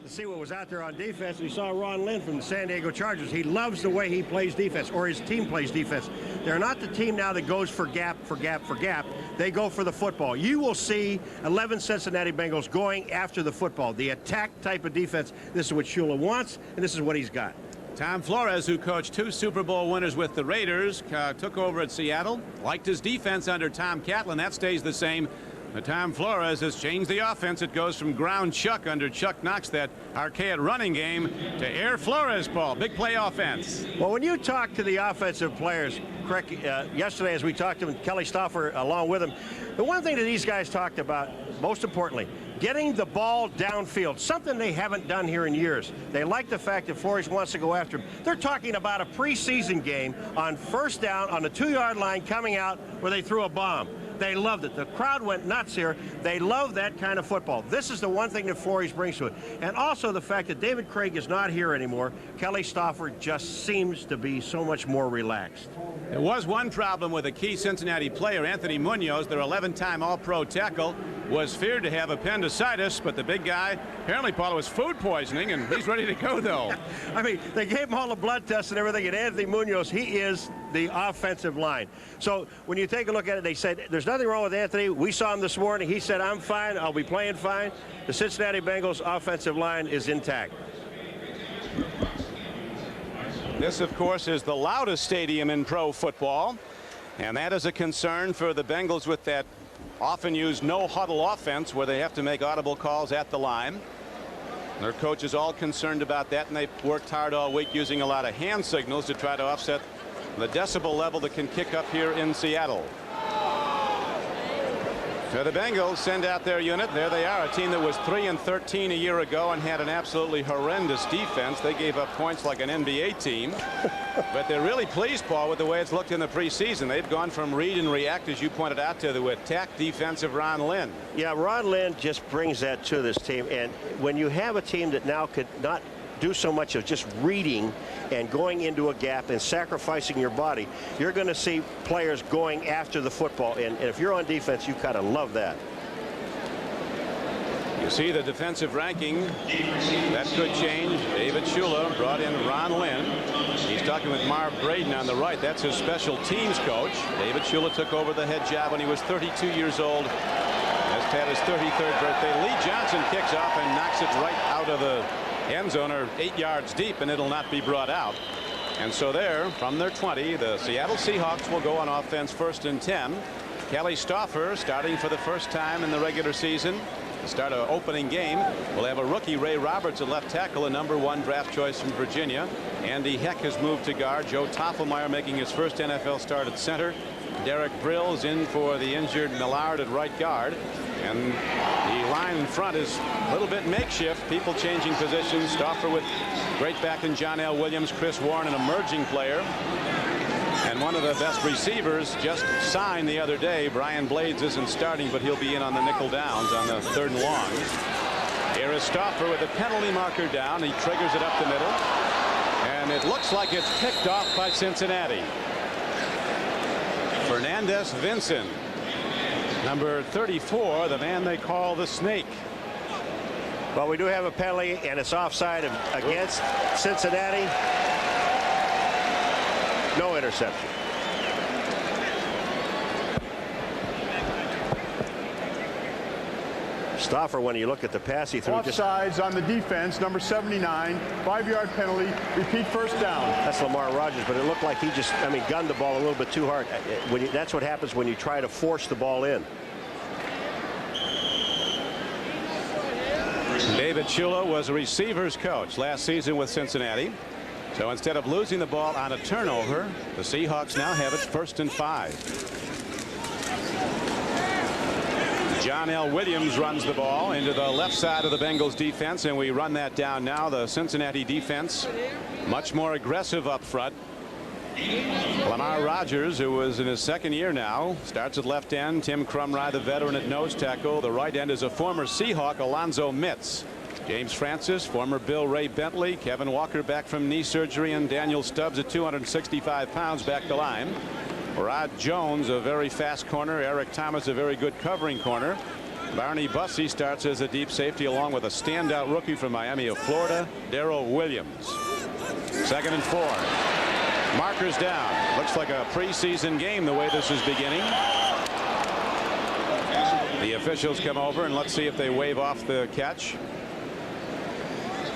to see what was out there on defense. We saw Ron Lynn from the San Diego Chargers. He loves the way he plays defense, or his team plays defense. They're not the team now that goes for gap, for gap, for gap. They go for the football. You will see 11 Cincinnati Bengals going after the football. The attack type of defense. This is what Shula wants, and this is what he's got. Tom Flores, who coached 2 Super Bowl winners with the Raiders, took over at Seattle. Liked his defense under Tom Catlin. That stays the same. But Tom Flores has changed the offense. It goes from ground Chuck under Chuck Knox, that archaic running game, to air Flores ball. Big play offense. Well, when you talk to the offensive players, Criqui, yesterday as we talked to him, Kelly Stauffer along with him, the one thing that these guys talked about, most importantly, getting the ball downfield, something they haven't done here in years. They like the fact that Flores wants to go after him. They're talking about a preseason game on first down on the 2-yard line coming out where they threw a bomb. They loved it. The crowd went nuts here. They love that kind of football. This is the one thing that Flores brings to it. And also the fact that David Craig is not here anymore. Kelly Stauffer just seems to be so much more relaxed. There was one problem with a key Cincinnati player, Anthony Munoz, their 11-time All-Pro tackle, was feared to have appendicitis, but the big guy apparently, Paul, was food poisoning, and he's ready to go, though. I mean, they gave him all the blood tests and everything, and Anthony Munoz, he is the offensive line. So when you take a look at it, they said, there's nothing wrong with Anthony. We saw him this morning. He said, I'm fine. I'll be playing fine. The Cincinnati Bengals offensive line is intact. This, of course, is the loudest stadium in pro football, and that is a concern for the Bengals with that often used no-huddle offense where they have to make audible calls at the line. Their coach is all concerned about that, and they've worked hard all week using a lot of hand signals to try to offset the decibel level that can kick up here in Seattle. So the Bengals send out their unit. There they are, a team that was 3-13 a year ago and had an absolutely horrendous defense. They gave up points like an NBA team. But they're really pleased, Paul, with the way it's looked in the preseason. They've gone from read and react, as you pointed out, to the attack defensive Ron Lynn. Yeah, Ron Lynn just brings that to this team. And when you have a team that now could not do so much of just reading and going into a gap and sacrificing your body, you're going to see players going after the football. And if you're on defense, you kind of love that. You see the defensive ranking. That could change. David Shula brought in Ron Lynn. He's talking with Marv Braden on the right. That's his special teams coach. David Shula took over the head job when he was 32 years old. Just had his 33rd birthday. Lee Johnson kicks off and knocks it right out of the end zone, or 8 yards deep, and it'll not be brought out. And so there, from their 20, the Seattle Seahawks will go on offense 1st and 10. Kelly Stauffer starting for the first time in the regular season. To start an opening game, we'll have a rookie, Ray Roberts, at left tackle, a #1 draft choice from Virginia. Andy Heck has moved to guard. Joe Toffelmeyer making his first NFL start at center. Derek Brill's in for the injured Millard at right guard. And the line in front is a little bit makeshift. People changing positions. Stauffer with great back in John L. Williams. Chris Warren, an emerging player. And one of the best receivers just signed the other day. Brian Blades isn't starting, but he'll be in on the nickel downs on the 3rd and long. Here is Stauffer with the penalty marker down. He triggers it up the middle. And it looks like it's picked off by Cincinnati. Fernandez Vincent, number 34, the man they call the Snake. Well, we do have a penalty, and it's offside against Cincinnati. No interception. Stauffer, when you look at the pass he threw, offsides on the defense, number 79, 5-yard penalty, repeat first down. That's Lamar Rogers, but it looked like he just, gunned the ball a little bit too hard. That's what happens when you try to force the ball in. David Shula was a receivers coach last season with Cincinnati. So instead of losing the ball on a turnover, the Seahawks now have it 1st and 5. John L. Williams runs the ball into the left side of the Bengals defense, and we run that down now. The Cincinnati defense much more aggressive up front. Lamar Rogers, who was in his 2nd year now, starts at left end. Tim Crumry, the veteran, at nose tackle. The right end is a former Seahawk, Alonzo Mitz. James Francis, former Bill Ray Bentley. Kevin Walker back from knee surgery, and Daniel Stubbs at 265 pounds back to line. Rod Jones, a very fast corner. Eric Thomas, a very good covering corner. Barney Bussey starts as a deep safety along with a standout rookie from Miami of Florida, Darrell Williams. 2nd and 4. Markers down. Looks like a preseason game the way this is beginning. The officials come over and let's see if they wave off the catch.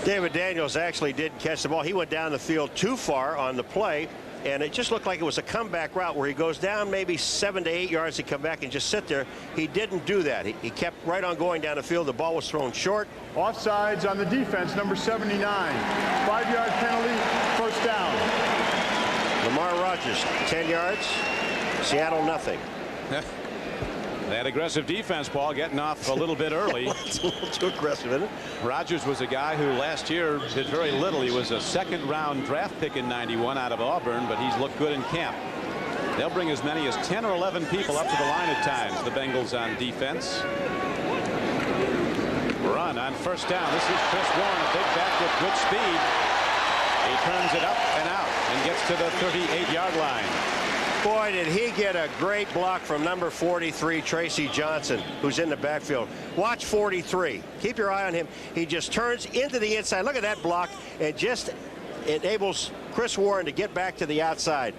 David Daniels actually did catch the ball. He went down the field too far on the play, and it just looked like it was a comeback route where he goes down maybe 7 to 8 yards to come back and just sit there. He didn't do that. He kept right on going down the field. The ball was thrown short. Offsides on the defense, number 79. 5-yard penalty, 1st down. Lamar Rogers, 10 yards. Seattle, nothing. That aggressive defense, Paul, getting off a little bit early. It's a little too aggressive, isn't it? Rogers was a guy who last year did very little. He was a 2nd-round draft pick in '91 out of Auburn, but he's looked good in camp. They'll bring as many as 10 or 11 people up to the line at times, the Bengals on defense. Run on 1st down. This is Chris Warren, a big back with good speed. He turns it up and out and gets to the 38-yard line. Boy, did he get a great block from number 43, Tracy Johnson, who's in the backfield. Watch 43. Keep your eye on him. He just turns into the inside. Look at that block. It just enables Chris Warren to get back to the outside.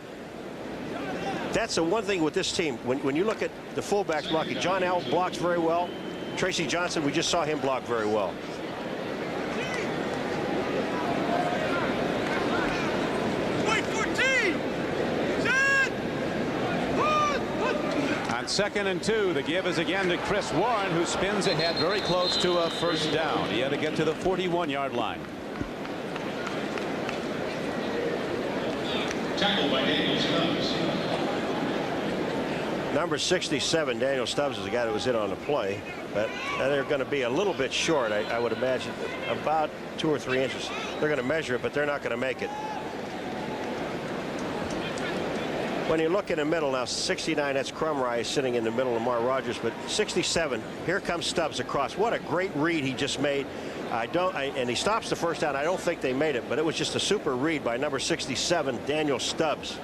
That's the one thing with this team. When you look at the fullbacks blocking, John L. blocks very well. Tracy Johnson, we just saw him block very well. On 2nd and 2, the give is again to Chris Warren, who spins ahead very close to a 1st down. He had to get to the 41-yard line. Tackled by Daniel Stubbs. Number 67, Daniel Stubbs, is the guy that was in on the play, but they're going to be a little bit short. I would imagine about 2 or 3 inches. They're going to measure it, but they're not going to make it. When you look in the middle now, 69, that's Crumry sitting in the middle of Lamar Rogers, but 67, here comes Stubbs across. What a great read he just made. And he stops the 1st down. I don't think they made it, but it was just a super read by number 67, Daniel Stubbs.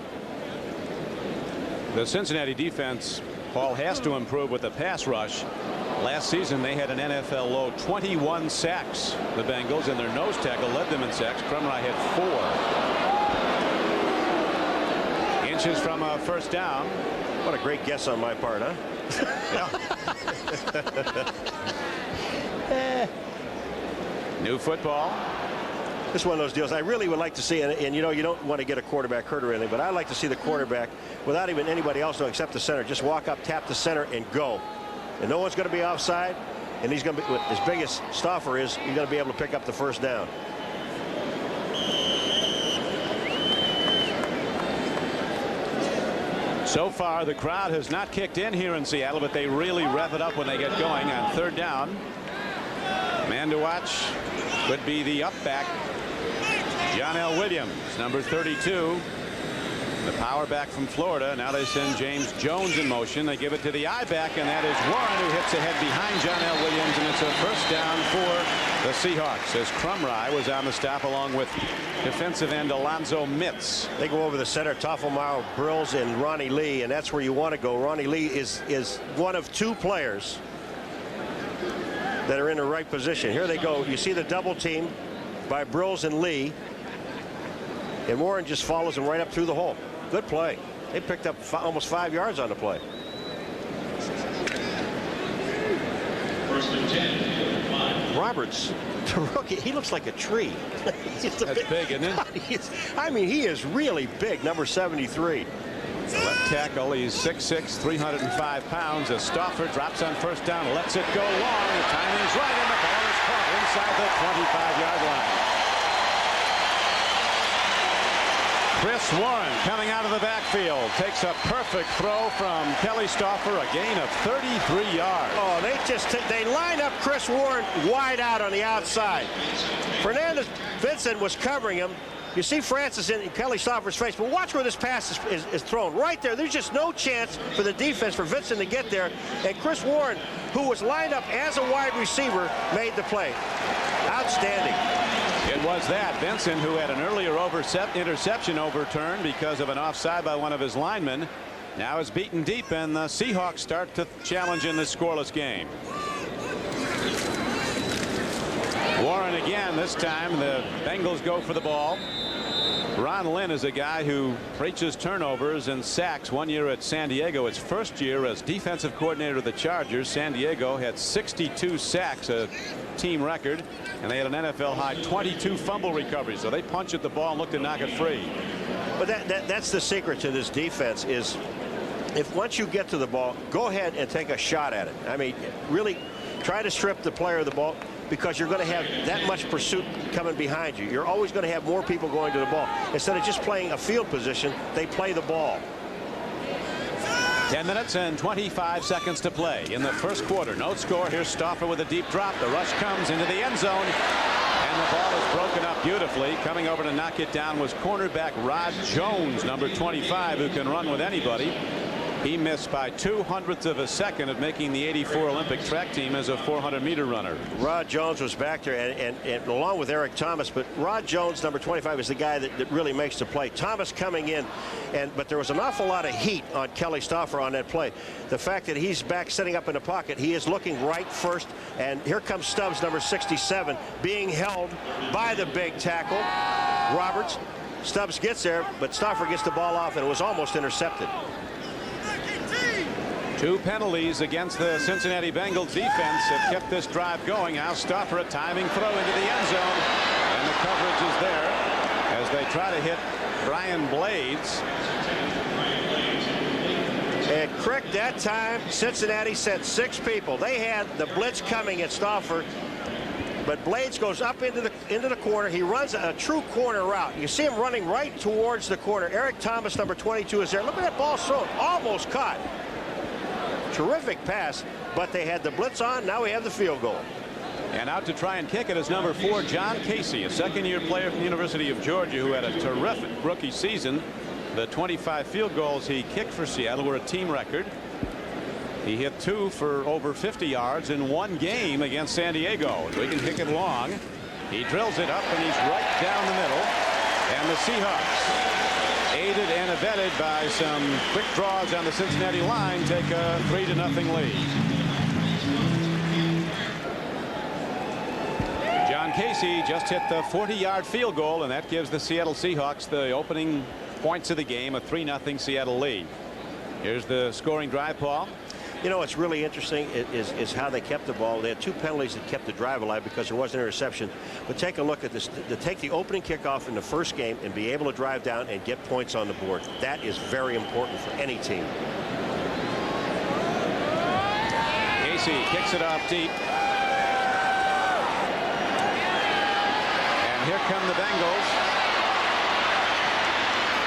The Cincinnati defense, Paul, has to improve with the pass rush. Last season they had an NFL low 21 sacks. The Bengals, and their nose tackle led them in sacks. Crumry had 4. Inches from a 1st down. What a great guess on my part, huh? Yeah. New football. This is one of those deals I really would like to see, and you know, you don't want to get a quarterback hurt or anything, but I like to see the quarterback, without even anybody else knowing except the center, just walk up, tap the center, and go. And no one's going to be offside, and he's going to be, as big as Stauffer is, he's going to be able to pick up the 1st down. So far, the crowd has not kicked in here in Seattle, but they really rev it up when they get going on 3rd down. Man to watch could be the up back, John L. Williams, number 32. The power back from Florida. Now they send James Jones in motion. They give it to the I back, and that is Warren, who hits ahead behind John L. Williams, and it's a 1st down for the Seahawks as Crumry was on the stop along with defensive end Alonzo Mitz. They go over the center, Toffelmeyer, Brills, and Ronnie Lee, and that's where you want to go. Ronnie Lee is one of 2 players that are in the right position. Here they go. You see the double team by Brills and Lee, and Warren just follows them right up through the hole. Good play. They picked up almost 5 yards on the play. 1st and 10. Roberts, the rookie, he looks like a tree. That's big, isn't it? I mean, he is really big, number 73. The left tackle, he's 6'6", 305 pounds. As Stauffer drops on 1st down, lets it go long. The timing's right, and the ball is caught inside the 25-yard line. Chris Warren coming out of the backfield takes a perfect throw from Kelly Stauffer, a gain of 33 yards. Oh, they line up Chris Warren wide out on the outside. Fernandez Vincent was covering him. You see Francis in Kelly Stauffer's face, but watch where this pass is thrown. Right there. There's just no chance for the defense, for Vincent to get there. And Chris Warren, who was lined up as a wide receiver, made the play. Outstanding. It was that. Vincent, who had an earlier interception overturned because of an offside by one of his linemen, now is beaten deep, and the Seahawks start to challenge in this scoreless game. Warren again. This time the Bengals go for the ball. Ron Lynn is a guy who preaches turnovers and sacks. 1 year at San Diego. Its first year as defensive coordinator of the Chargers. San Diego had 62 sacks, a team record, and they had an NFL high 22 fumble recoveries. So they punch at the ball and look to knock it free. But that's the secret to this defense is if once you get to the ball, go ahead and take a shot at it. I mean, really try to strip the player of the ball, because you're going to have that much pursuit coming behind you. You're always going to have more people going to the ball. Instead of just playing a field position, they play the ball. 10 minutes and 25 seconds to play in the first quarter. No score. Here's Stauffer with a deep drop. The rush comes into the end zone, and the ball is broken up beautifully. Coming over to knock it down was cornerback Rod Jones, number 25, who can run with anybody. He missed by 0.02 of a second of making the '84 Olympic track team as a 400-meter runner. Rod Jones was back there, and along with Eric Thomas, but Rod Jones, number 25, is the guy that really makes the play. Thomas coming in, but there was an awful lot of heat on Kelly Stauffer on that play. The fact that he's back setting up in the pocket, he is looking right first, and here comes Stubbs, number 67, being held by the big tackle, Roberts. Stubbs gets there, but Stauffer gets the ball off, and it was almost intercepted. 2 penalties against the Cincinnati Bengals defense have kept this drive going. Now Stauffer a timing throw into the end zone, and the coverage is there as they try to hit Brian Blades. And Crick, that time Cincinnati sent 6 people. They had the blitz coming at Stauffer, but Blades goes up into the corner. He runs a true corner route. You see him running right towards the corner. Eric Thomas, number 22, is there. Look at that ball thrown, almost caught. Terrific pass, but they had the blitz on. Now we have the field goal. And out to try and kick it is number 4, John Casey, a second-year player from the University of Georgia who had a terrific rookie season. The 25 field goals he kicked for Seattle were a team record. He hit 2 for over 50 yards in 1 game against San Diego. So he can kick it long. He drills it up, and he's right down the middle. And the Seahawks, aided and abetted by some quick draws on the Cincinnati line, take a 3-0 lead. John Casey just hit the 40-yard field goal, and that gives the Seattle Seahawks the opening points of the game, a 3-0 Seattle lead. Here's the scoring drive, Paul. You know, what's really interesting is how they kept the ball. They had 2 penalties that kept the drive alive because there was an interception. But take a look at this. To take the opening kickoff in the first game and be able to drive down and get points on the board, that is very important for any team. Casey kicks it off deep. And here come the Bengals.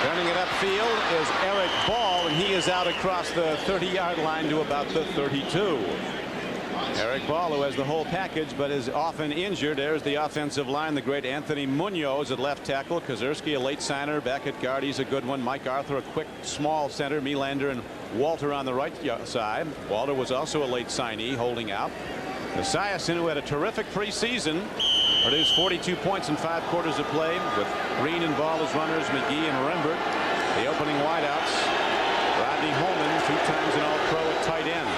Turning it upfield is Eric Ball, and he is out across the 30-yard line to about the 32. Eric Ball, who has the whole package but is often injured. There's the offensive line. The great Anthony Munoz at left tackle. Kozerski, a late signer. Back at guard, he's a good one. Mike Arthur, a quick, small center. Melander and Walter on the right side. Walter was also a late signee, holding out. Esiason, who had a terrific preseason, produced 42 points in 5 quarters of play with Green and Ball as runners, McGee and Rembert. The opening wideouts, Rodney Holman, 2 times an All-Pro at tight end.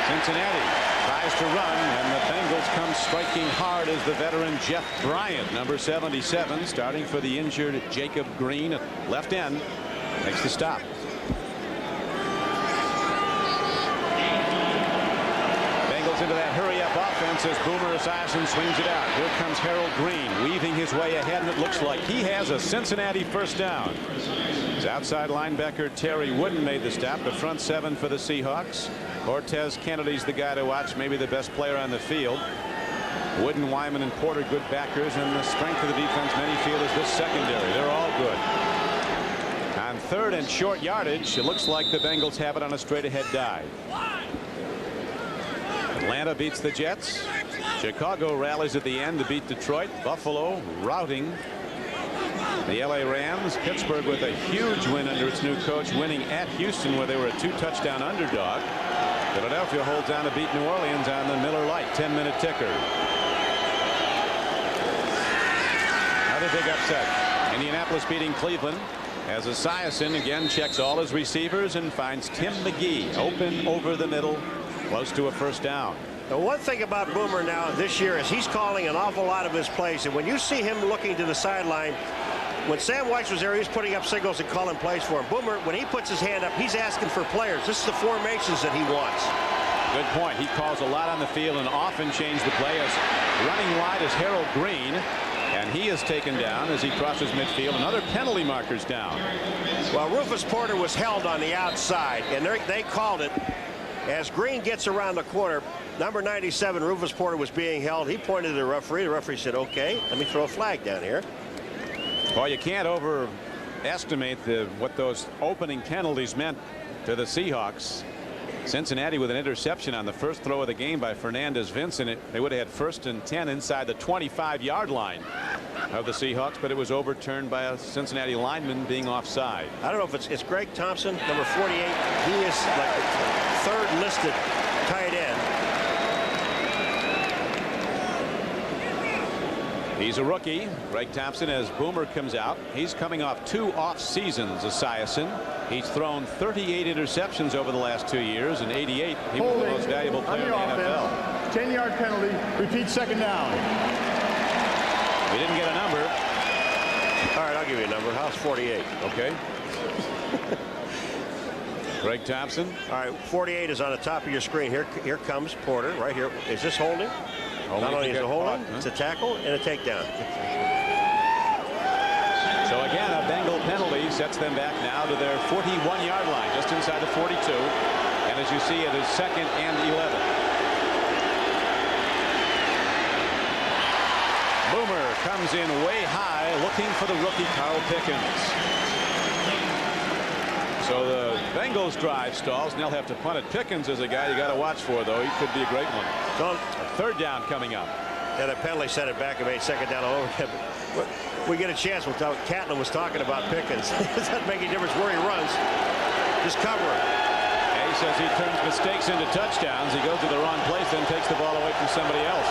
Cincinnati tries to run, and the Bengals come striking hard as the veteran Jeff Bryant, number 77, starting for the injured Jacob Green at left end, makes the stop. Into that hurry-up offense as Boomer Esiason swings it out. Here comes Harold Green weaving his way ahead, and it looks like he has a Cincinnati first down. His outside linebacker Terry Wooden made the stop. The front 7 for the Seahawks. Cortez Kennedy's the guy to watch, maybe the best player on the field. Wooden, Wyman, and Porter good backers, and the strength of the defense many feel is this secondary. They're all good. On 3rd and short yardage, it looks like the Bengals have it on a straight-ahead dive. Atlanta beats the Jets. Chicago rallies at the end to beat Detroit. Buffalo routing the LA Rams. Pittsburgh with a huge win under its new coach, winning at Houston where they were a 2-touchdown underdog. Philadelphia holds on to beat New Orleans on the Miller Lite 10-minute ticker. Another big upset. Indianapolis beating Cleveland as Esiason again checks all his receivers and finds Tim McGee open over the middle, close to a first down. The one thing about Boomer now this year is he's calling an awful lot of his plays. And when you see him looking to the sideline, when Sam Weiss was there, he was putting up signals and calling plays for him. Boomer, when he puts his hand up, he's asking for players. This is the formations that he wants. Good point. He calls a lot on the field and often changed the play. As running wide is Harold Green, and he is taken down as he crosses midfield. Another penalty marker's down. Well, Rufus Porter was held on the outside, and they called it. As Green gets around the corner, number 97, Rufus Porter, was being held. He pointed to the referee. The referee said, okay, let me throw a flag down here. Well, you can't overestimate what those opening penalties meant to the Seahawks. Cincinnati with an interception on the first throw of the game by Fernandez Vincent. They would have had 1st and 10 inside the 25-yard line of the Seahawks, but it was overturned by a Cincinnati lineman being offside. I don't know if it's Greg Thompson, number 48. He is like the 3rd listed tight end. He's a rookie. Greg Thompson, as Boomer comes out. He's coming off 2 off seasons, Esiason. He's thrown 38 interceptions over the last 2 years, and 88. He was the most valuable player in the NFL. 10-yard penalty. Repeat 2nd down. We didn't get a number. All right, I'll give you a number. How's 48? Okay. Greg Thompson. All right, 48 is on the top of your screen. Here comes Porter right here. Is this holding? Not only is it holding, it's a tackle and a takedown. So again, a Bengal penalty sets them back now to their 41-yard line, just inside the 42. And as you see, it is 2nd and 11. Boomer comes in way high, looking for the rookie Carl Pickens. So the Bengals drive stalls, and they'll have to punt it. Pickens is a guy you got to watch for, though. He could be a great one. So, 3rd down coming up. And the penalty set it back and made 2nd down all over again. We get a chance without Catlin was talking about Pickens. It doesn't make any difference where he runs. Just cover him. He says he turns mistakes into touchdowns. He goes to the wrong place, then takes the ball away from somebody else.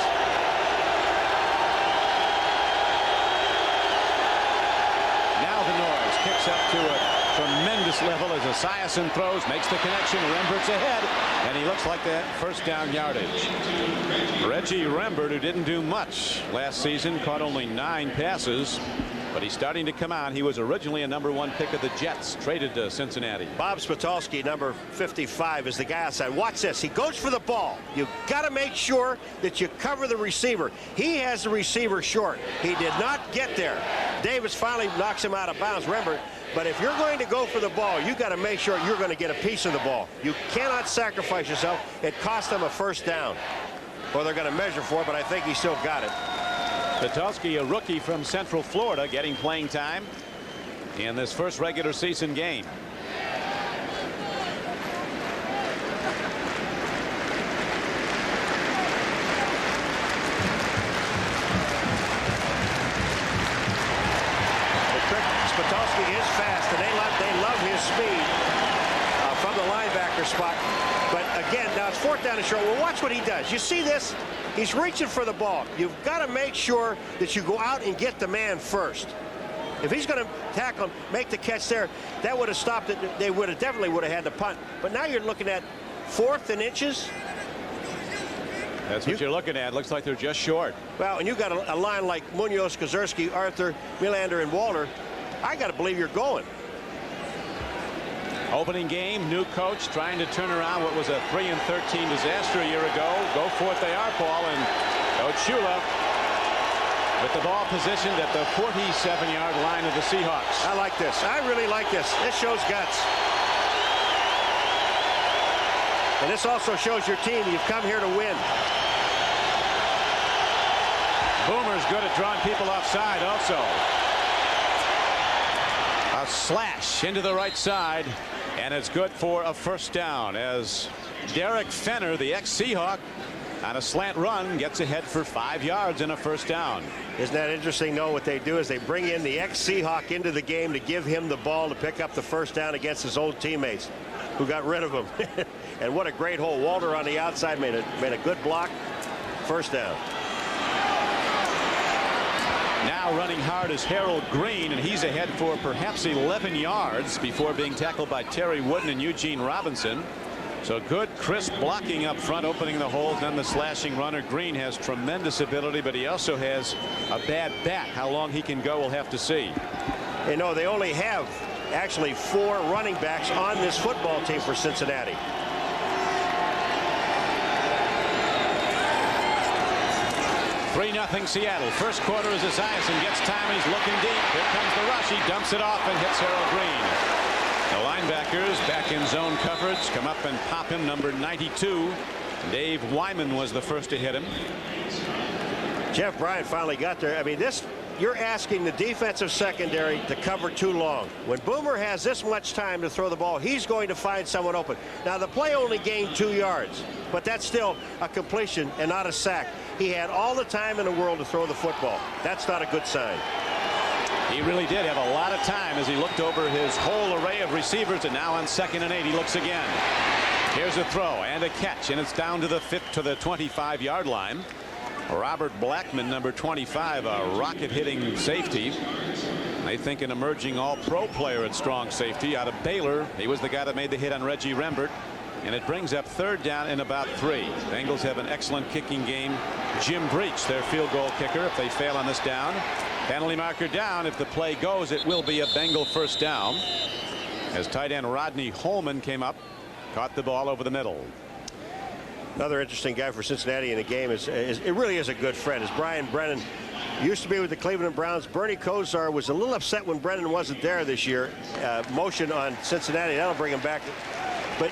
Now the noise kicks up to a tremendous level as Esiason throws, makes the connection. Rembert's ahead, and he looks like that 1st down yardage. Reggie Rembert, who didn't do much last season, caught only 9 passes, but he's starting to come on. He was originally a number 1 pick of the Jets, traded to Cincinnati. Bob Spatalski, number 55, is the guy outside. Watch this. He goes for the ball. You've got to make sure that you cover the receiver. He has the receiver short. He did not get there. Davis finally knocks him out of bounds. Rembert. But if you're going to go for the ball, you got to make sure you're going to get a piece of the ball. You cannot sacrifice yourself. It cost them a 1st down. Well, they're going to measure for it, but I think he still got it. Patowski, a rookie from Central Florida, getting playing time in this first regular season game. Patowski is fast, and they love his speed from the linebacker spot. But again, now it's 4th down and short. Well, watch what he does. You see this? He's reaching for the ball. You've got to make sure that you go out and get the man first. If he's going to tackle him, make the catch there, that would have stopped it. They definitely would have had to punt. But now you're looking at 4th and inches. That's what you're looking at. Looks like they're just short. Well, and you've got a line like Munoz, Kozerski, Arthur, Melander, and Walter. I got to believe you're going. Opening game, new coach trying to turn around what was a 3-13 disaster a year ago. Go for it they are, Paul, and Ochula with the ball positioned at the 47-yard line of the Seahawks. I like this. I really like this. This shows guts. And this also shows your team you've come here to win. Boomer's good at drawing people offside also. A slash into the right side, and it's good for a 1st down as Derek Fenner, the ex-Seahawk, on a slant run gets ahead for 5 yards and a 1st down. Isn't that interesting? No, what they do is they bring in the ex-Seahawk into the game to give him the ball to pick up the 1st down against his old teammates who got rid of him. And what a great hole. Walter on the outside made a good block. 1st down. Now running hard is Harold Green, and he's ahead for perhaps 11 yards before being tackled by Terry Wooden and Eugene Robinson. So good crisp blocking up front, opening the hole. Then the slashing runner. Green has tremendous ability, but he also has a bad bat. How long he can go, we'll have to see. You know, they only have actually 4 running backs on this football team for Cincinnati. Nothing Seattle. First quarter as Esiason gets time. He's looking deep. Here comes the rush. He dumps it off and hits Harold Green. The linebackers back in zone coverage come up and pop him. Number 92. Dave Wyman was the first to hit him. Jeff Bryant finally got there. I mean, you're asking the defensive secondary to cover too long. When Boomer has this much time to throw the ball, he's going to find someone open. Now, the play only gained 2 yards, but that's still a completion and not a sack. He had all the time in the world to throw the football. That's not a good sign. He really did have a lot of time as he looked over his whole array of receivers, and now on 2nd and 8 he looks again. Here's a throw and a catch, and it's down to the 25-yard line. Robert Blackman, number 25, a rocket-hitting safety. They think an emerging all-pro player at strong safety out of Baylor. He was the guy that made the hit on Reggie Rembert. And it brings up 3rd down and about 3. Bengals have an excellent kicking game. Jim Breach, their field goal kicker, if they fail on this down. Penalty marker down. If the play goes, it will be a Bengal 1st down. As tight end Rodney Holman came up, caught the ball over the middle. Another interesting guy for Cincinnati in the game is it really is a good friend. Is Brian Brennan. Used to be with the Cleveland Browns. Bernie Kosar was a little upset when Brennan wasn't there this year. Motion on Cincinnati. That'll bring him back. But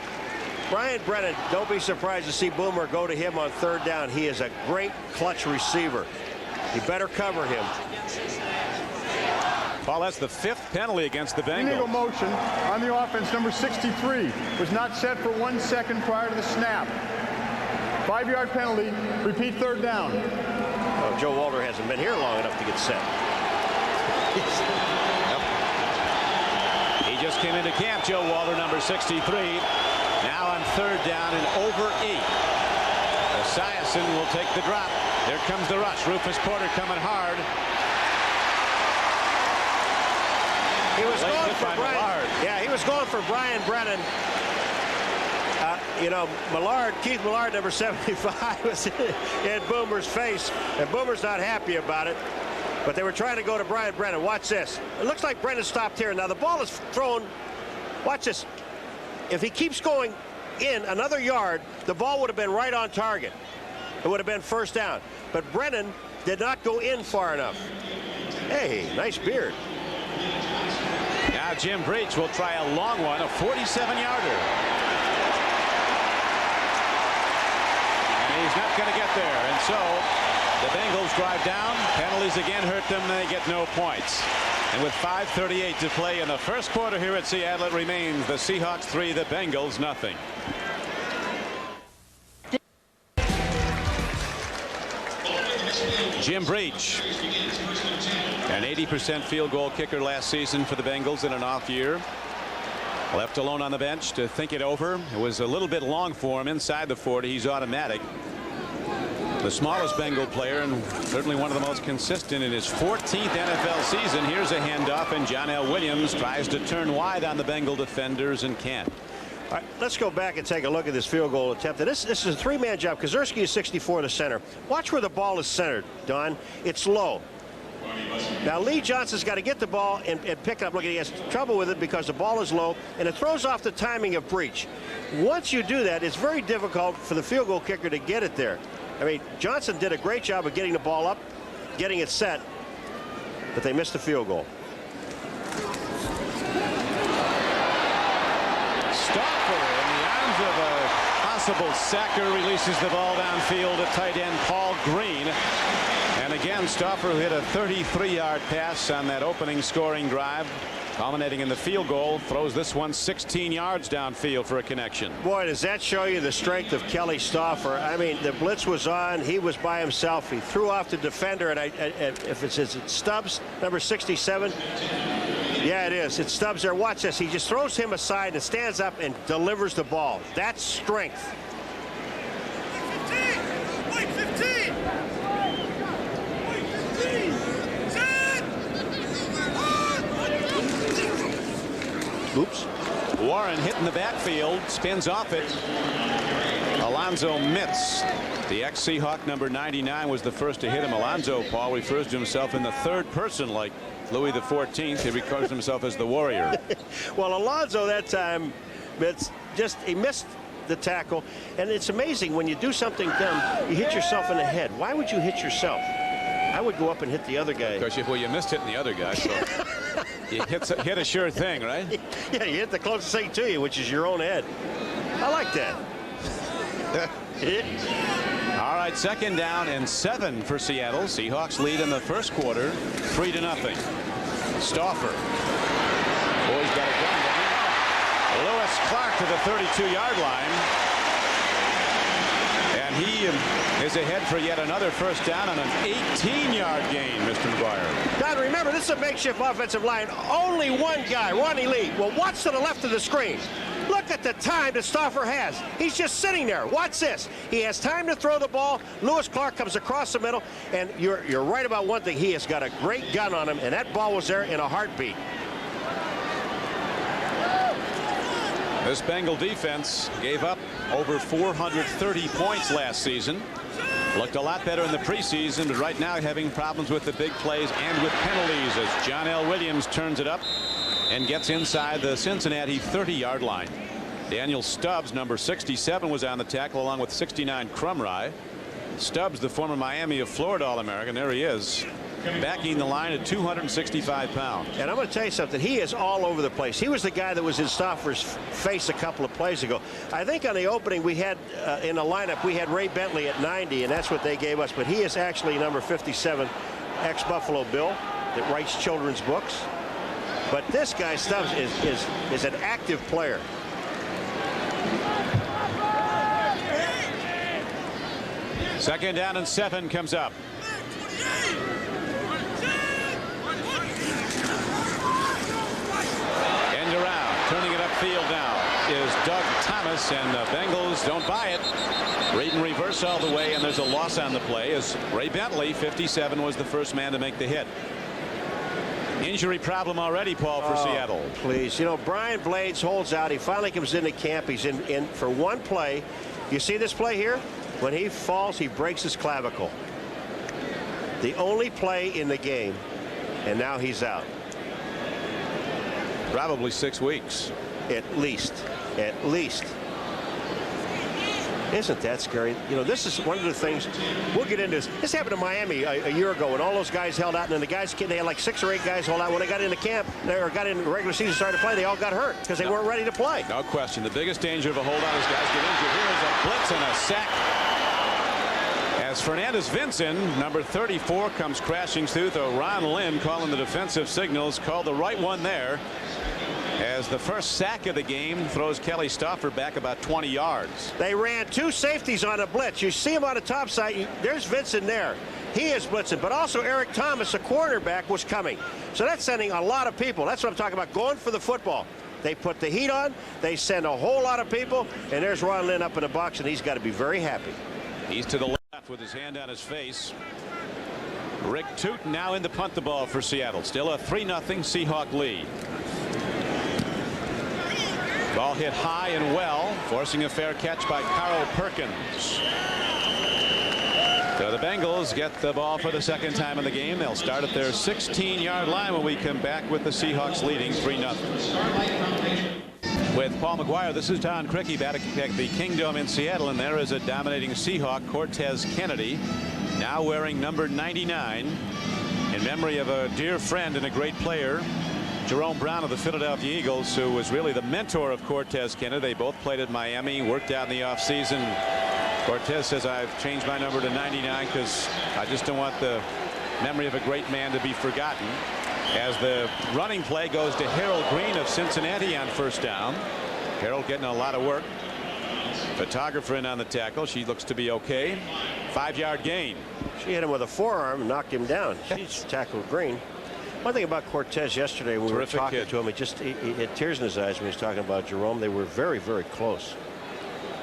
Brian Brennan, don't be surprised to see Boomer go to him on 3rd down. He is a great clutch receiver. You better cover him. Paul, that's the 5th penalty against the Bengals. Illegal motion on the offense. Number 63 was not set for 1 second prior to the snap. 5-yard penalty. Repeat 3rd down. Oh, Joe Walter hasn't been here long enough to get set. He just came into camp, Joe Walter, number 63. Now on 3rd down and over 8. Esiason will take the drop. Here comes the rush. Rufus Porter coming hard. He was going for Brian. Yeah, he was going for Brian Brennan. You know, Keith Millard, number 75, was in Boomer's face, and Boomer's not happy about it. But they were trying to go to Brian Brennan. Watch this. It looks like Brennan stopped here. Now the ball is thrown. Watch this. If he keeps going in another yard, the ball would have been right on target. It would have been 1st down. But Brennan did not go in far enough. Hey, nice beard. Now Jim Breach will try a long one, a 47-yarder. He's not going to get there, and so the Bengals drive down. Penalties again hurt them. They get no points. And with 5:38 to play in the first quarter here at Seattle, it remains the Seahawks 3, the Bengals nothing. Jim Breach, an 80% field goal kicker last season for the Bengals in an off year. Left alone on the bench to think it over. It was a little bit long for him inside the 40. He's automatic. The smallest Bengal player and certainly one of the most consistent in his 14th NFL season. Here's a handoff, and John L. Williams tries to turn wide on the Bengal defenders and can't. All right, let's go back and take a look at this field goal attempt. This is a 3-man job. Kazurski is 64 in the center. Watch where the ball is centered, Don. It's low. Now Lee Johnson's got to get the ball and pick it up. Look, he has trouble with it because the ball is low, and it throws off the timing of Breach. Once you do that, it's very difficult for the field goal kicker to get it there. I mean, Johnson did a great job of getting the ball up, getting it set, but they missed the field goal. Stauffer in the arms of a possible sacker releases the ball downfield to tight end Paul Green. And again, Stauffer hit a 33-yard pass on that opening scoring drive, culminating in the field goal. Throws this one 16 yards downfield for a connection. Boy, does that show you the strength of Kelly Stauffer. I mean, the blitz was on. He was by himself. He threw off the defender, and if it's Stubbs, number 67. Yeah, it is. It's Stubbs there. Watch this. He just throws him aside and stands up and delivers the ball. That's strength. White 15. Oops. Warren hitting the backfield, spins off it. Alonzo Mitz, the ex-Seahawk number 99, was the first to hit him. Alonzo, Paul, refers to himself in the third person like Louis XIV. He records himself as the Warrior. Well, Alonzo that time, he missed the tackle, and it's amazing when you do something dumb, you hit yourself in the head. Why would you hit yourself? I would go up and hit the other guy. Because you missed hitting the other guy, so you hit a sure thing, right? Yeah, you hit the closest thing to you, which is your own head. I like that. All right, 2nd down and 7 for Seattle. Seahawks lead in the first quarter, 3-0. Stauffer. Boys got it done. Lewis Clark to the 32-yard line. And he is ahead for yet another first down on an 18-yard gain, Mr. Maguire. God, remember, this is a makeshift offensive line. Only one guy, Ronnie Lee. Well, watch to the left of the screen. Look at the time that Stauffer has. He's just sitting there. Watch this. He has time to throw the ball. Lewis Clark comes across the middle, and you're right about one thing. He has got a great gun on him, and that ball was there in a heartbeat. This Bengal defense gave up over 430 points last season. Looked a lot better in the preseason, but right now having problems with the big plays and with penalties as John L. Williams turns it up and gets inside the Cincinnati 30-yard line. Daniel Stubbs, number 67, was on the tackle along with 69 Crumry. Stubbs, the former Miami of Florida All-American, there he is, backing the line at 265 pounds. And I'm going to tell you something. He is all over the place. He was the guy that was in Stauffer's face a couple of plays ago. I think on the opening we had in the lineup we had Ray Bentley at 90, and that's what they gave us. But he is actually number 57, ex-Buffalo Bill that writes children's books. But this guy Stubbs is an active player. Second down and 7 comes up. End around, turning it upfield now is Doug Thomas, and the Bengals don't buy it. Read and reverse all the way, and there's a loss on the play as Ray Bentley, 57, was the first man to make the hit. Injury problem already, Paul, for Seattle. Please, you know, Brian Blades holds out. He finally comes into camp. He's in for one play. You see this play here? When he falls, he breaks his clavicle. The only play in the game, and now he's out. Probably 6 weeks. At least. At least. Isn't that scary? You know, this is one of the things we'll get into. This happened to Miami a year ago when all those guys held out, and then the guys, they had like 6 or 8 guys hold out. When they got into camp, or got in regular season, started to play, they all got hurt because they weren't ready to play. No question. The biggest danger of a holdout is guys get injured. Here is a blitz and a sack. As Fernandez Vincent, number 34, comes crashing through, though Ron Lynn, calling the defensive signals, called the right one there. As the first sack of the game throws Kelly Stauffer back about 20 yards. They ran 2 safeties on a blitz. You see him on the top side. There's Vincent there. He is blitzing, but also Eric Thomas, a cornerback, was coming. So that's sending a lot of people. That's what I'm talking about, going for the football. They put the heat on. They send a whole lot of people, and there's Ron Lynn up in the box, and he's got to be very happy. He's to the left with his hand on his face. Rick Tootin now in to punt the ball for Seattle. Still a 3-0 Seahawk lead. Ball hit high and well, forcing a fair catch by Carl Perkins. So the Bengals get the ball for the second time in the game. They'll start at their 16-yard line when we come back with the Seahawks leading 3-0. With Paul Maguire, this is Don Criqui back at the Kingdom in Seattle, and there is a dominating Seahawk, Cortez Kennedy, now wearing number 99 in memory of a dear friend and a great player, Jerome Brown of the Philadelphia Eagles, who was really the mentor of Cortez Kennedy. They both played at Miami, worked out in the offseason. Cortez says, I've changed my number to 99 because I just don't want the memory of a great man to be forgotten. As the running play goes to Harold Green of Cincinnati on first down. Harold getting a lot of work. Photographer in on the tackle. She looks to be okay. 5-yard gain. She hit him with a forearm and knocked him down. She's tackled Green. One thing about Cortez yesterday, when we were talking to him, he had tears in his eyes when he was talking about Jerome. They were very, very close.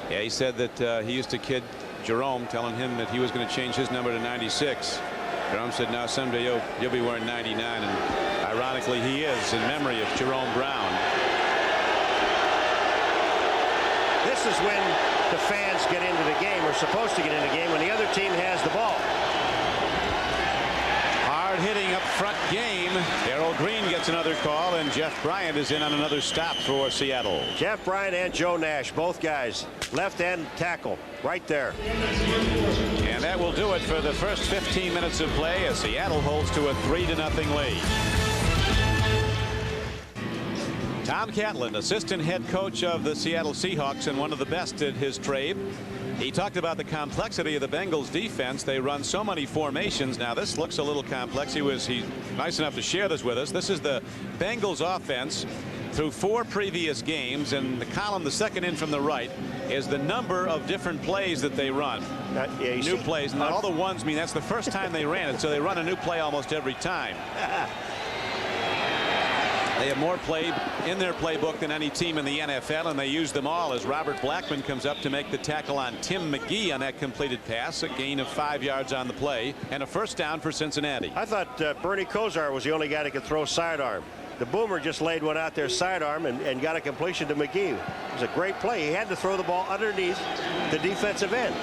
Yeah, he said that he used to kid Jerome, telling him that he was going to change his number to 96. Jerome said, now someday you'll be wearing 99, and ironically he is, in memory of Jerome Brown. This is when the fans get into the game, or supposed to get into the game, when the other team has the ball. Hard hitting up front game. Darrell Green gets another call, and Jeff Bryant is in on another stop for Seattle. Jeff Bryant and Joe Nash, both guys, left end tackle right there. And that will do it for the first 15 minutes of play as Seattle holds to a 3-0 lead. Tom Catlin, assistant head coach of the Seattle Seahawks and one of the best at his trade. He talked about the complexity of the Bengals defense. They run so many formations. Now this looks a little complex. He's nice enough to share this with us. This is the Bengals offense through 4 previous games, and the column, the second in from the right, is the number of different plays that they run. New plays, and all the ones mean that's the first time they ran it, so they run a new play almost every time. They have more play in their playbook than any team in the NFL, and they use them all as Robert Blackman comes up to make the tackle on Tim McGee on that completed pass, a gain of 5 yards on the play, and a first down for Cincinnati. I thought Bernie Kosar was the only guy that could throw sidearm. The Boomer just laid one out there sidearm and got a completion to McGee. It was a great play. He had to throw the ball underneath the defensive end.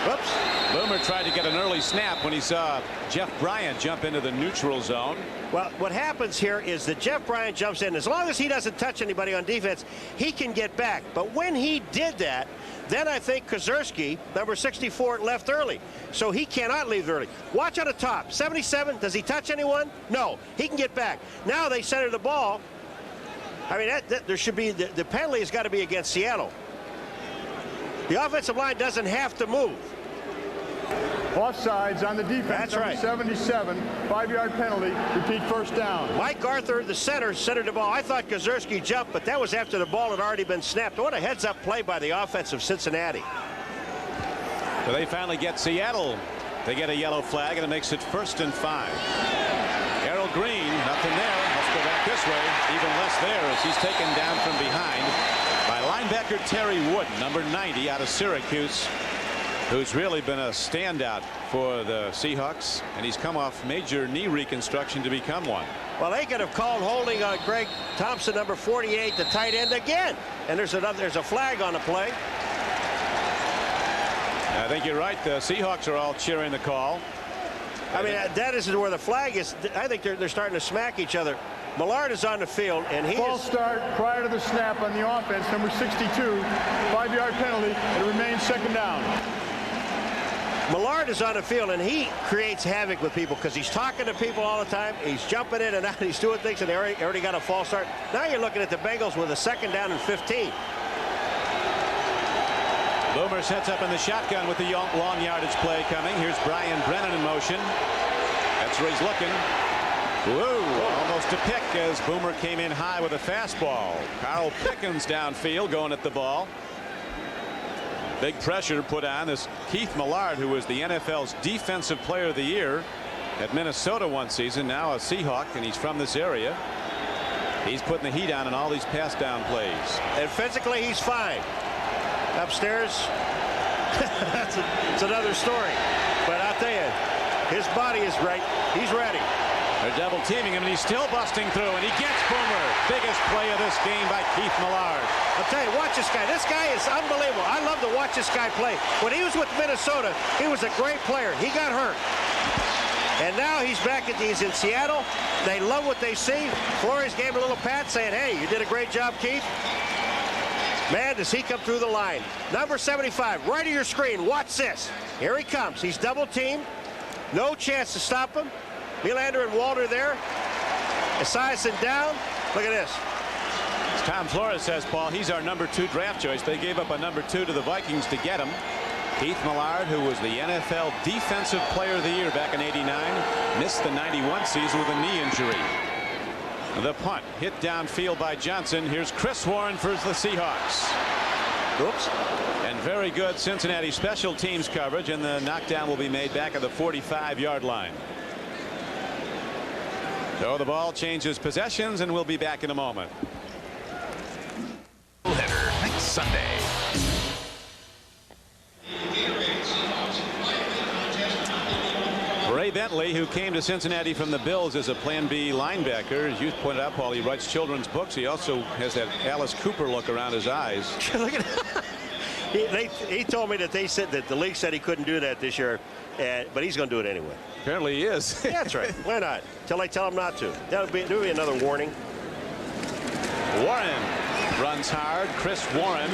Whoops. Boomer tried to get an early snap when he saw Jeff Bryant jump into the neutral zone. Well, what happens here is that Jeff Bryant jumps in. As long as he doesn't touch anybody on defense, he can get back. But when he did that, then I think Kozerski, number 64, left early. So he cannot leave early. Watch on the top. 77, does he touch anyone? No. He can get back. Now they center the ball. I mean, there should be, the penalty has got to be against Seattle. The offensive line doesn't have to move. Offsides on the defense. That's right. 77, 5-yard penalty. Repeat first down. Mike Arthur, the center, centered the ball. I thought Kozerski jumped, but that was after the ball had already been snapped. What a heads-up play by the offense of Cincinnati. So they finally get Seattle. They get a yellow flag, and it makes it 1st and 5. Darrell Green, nothing there. Let's go back this way. Even less there as he's taken down from behind by linebacker Terry Wood, number 90, out of Syracuse, who's really been a standout for the Seahawks, and he's come off major knee reconstruction to become one. Well, they could have called holding on Greg Thompson, number 48, the tight end again, and there's a flag on the play. I think you're right. The Seahawks are all cheering the call. I mean, that isn't where the flag is. I think they're starting to smack each other. Millard is on the field, and he False start prior to the snap on the offense, number 62, 5-yard penalty, and it remains 2nd down. Millard is on the field, and he creates havoc with people because he's talking to people all the time. He's jumping in and out. He's doing things, and they already got a false start. Now you're looking at the Bengals with a 2nd down and 15. Boomer sets up in the shotgun with the long yardage play coming. Here's Brian Brennan in motion. That's where he's looking. Whoa, almost a pick as Boomer came in high with a fastball. Carl Pickens downfield going at the ball. Big pressure put on this Keith Millard, who was the NFL's Defensive Player of the Year at Minnesota one season, now a Seahawk, and he's from this area. He's putting the heat on in all these pass down plays. And physically, he's fine. Upstairs, it's another story. But I'll tell you, his body is right. He's ready. They're double teaming him, and he's still busting through, and he gets Boomer. Biggest play of this game by Keith Millard. I'll tell you, watch this guy. This guy is unbelievable. I love to watch this guy play. When he was with Minnesota, he was a great player. He got hurt. And now he's back he's in Seattle. They love what they see. Flores gave him a little pat saying, hey, you did a great job, Keith. Man, does he come through the line. Number 75, right of your screen. Watch this. Here he comes. He's double teamed. No chance to stop him. Nylander and Walter there. Esiason down. Look at this. As Tom Flores says, Paul, he's our number 2 draft choice. They gave up a number 2 to the Vikings to get him. Keith Millard, who was the NFL Defensive Player of the Year back in '89, missed the '91 season with a knee injury. The punt hit downfield by Johnson. Here's Chris Warren for the Seahawks. Oops. And very good Cincinnati special teams coverage, and the knockdown will be made back at the 45-yard line. So the ball changes possessions, and we'll be back in a moment. Header next Sunday. Bentley, who came to Cincinnati from the Bills as a Plan B linebacker, as you pointed out, Paul, he writes children's books. He also has that Alice Cooper look around his eyes. Look at he told me that they said that the league said he couldn't do that this year, but he's going to do it anyway. Apparently he is. Yeah, that's right. Why not? Till they tell him not to. There'll be another warning. Warren runs hard. Chris Warren.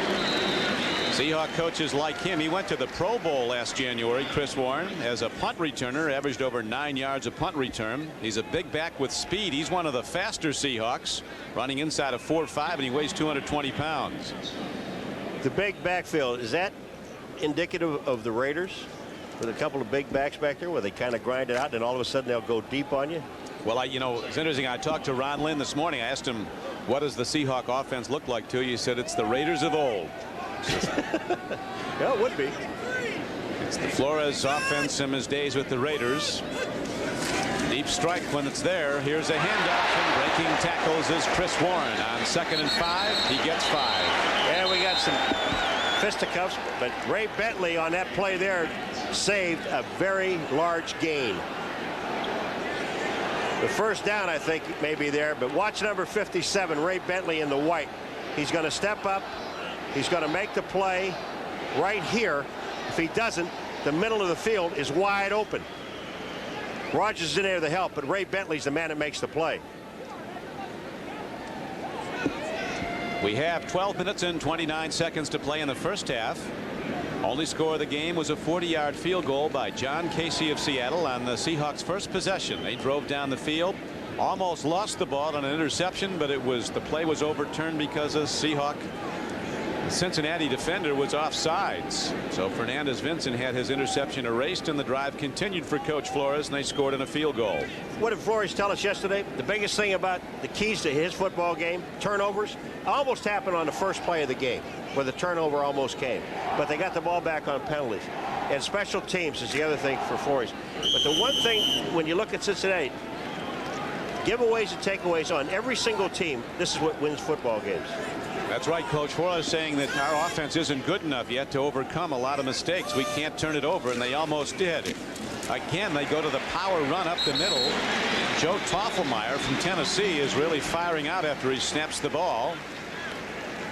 Seahawk coaches like him. He went to the Pro Bowl last January. Chris Warren, as a punt returner, averaged over 9 yards a punt return. He's a big back with speed. He's one of the faster Seahawks, running inside of 4.5, and he weighs 220 pounds. The big backfield, is that indicative of the Raiders with a couple of big backs back there where they kind of grind it out and then all of a sudden they'll go deep on you? Well, you know, it's interesting. I talked to Ron Lynn this morning. I asked him, what does the Seahawk offense look like to you? He said it's the Raiders of old. Yeah, it would be. It's the Flores offense from his days with the Raiders. Deep strike when it's there. Here's a handoff, and breaking tackles is Chris Warren. On 2nd and 5, he gets 5. Yeah, we got some fisticuffs, but Ray Bentley on that play there saved a very large gain. The first down, I think, may be there, but watch number 57, Ray Bentley in the white. He's going to step up. He's going to make the play right here. If he doesn't, the middle of the field is wide open. Rogers is in there to help, but Ray Bentley's the man that makes the play. We have 12 minutes and 29 seconds to play in the first half. Only score of the game was a 40-yard field goal by John Casey of Seattle on the Seahawks' first possession. They drove down the field, almost lost the ball on an interception, but the play was overturned because a Cincinnati defender was offsides. So Fernandez Vincent had his interception erased, and the drive continued for Coach Flores, and they scored in a field goal. What did Flores tell us yesterday? The biggest thing about the keys to his football game, turnovers, almost happened on the first play of the game, where the turnover almost came. But they got the ball back on penalties. And special teams is the other thing for Flores. But the one thing, when you look at Cincinnati, giveaways and takeaways on every single team, this is what wins football games. That's right. Coach Flores saying that our offense isn't good enough yet to overcome a lot of mistakes. We can't turn it over, and they almost did. Again, they go to the power run up the middle. Joe Toffelmeyer from Tennessee is really firing out after he snaps the ball.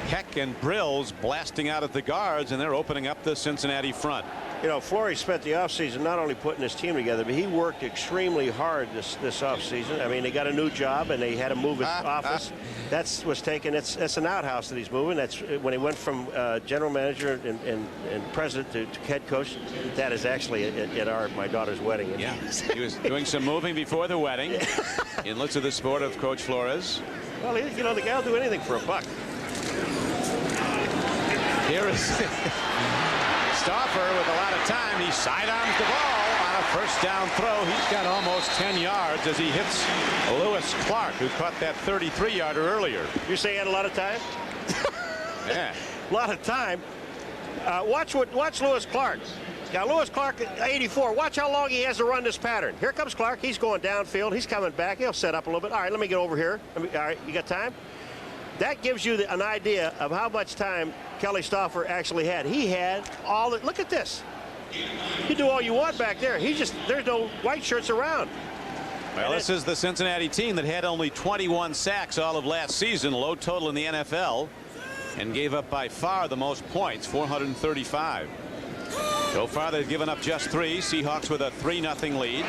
Heck and Brills blasting out at the guards, and they're opening up the Cincinnati front. You know, Flores spent the offseason not only putting his team together, but he worked extremely hard this offseason. I mean, they got a new job, and they had to move his office. That's what's taken. It's an outhouse that he's moving. That's when he went from general manager and president to head coach. That is actually at my daughter's wedding. Yeah, he was doing some moving before the wedding. In looks of the sport of Coach Flores. Well, you know, the guy will do anything for a buck. Here is Stauffer with a lot of time. He sidearms the ball on a first down throw. He's got almost 10 yards as he hits Lewis Clark, who caught that 33-yarder earlier. You say he had a lot of time? Yeah. A lot of time. Watch Lewis Clark. Now, Lewis Clark at 84. Watch how long he has to run this pattern. Here comes Clark. He's going downfield. He's coming back. He'll set up a little bit. All right, let me get over here. All right, you got time? That gives you an idea of how much time Kelly Stauffer actually had. He had all the, look at this. You do all you want back there. There's no white shirts around. Well, this is the Cincinnati team that had only 21 sacks all of last season, low total in the NFL, and gave up by far the most points, 435. So far, they've given up just 3. Seahawks with a 3-0 lead.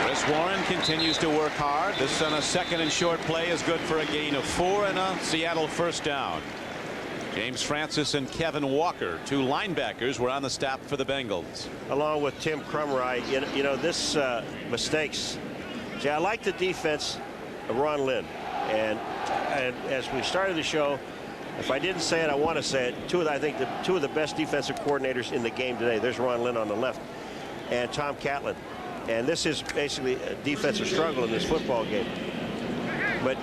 Chris Warren continues to work hard. This on a 2nd and short play is good for a gain of 4 and a Seattle first down. James Francis and Kevin Walker, 2 linebackers, were on the stop for the Bengals. Along with Tim Crumry, you know, this mistakes. See, I like the defense of Ron Lynn. And as we started the show, if I didn't say it, I want to say it. I think two of the best defensive coordinators in the game today. There's Ron Lynn on the left and Tom Catlin. And this is basically a defensive struggle in this football game. But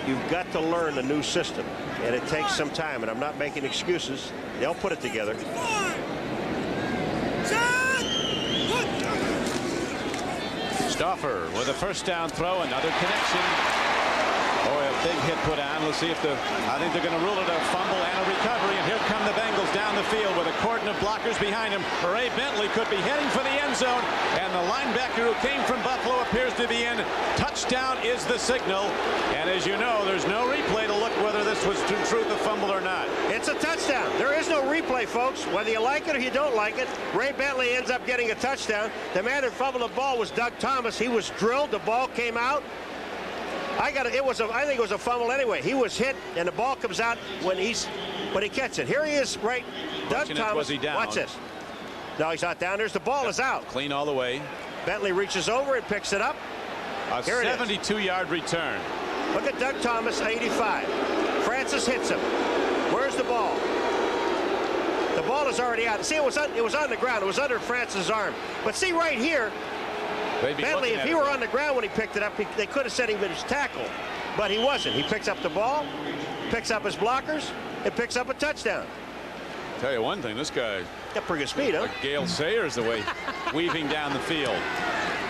you've got to learn a new system, and it takes some time. And I'm not making excuses. They'll put it together. Stauffer with a first down throw, another connection. Boy, big hit put on. Let's see if I think they're going to rule it a fumble and a recovery. And here come the Bengals down the field with a cordon of blockers behind him. Ray Bentley could be heading for the end zone. And the linebacker who came from Buffalo appears to be in. Touchdown is the signal. And as you know, there's no replay to look whether this was in truth a fumble or not. It's a touchdown. There is no replay, folks. Whether you like it or you don't like it, Ray Bentley ends up getting a touchdown. The man who fumbled the ball was Doug Thomas. He was drilled. The ball came out. I think it was a fumble anyway. He was hit, and the ball comes out when he catches it. Here he is, right? Doug Thomas. Was he down? Watch this. No, he's not down. There's the ball is out. Clean all the way. Bentley reaches over and picks it up. A 72-yard return. Look at Doug Thomas, 85. Francis hits him. Where's the ball? The ball is already out. See, it was on the ground. It was under Francis' arm. But see right here, Bentley, if he were on the ground when he picked it up, they could have said he was tackled. But he wasn't. He picks up the ball, picks up his blockers, and picks up a touchdown. Tell you one thing, this guy got pretty good speed, huh? Like Gale Sayers the way weaving down the field.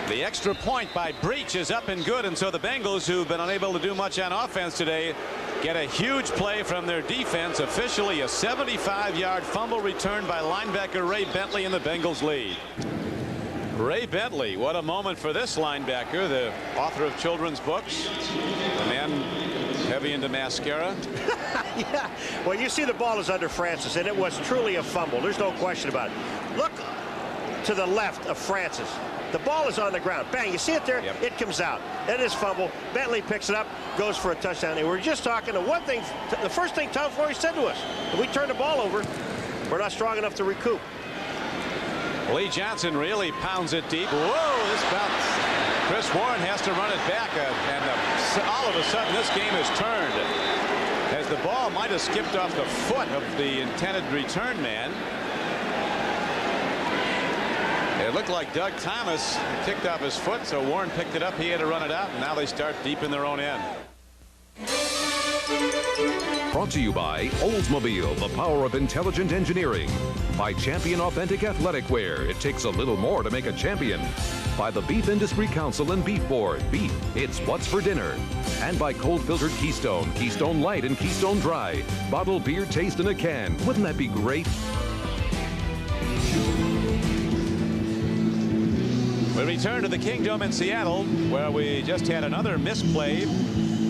The extra point by Breach is up and good, and so the Bengals, who've been unable to do much on offense today, get a huge play from their defense. Officially a 75-yard fumble return by linebacker Ray Bentley, and the Bengals lead. Ray Bentley, what a moment for this linebacker, the author of children's books, the man heavy into mascara. Yeah, well, you see the ball is under Francis, and it was truly a fumble. There's no question about it. Look to the left of Francis. The ball is on the ground. Bang, you see it there? Yep. It comes out. That is fumble. Bentley picks it up, goes for a touchdown. And we're just talking to one thing. The first thing Tom Flory said to us, if we turn the ball over, we're not strong enough to recoup. Lee Johnson really pounds it deep. Whoa, this bounce. Chris Warren has to run it back, and all of a sudden this game is turned, as the ball might have skipped off the foot of the intended return man. It looked like Doug Thomas kicked off his foot, so Warren picked it up. He had to run it out, and now they start deep in their own end. Brought to you by Oldsmobile, the power of intelligent engineering. By Champion Authentic Athletic Wear, it takes a little more to make a champion. By the Beef Industry Council and Beef Board, beef, it's what's for dinner. And by cold filtered Keystone, Keystone Light and Keystone Dry. Bottled beer taste in a can. Wouldn't that be great? We return to the Kingdom in Seattle, where we just had another misplay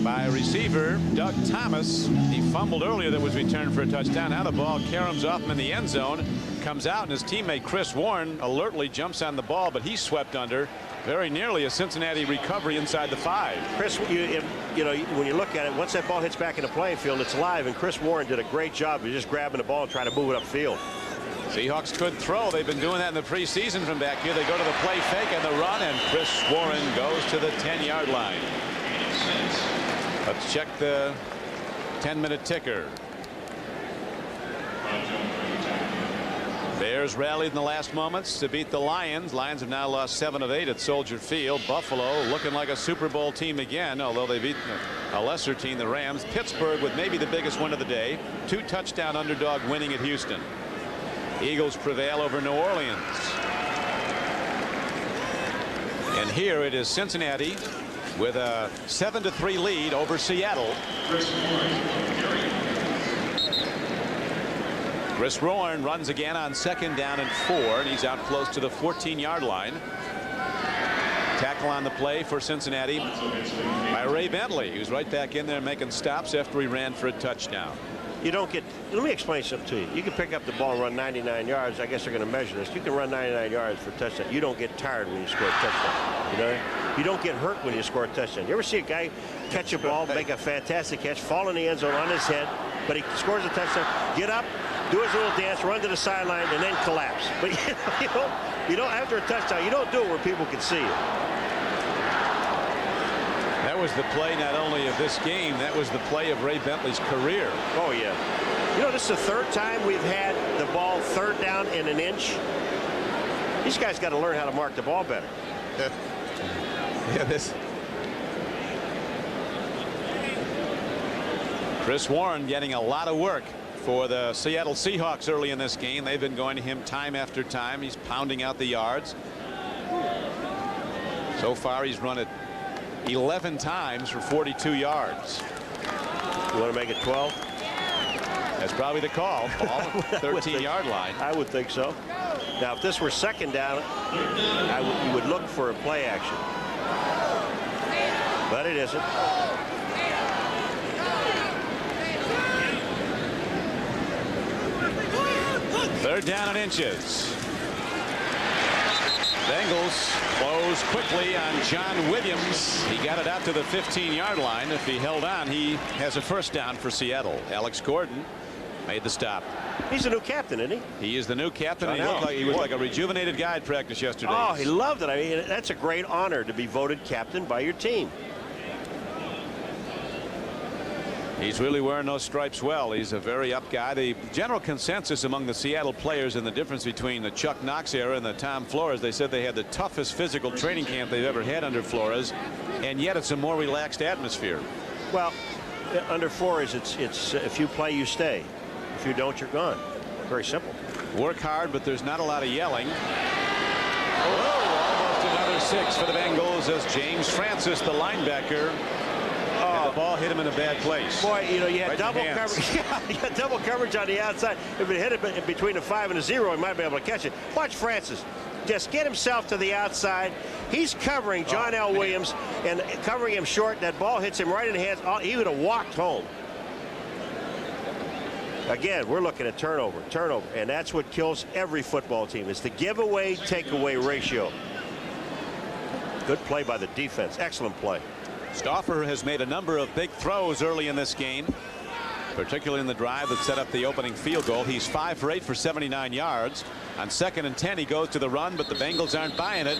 by receiver Doug Thomas. He fumbled earlier, that was returned for a touchdown. Now the ball caroms off him in the end zone, comes out, and his teammate Chris Warren alertly jumps on the ball, but he's swept under. Very nearly a Cincinnati recovery inside the 5. Chris, you know, when you look at it, once that ball hits back in the playing field, it's live, and Chris Warren did a great job of just grabbing the ball and trying to move it upfield. Seahawks could throw. They've been doing that in the preseason from back here. They go to the play fake and the run, and Chris Warren goes to the 10-yard line. Let's check the 10-minute ticker. Bears rallied in the last moments to beat the Lions. Lions have now lost 7 of 8 at Soldier Field. Buffalo looking like a Super Bowl team again, although they beat a lesser team, the Rams. Pittsburgh with maybe the biggest win of the day. 2-touchdown underdog winning at Houston. Eagles prevail over New Orleans. And here it is Cincinnati with a 7-3 lead over Seattle. Chris Warren runs again on 2nd down and 4, and he's out close to the 14-yard line. Tackle on the play for Cincinnati by Ray Bentley, who's right back in there making stops after he ran for a touchdown. You don't get, let me explain something to you. You can pick up the ball and run 99 yards. I guess they're going to measure this. You can run 99 yards for a touchdown. You don't get tired when you score a touchdown. You know, you don't get hurt when you score a touchdown. You ever see a guy catch a ball, make a fantastic catch, fall in the end zone on his head, but he scores a touchdown, get up, do his little dance, run to the sideline, and then collapse. But you don't after a touchdown, you don't do it where people can see you. That was the play not only of this game, that was the play of Ray Bentley's career. Oh, yeah. You know, this is the 3rd time we've had the ball 3rd down in an inch. These guys got to learn how to mark the ball better. Yeah, this. Chris Warren getting a lot of work for the Seattle Seahawks early in this game. They've been going to him time after time. He's pounding out the yards. So far, he's run it 11 times for 42 yards. You want to make it 12? That's probably the call. Ball, 13-yard line. I would think so. Now, if this were second down, you would look for a play action. But it isn't. Third down and inches. Bengals close quickly on John Williams. He got it out to the 15-yard line. If he held on, he has a first down for Seattle. Alex Gordon made the stop. He's the new captain, isn't he? He is the new captain. He looked like he was like a rejuvenated guy at practice yesterday. Oh, he loved it. I mean, that's a great honor to be voted captain by your team. He's really wearing those stripes well. He's a very up guy. The general consensus among the Seattle players and the difference between the Chuck Knox era and the Tom Flores, they said they had the toughest physical training camp they've ever had under Flores, and yet it's a more relaxed atmosphere. Well, under Flores, it's if you play, you stay. If you don't, you're gone. Very simple. Work hard, but there's not a lot of yelling. Oh, almost another 6 for the Bengals as James Francis, the linebacker, the ball hit him in a bad place. Boy, you know, you had Right double in the hands. coverage. Yeah, you had double coverage on the outside. If it hit it between a 5 and a 0, he might be able to catch it. Watch Francis. Just get himself to the outside. He's covering John L. Williams and covering him short. That ball hits him right in the hands. He would have walked home. Again, we're looking at turnover, and that's what kills every football team. Is the giveaway takeaway ratio. Good play by the defense. Excellent play. Stauffer has made a number of big throws early in this game, particularly in the drive that set up the opening field goal. He's 5 for 8 for 79 yards. On 2nd and 10, he goes to the run, but the Bengals aren't buying it.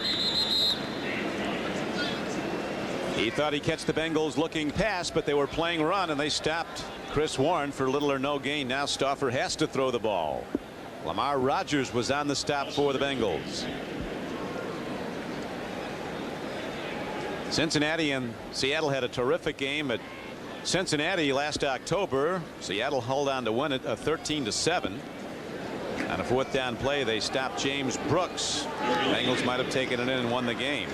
He thought he'd catch the Bengals looking pass, but they were playing run, and they stopped Chris Warren for little or no gain. Now Stauffer has to throw the ball. Lamar Rogers was on the stop for the Bengals. Cincinnati and Seattle had a terrific game at Cincinnati last October. Seattle held on to win it 13-7. On a 4th down play, they stopped James Brooks. Bengals might have taken it in and won the game.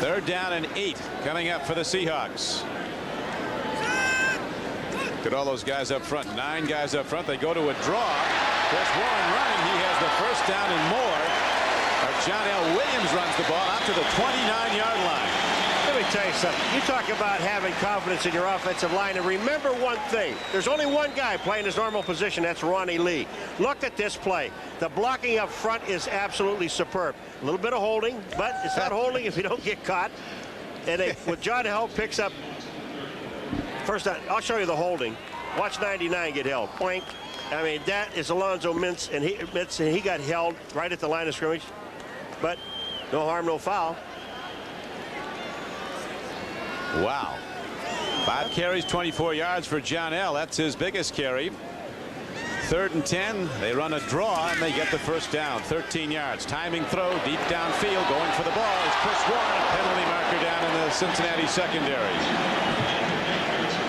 3rd down and 8 coming up for the Seahawks. Look at all those guys up front. 9 guys up front. They go to a draw. Chris Warren running. He has the first down and more. John L. Williams runs the ball out to the 29-yard line. Let me tell you something. You talk about having confidence in your offensive line, and remember one thing. There's only one guy playing his normal position. That's Ronnie Lee. Look at this play. The blocking up front is absolutely superb. A little bit of holding, but it's not holding if you don't get caught. And with John L. picks up first down. I'll show you the holding. Watch 99 get held. Point. I mean, that is Alonzo Mintz, and he got held right at the line of scrimmage. But no harm, no foul. Wow. 5 carries, 24 yards for John L. That's his biggest carry. 3rd and 10. They run a draw, and they get the first down. 13 yards. Timing throw, deep downfield. Going for the ball is Chris Warren. A penalty marker down in the Cincinnati secondary.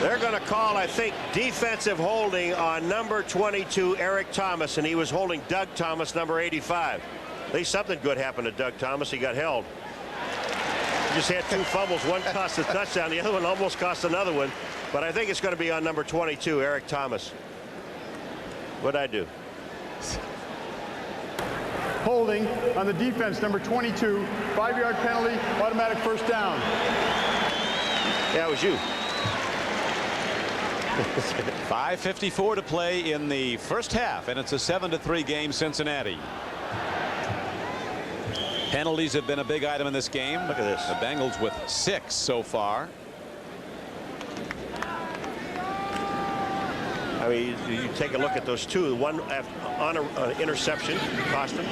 They're going to call, I think, defensive holding on number 22, Eric Thomas, and he was holding Doug Thomas, number 85. At least something good happened to Doug Thomas. He got held. He just had 2 fumbles. One cost a touchdown. The other one almost cost another one. But I think it's going to be on number 22, Eric Thomas. What'd I do? Holding on the defense, number 22. 5-yard penalty, automatic first down. Yeah, it was you. 5:54 to play in the first half, and it's a 7-3 game, Cincinnati. Penalties have been a big item in this game. Look at this. The Bengals with 6 so far. I mean, you take a look at those 2. One on an interception cost them.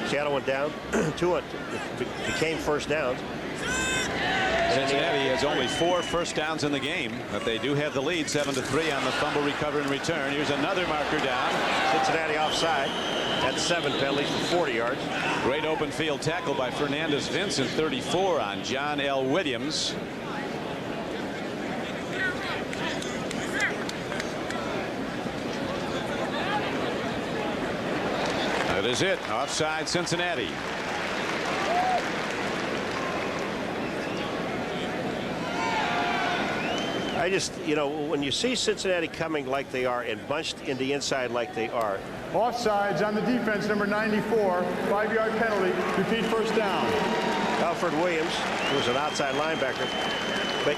Seattle went down. 2 became first downs. Cincinnati has only 4 first downs in the game, but they do have the lead 7-3 on the fumble recovery and return. Here's another marker down. Cincinnati offside. That's 7 penalties for 40 yards. Great open field tackle by Fernandez Vincent, 34 on John L. Williams. That is it. Offside Cincinnati. I just, you know, when you see Cincinnati coming like they are and bunched in the inside like they are. Offsides on the defense, number 94, 5-yard penalty, repeat first down. Alfred Williams, who was an outside linebacker, but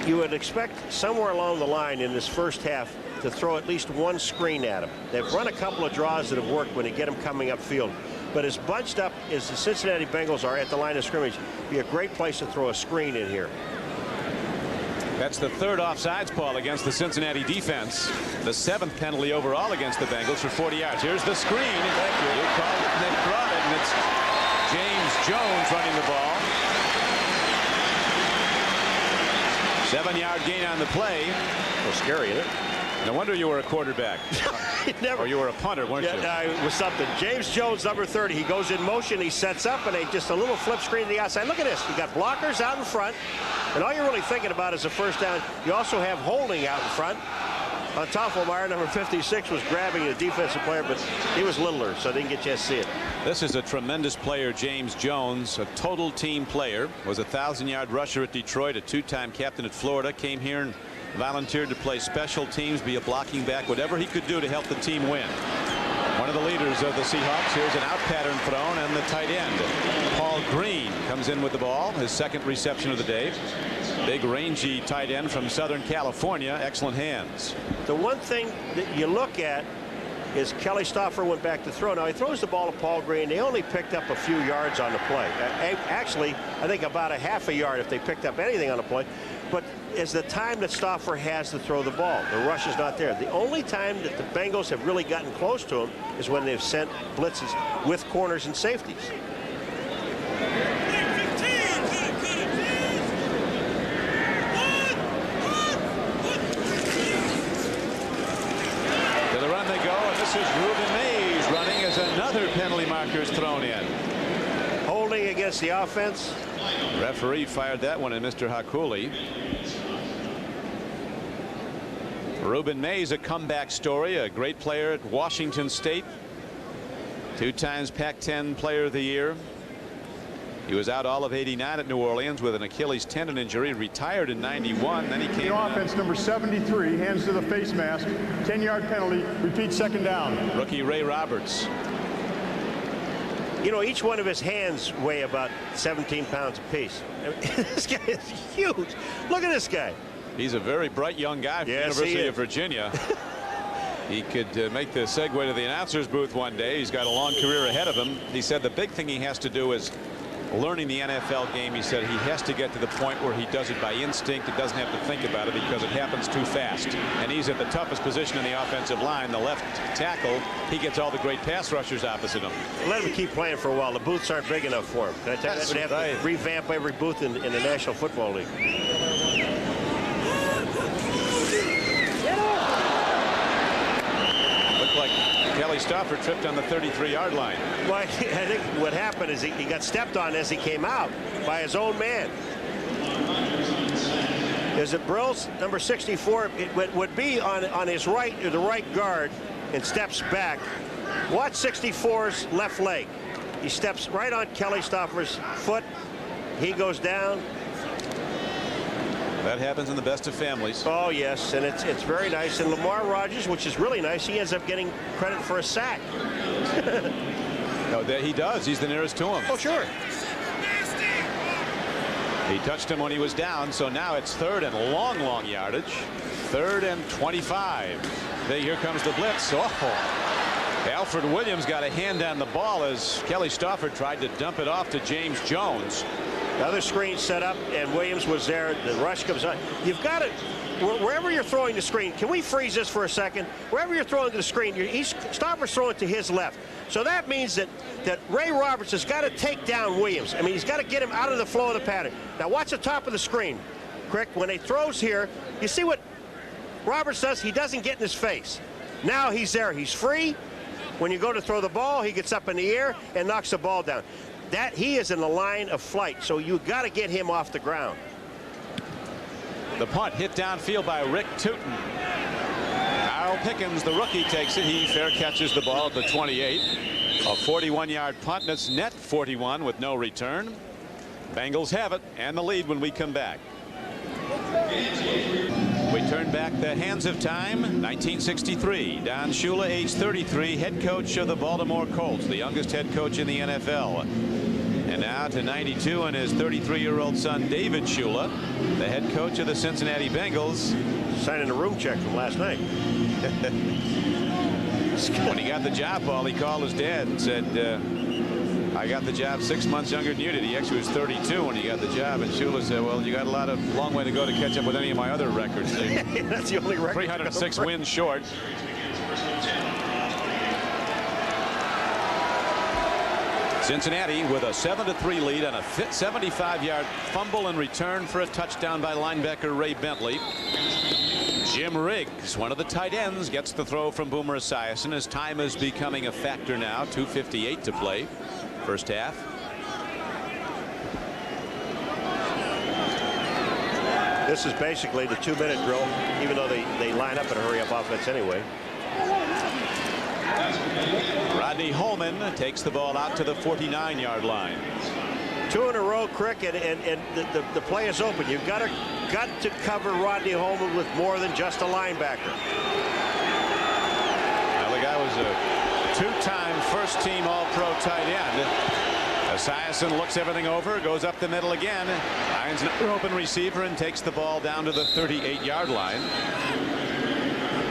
you would expect somewhere along the line in this first half to throw at least one screen at him. They've run a couple of draws that have worked when you get them coming upfield. But as bunched up as the Cincinnati Bengals are at the line of scrimmage, it'd be a great place to throw a screen in here. That's the third offsides call against the Cincinnati defense. The 7th penalty overall against the Bengals for 40 yards. Here's the screen. You called it and they brought it, and it's James Jones running the ball. 7-yard gain on the play. Well, scary, isn't it? No wonder you were a quarterback. Or you were a punter, weren't you? It was something. James Jones, number 30. He goes in motion. He sets up, and just a little flip screen to the outside. Look at this. You got blockers out in front, and all you're really thinking about is a first down. You also have holding out in front. On top of Maguire, number 56 was grabbing a defensive player, but he was littler, so didn't get a chance to see it. This is a tremendous player, James Jones, a total team player. Was a 1,000-yard rusher at Detroit, a 2-time captain at Florida. Came here and volunteered to play special teams, be a blocking back, whatever he could do to help the team win. One of the leaders of the Seahawks. Here's an out pattern thrown, and the tight end, Paul Green, comes in with the ball. His 2nd reception of the day. Big rangy tight end from Southern California. Excellent hands. The one thing that you look at is Kelly Stoffer went back to throw. Now he throws the ball to Paul Green. They only picked up a few yards on the play. Actually, I think about a half a yard if they picked up anything on the play. But it's the time that Stoffer has to throw the ball. The rush is not there. The only time that the Bengals have really gotten close to him is when they've sent blitzes with corners and safeties. To the run they go, and this is Reuben Mays running as another penalty marker is thrown in. Holding against the offense. Referee fired that one in, Mr. Hakuli. Reuben Mays, a comeback story, a great player at Washington State. 2 times Pac-10 Player of the Year. He was out all of '89 at New Orleans with an Achilles tendon injury. Retired in '91. Then he came. The offense, number 73, hands to the face mask. 10-yard penalty. Repeat 2nd down. Rookie Ray Roberts. You know, each one of his hands weigh about 17 pounds apiece. I mean, this guy is huge. Look at this guy. He's a very bright young guy from the University of Virginia. He could make the segue to the announcer's booth one day. He's got a long career ahead of him. He said the big thing he has to do is learning the NFL game. He said he has to get to the point where he does it by instinct. He doesn't have to think about it because it happens too fast. And he's at the toughest position in the offensive line, the left tackle. He gets all the great pass rushers opposite him. Let him keep playing for a while. The booths aren't big enough for him. Can I tell you, they would have to revamp every booth in the National Football League. Looked like Kelly Stoffer tripped on the 33-yard line. Well, I think what happened is he got stepped on as he came out by his own man. Is it Brills, number 64? It would be on his right, or the right guard, and steps back. Watch 64's left leg. He steps right on Kelly Stoffer's foot. He goes down. That happens in the best of families. Oh, yes, and it's very nice. And Lamar Rogers, which is really nice, he ends up getting credit for a sack. No, he does. He's the nearest to him. Oh, sure. He touched him when he was down, so now it's 3rd and long yardage. 3rd and 25. Here comes the blitz. Oh, Alfred Williams got a hand on the ball as Kelly Stoffer tried to dump it off to James Jones. Another screen set up, and Williams was there. The rush comes on. You've got to, wherever you're throwing the screen, can we freeze this for a second? Wherever you're throwing the screen, Stoffer's throwing to his left. So that means that Ray Roberts has got to take down Williams. I mean, he's got to get him out of the flow of the pattern. Now watch the top of the screen. Crick, when he throws here, you see what Roberts does? He doesn't get in his face. Now he's there. He's free. When you go to throw the ball, he gets up in the air and knocks the ball down. He is in the line of flight, so you got to get him off the ground. The punt hit downfield by Rick Tootin. Carl Pickens, the rookie, takes it. He fair catches the ball at the 28. A 41-yard punt, and it's net 41 with no return. Bengals have it and the lead when we come back. We turn back the hands of time. 1963. Don Shula, age 33, head coach of the Baltimore Colts, the youngest head coach in the NFL. And now to 92 and his 33-year-old son David Shula, the head coach of the Cincinnati Bengals. Signing a room check from last night. When he got the job, Paul, he called his dad and said, I got the job 6 months younger than you did. He actually was 32 when he got the job, and Shula said, well, you got a long way to go to catch up with any of my other records. That's the only record. 306 wins short. Cincinnati with a 7-3 lead on a 75-yard fumble and return for a touchdown by linebacker Ray Bentley. Jim Riggs, one of the tight ends, gets the throw from Boomer Esiason as time is becoming a factor now. 2:58 to play. First half. This is basically the 2-minute drill, even though they line up in a hurry-up offense anyway. Rodney Holman takes the ball out to the 49-yard line. 2 in a row, Crick, and the play is open. You've got to cover Rodney Holman with more than just a linebacker. Now the guy was a 2-time first-team All-Pro tight end. Esiason looks everything over, goes up the middle again, finds an open receiver and takes the ball down to the 38-yard line.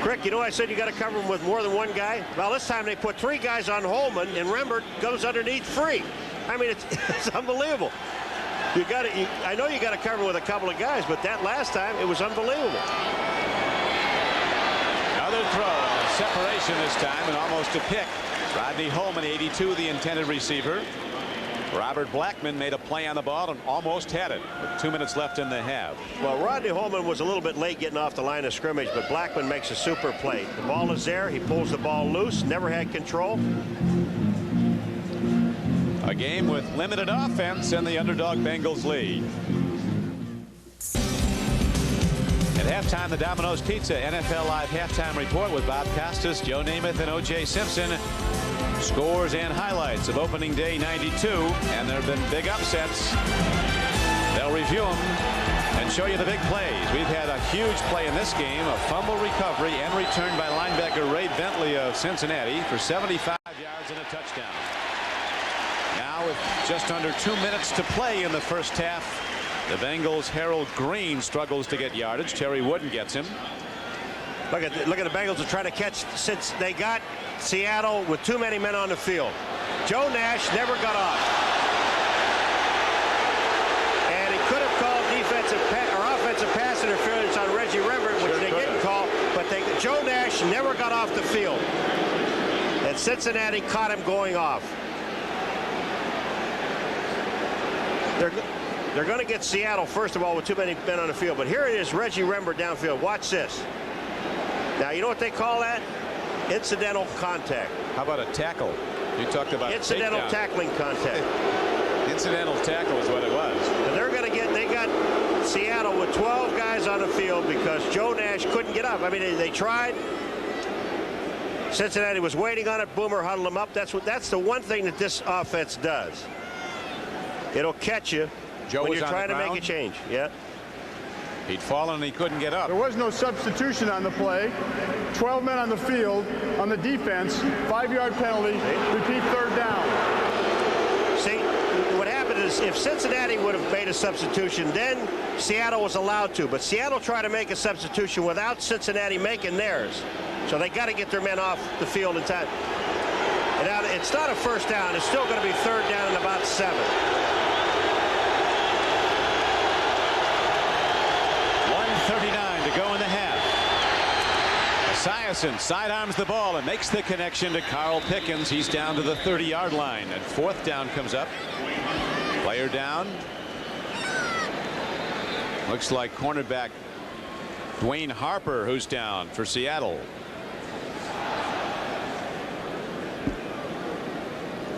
Crick, you know I said you got to cover him with more than one guy? Well, this time they put 3 guys on Holman, and Rembert goes underneath free. I mean, it's unbelievable. I know you got to cover with a couple of guys, but that last time it was unbelievable. Another throw, separation this time, and almost a pick. Rodney Holman, 82, the intended receiver. Robert Blackman made a play on the ball and almost had it with 2 minutes left in the half. Well, Rodney Holman was a little bit late getting off the line of scrimmage, but Blackman makes a super play. The ball is there. He pulls the ball loose. Never had control. A game with limited offense and the underdog Bengals lead. At halftime, the Domino's Pizza NFL Live halftime report with Bob Costas, Joe Namath, and O.J. Simpson. Scores and highlights of opening day 92, and there have been big upsets. They'll review them and show you the big plays. We've had a huge play in this game, a fumble recovery and return by linebacker Ray Bentley of Cincinnati for 75 yards and a touchdown. Now with just under 2 minutes to play in the first half, the Bengals' Harold Green struggles to get yardage. Terry Wooden gets him. Look at the Bengals are trying to catch since they got Seattle with too many men on the field. Joe Nash never got off. And he could have called offensive pass interference on Reggie Rembert, which they didn't call, but Joe Nash never got off the field. And Cincinnati caught him going off. They're going to get Seattle, first of all, with too many men on the field. But here it is, Reggie Rembert downfield. Watch this. Now, you know what they call that? Incidental contact. How about a tackle? You talked about incidental tackling contact. Incidental tackle is what it was. And they got Seattle with 12 guys on the field because Joe Nash couldn't get up. I mean, they tried. Cincinnati was waiting on it. Boomer huddled them up. That's the one thing that this offense does. It'll catch you when you're trying to make a change. Yeah. He'd fallen and he couldn't get up. There was no substitution on the play. 12 men on the field on the defense. 5-yard penalty. Repeat, third down. See, what happened is if Cincinnati would have made a substitution, then Seattle was allowed to. But Seattle tried to make a substitution without Cincinnati making theirs. So they got to get their men off the field in time. And now it's not a first down. It's still going to be third down and about 7. 1:39 to go in the half. Esiason sidearms the ball and makes the connection to Carl Pickens. He's down to the 30-yard line, and fourth down comes up. Player down. Looks like cornerback Dwayne Harper, who's down for Seattle.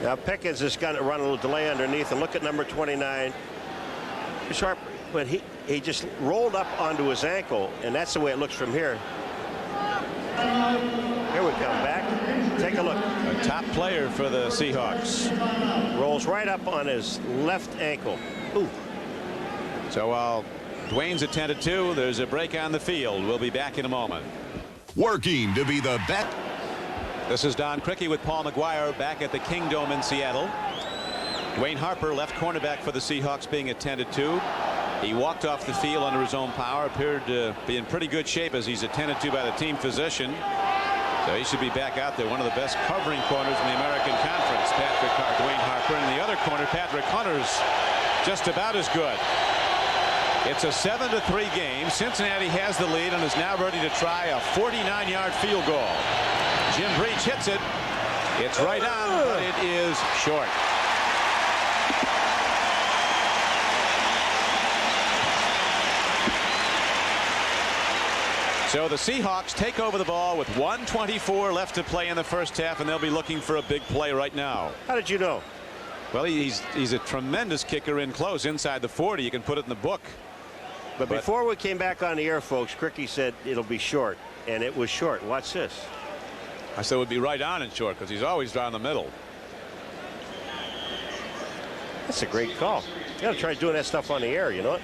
Now Pickens is going to run a little delay underneath, and look at number 29. Sharp, but he just rolled up onto his ankle, and that's the way it looks from here. Here we come back. Take a look. A top player for the Seahawks. Rolls right up on his left ankle. Ooh. So while Dwayne's attended to. There's a break on the field. We'll be back in a moment. Working to be the best. This is Don Criqui with Paul Maguire back at the Kingdome in Seattle. Dwayne Harper, left cornerback for the Seahawks, being attended to. He walked off the field under his own power. Appeared to be in pretty good shape as he's attended to by the team physician. So he should be back out there. One of the best covering corners in the American Conference, Dwayne Harper. And the other corner, Patrick Hunter's just about as good. It's a 7-3 game. Cincinnati has the lead and is now ready to try a 49-yard field goal. Jim Breach hits it. It's right on, but it is short. So the Seahawks take over the ball with 1:24 left to play in the first half, and they'll be looking for a big play right now. How did you know? Well, he's a tremendous kicker in close inside the 40. You can put it in the book. But before we came back on the air, folks, Criqui said it'll be short, and it was short. Watch this. I said it would be right on and short because he's always down the middle. That's a great call. You got to try doing that stuff on the air, you know what?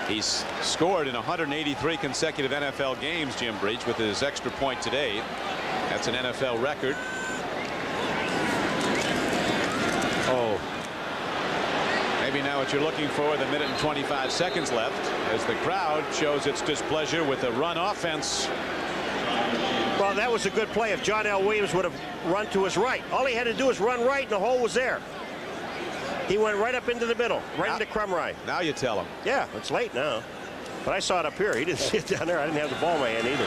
He's scored in 183 consecutive NFL games, Jim Breach, with his extra point today. That's an NFL record. Oh. Maybe now what you're looking for, the minute and 25 seconds left, as the crowd shows its displeasure with a run offense. Well, that was a good play. If John L. Williams would have run to his right, all he had to do was run right, and the hole was there. He went right up into the middle, right into Crumry. Now you tell him. Yeah, it's late now. But I saw it up here. He didn't see it down there. I didn't have the ball in my hand either.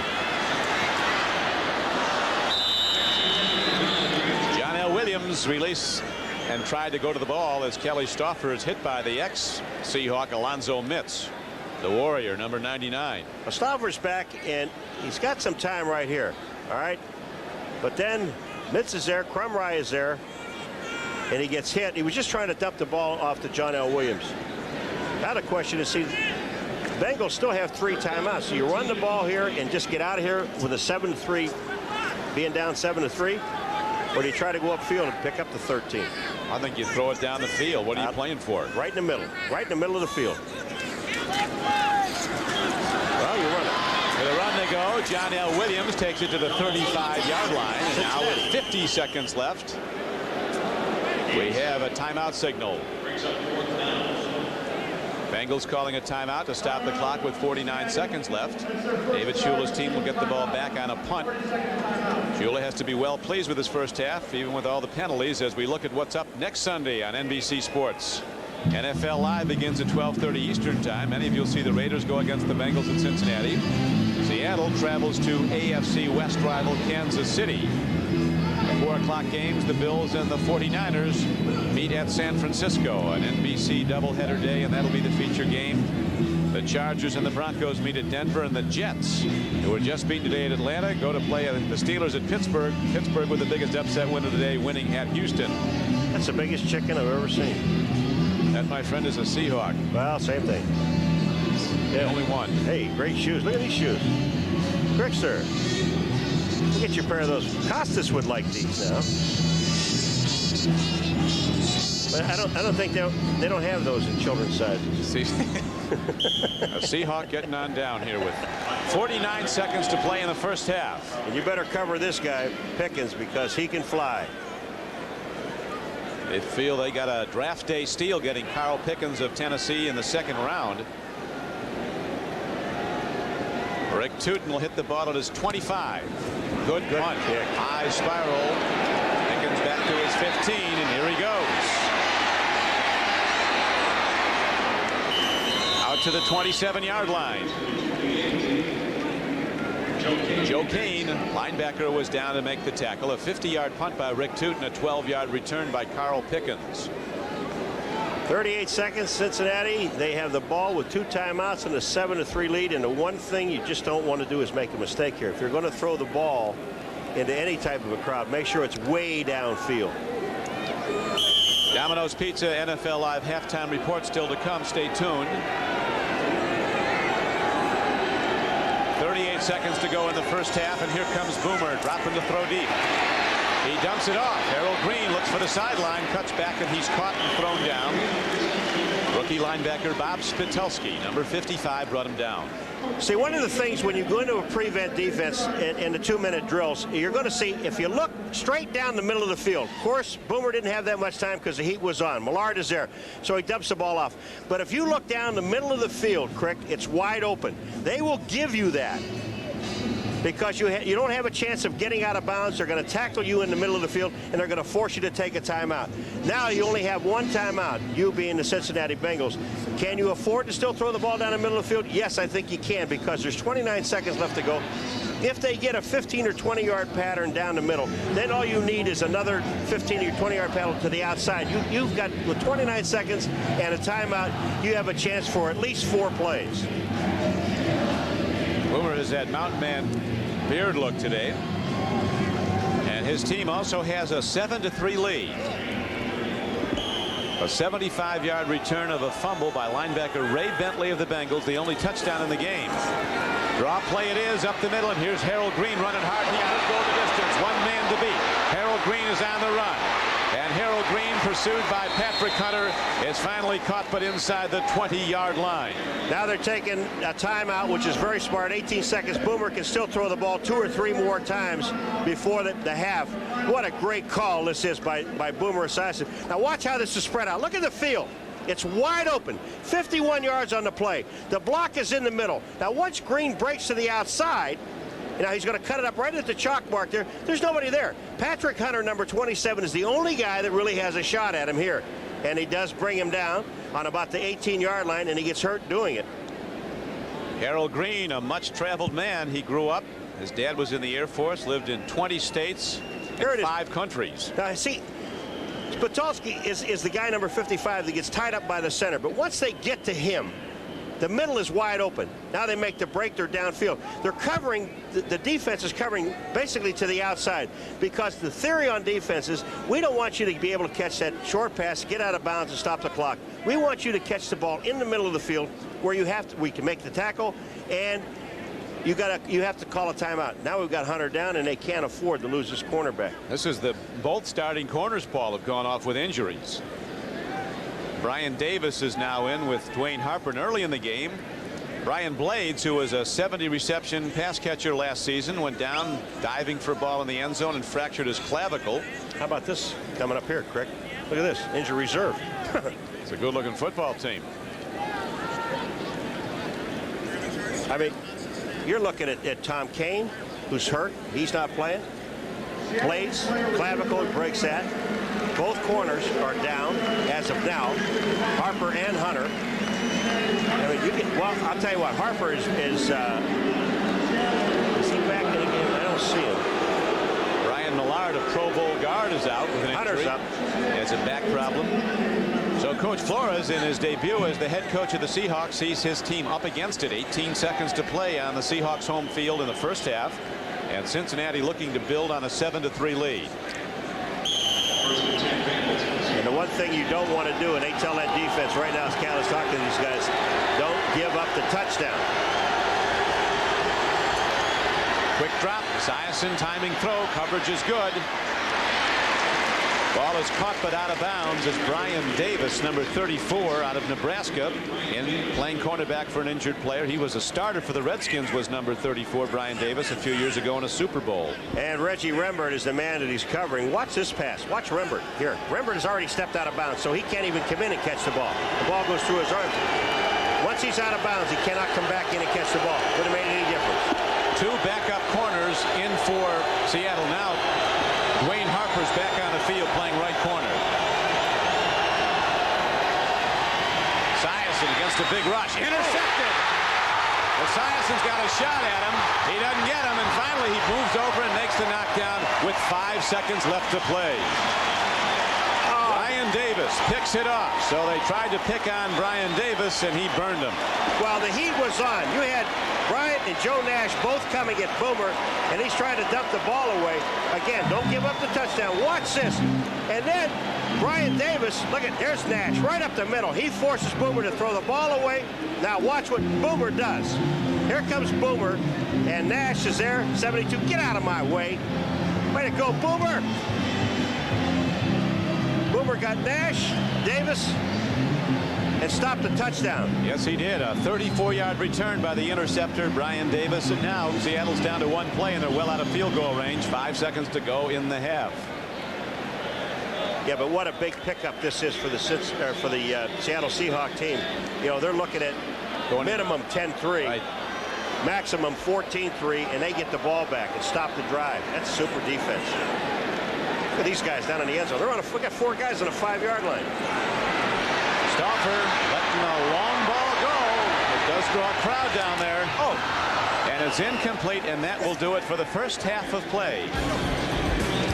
John L. Williams released and tried to go to the ball as Kelly Stauffer is hit by the ex-Seahawk Alonzo Mitz, the Warrior, number 99. Well, Stauffer's back, and he's got some time right here. All right. But then Mitz is there. Crumry is there. And he gets hit. He was just trying to dump the ball off to John L. Williams. Now the question is, see, the Bengals still have 3 timeouts. So you run the ball here and just get out of here with a 7-3, being down 7-3, or do you try to go upfield and pick up the 13? I think you throw it down the field. What are you playing for? Right in the middle. Right in the middle of the field. Well, you run it. With a run they go. John L. Williams takes it to the 35-yard line. And now with 50 seconds left, we have a timeout signal. Bengals calling a timeout to stop the clock with 49 seconds left. David Shula's team will get the ball back on a punt. Shula has to be well pleased with his first half, even with all the penalties, as we look at what's up next Sunday on NBC Sports. NFL Live begins at 12:30 Eastern Time. Many of you will see the Raiders go against the Bengals in Cincinnati. Seattle travels to AFC West rival Kansas City. 4 o'clock games, the Bills and the 49ers meet at San Francisco, an NBC doubleheader day, and that'll be the feature game. The Chargers and the Broncos meet at Denver, and the Jets, who were just beaten today at Atlanta, go to play the Steelers at Pittsburgh. Pittsburgh with the biggest upset win of the day, winning at Houston. That's the biggest chicken I've ever seen. That, my friend, is a Seahawk. Well, same thing. Yeah, only one. Hey, great shoes. Look at these shoes. Crickster. Get your pair of those. Costas would like these now. But I don't think they don't have those in children's sizes. See, a Seahawk getting on down here with 49 seconds to play in the first half. And you better cover this guy, Pickens, because he can fly. They feel they got a draft day steal getting Carl Pickens of Tennessee in the second round. Rick Tootin will hit the ball at his 25. Good punt. High spiral. Pickens back to his 15, and here he goes. Out to the 27-yard line. Joe Kane, linebacker, was down to make the tackle. A 50-yard punt by Rick Tootin, a 12-yard return by Carl Pickens. 38 seconds, Cincinnati. They have the ball with 2 timeouts and a 7-3 lead. And the one thing you just don't want to do is make a mistake here. If you're going to throw the ball into any type of a crowd, make sure it's way downfield. Domino's Pizza NFL Live halftime report still to come. Stay tuned. 38 seconds to go in the first half, and here comes Boomer dropping to throw deep. He dumps it off. Harold Green looks for the sideline, cuts back, and he's caught and thrown down. Rookie linebacker Bob Spitulski, number 55, brought him down. See, one of the things when you go into a prevent defense in the 2-minute drills, you're going to see if you look straight down the middle of the field. Of course, Boomer didn't have that much time because the heat was on. Millard is there, so he dumps the ball off. But if you look down the middle of the field, Crick, it's wide open. They will give you that because you don't have a chance of getting out of bounds. They're going to tackle you in the middle of the field, and they're going to force you to take a timeout. Now you only have one timeout, you being the Cincinnati Bengals. Can you afford to still throw the ball down the middle of the field? Yes, I think you can, because there's 29 seconds left to go. If they get a 15 or 20-yard pattern down the middle, then all you need is another 15 or 20-yard pattern to the outside. You've got, with 29 seconds and a timeout, you have a chance for at least 4 plays. Boomer has had mountain man beard look today, and his team also has a 7-3 lead. A 75-yard return of a fumble by linebacker Ray Bentley of the Bengals, the only touchdown in the game. Draw play it is up the middle, and here's Harold Green running hard. He could go the distance. One man to beat. Harold Green is on the run, and Harold Green, pursued by Patrick Hunter, is finally caught but inside the 20-yard line. Now they're taking a timeout, which is very smart. 18 seconds. Boomer can still throw the ball 2 or 3 more times before the half. What a great call this is by Boomer Esiason. Now watch how this is spread out. Look at the field. It's wide open. 51 yards on the play. The block is in the middle. Now once Green breaks to the outside, now he's going to cut it up right at the chalk mark there. There's nobody there. Patrick Hunter, number 27, is the only guy that really has a shot at him here. And he does bring him down on about the 18-yard line, and he gets hurt doing it. Harold Green, a much-traveled man. He grew up. His dad was in the Air Force, lived in 20 states and 5 countries. Now, see, Spitulski is the guy, number 55, that gets tied up by the center. But once they get to him, the middle is wide open. Now they make the break. They're downfield. They're covering, the defense is covering basically to the outside, because the theory on defense is we don't want you to be able to catch that short pass, get out of bounds, and stop the clock. We want you to catch the ball in the middle of the field where we can make the tackle, and you have to call a timeout. Now we've got Hunter down, and they can't afford to lose this cornerback. This is both starting corners, Paul, have gone off with injuries. Brian Davis is now in with Dwayne Harper, and early in the game, Brian Blades, who was a 70-reception pass catcher last season, went down diving for a ball in the end zone and fractured his clavicle. How about this coming up here, Crick? Look at this, injury reserve. It's a good-looking football team. I mean, you're looking at Tom Kane, who's hurt. He's not playing. Blades, clavicle, breaks that. Both corners are down as of now, Harper and Hunter. I mean, well, I'll tell you what, Harper is he back in the game? I don't see him. Brian Millard, a Pro Bowl guard, is out with an injury. Hunter's up. He has a back problem. So Coach Flores, in his debut as the head coach of the Seahawks, sees his team up against it. 18 seconds to play on the Seahawks home field in the first half, and Cincinnati looking to build on a 7-3 lead. And the one thing you don't want to do, and they tell that defense right now, as Cal is talking to these guys, don't give up the touchdown. Quick drop. Esiason timing throw. Coverage is good. Ball is caught but out of bounds as Brian Davis, number 34, out of Nebraska, in playing cornerback for an injured player. He was a starter for the Redskins, was number 34, Brian Davis, a few years ago in a Super Bowl. And Reggie Rembert is the man that he's covering. Watch this pass. Watch Rembert here. Rembert has already stepped out of bounds, so he can't even come in and catch the ball. The ball goes through his arms. Once he's out of bounds, he cannot come back in and catch the ball. Wouldn't have made any difference. 2 backup corners in for Seattle now. Dwayne Harper's back on the field playing right corner. Esiason against a big rush. Intercepted. Esiason's got a shot at him. He doesn't get him, and finally he moves over and makes the knockdown with 5 seconds left to play. Brian Davis picks it off. So they tried to pick on Brian Davis, and he burned him. Well, the heat was on. You had Bryant and Joe Nash both coming at Boomer, and he's trying to dump the ball away. Again, don't give up the touchdown. Watch this. And then Brian Davis, look at, there's Nash right up the middle. He forces Boomer to throw the ball away. Now watch what Boomer does. Here comes Boomer, and Nash is there, 72. Get out of my way. Way to go, Boomer. Boomer got Nash, Davis, and stopped the touchdown. Yes, he did. A 34-yard return by the interceptor, Brian Davis. And now Seattle's down to one play, and they're well out of field goal range. 5 seconds to go in the half. Yeah, but what a big pickup this is for the Seattle Seahawks team. You know, they're looking at minimum 10-3, right, maximum 14-3, and they get the ball back and stop the drive. That's super defense. Look at these guys down in the end zone. We got 4 guys on a 5-yard line. Stauffer letting a long ball go. It does draw a crowd down there. Oh, and it's incomplete, and that will do it for the first half of play.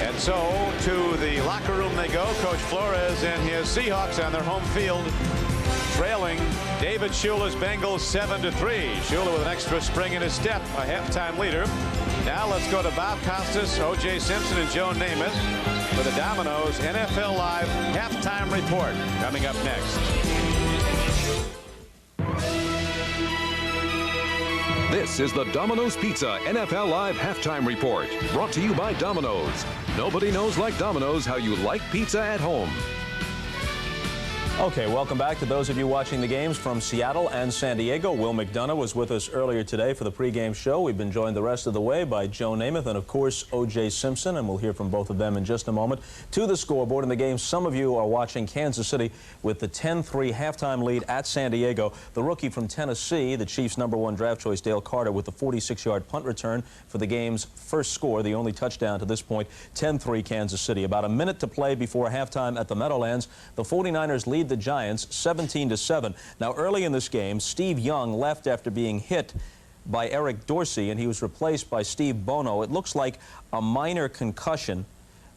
And so to the locker room they go. Coach Flores and his Seahawks on their home field, trailing David Shula's Bengals 7-3. Shula with an extra spring in his step, a halftime leader. Now let's go to Bob Costas, O.J. Simpson, and Joe Namath for the Domino's NFL Live halftime report coming up next. This is the Domino's Pizza NFL Live Halftime Report, brought to you by Domino's. Nobody knows like Domino's how you like pizza at home. Okay, welcome back to those of you watching the games from Seattle and San Diego. Will McDonough was with us earlier today for the pregame show. We've been joined the rest of the way by Joe Namath and, of course, O.J. Simpson, and we'll hear from both of them in just a moment. To the scoreboard in the game, some of you are watching Kansas City with the 10-3 halftime lead at San Diego. The rookie from Tennessee, the Chiefs' #1 draft choice, Dale Carter, with the 46-yard punt return for the game's first score, the only touchdown to this point, 10-3 Kansas City. About a minute to play before halftime at the Meadowlands. The 49ers lead the Giants 17-7. Now, early in this game, Steve Young left after being hit by Eric Dorsey, and he was replaced by Steve Bono. It looks like a minor concussion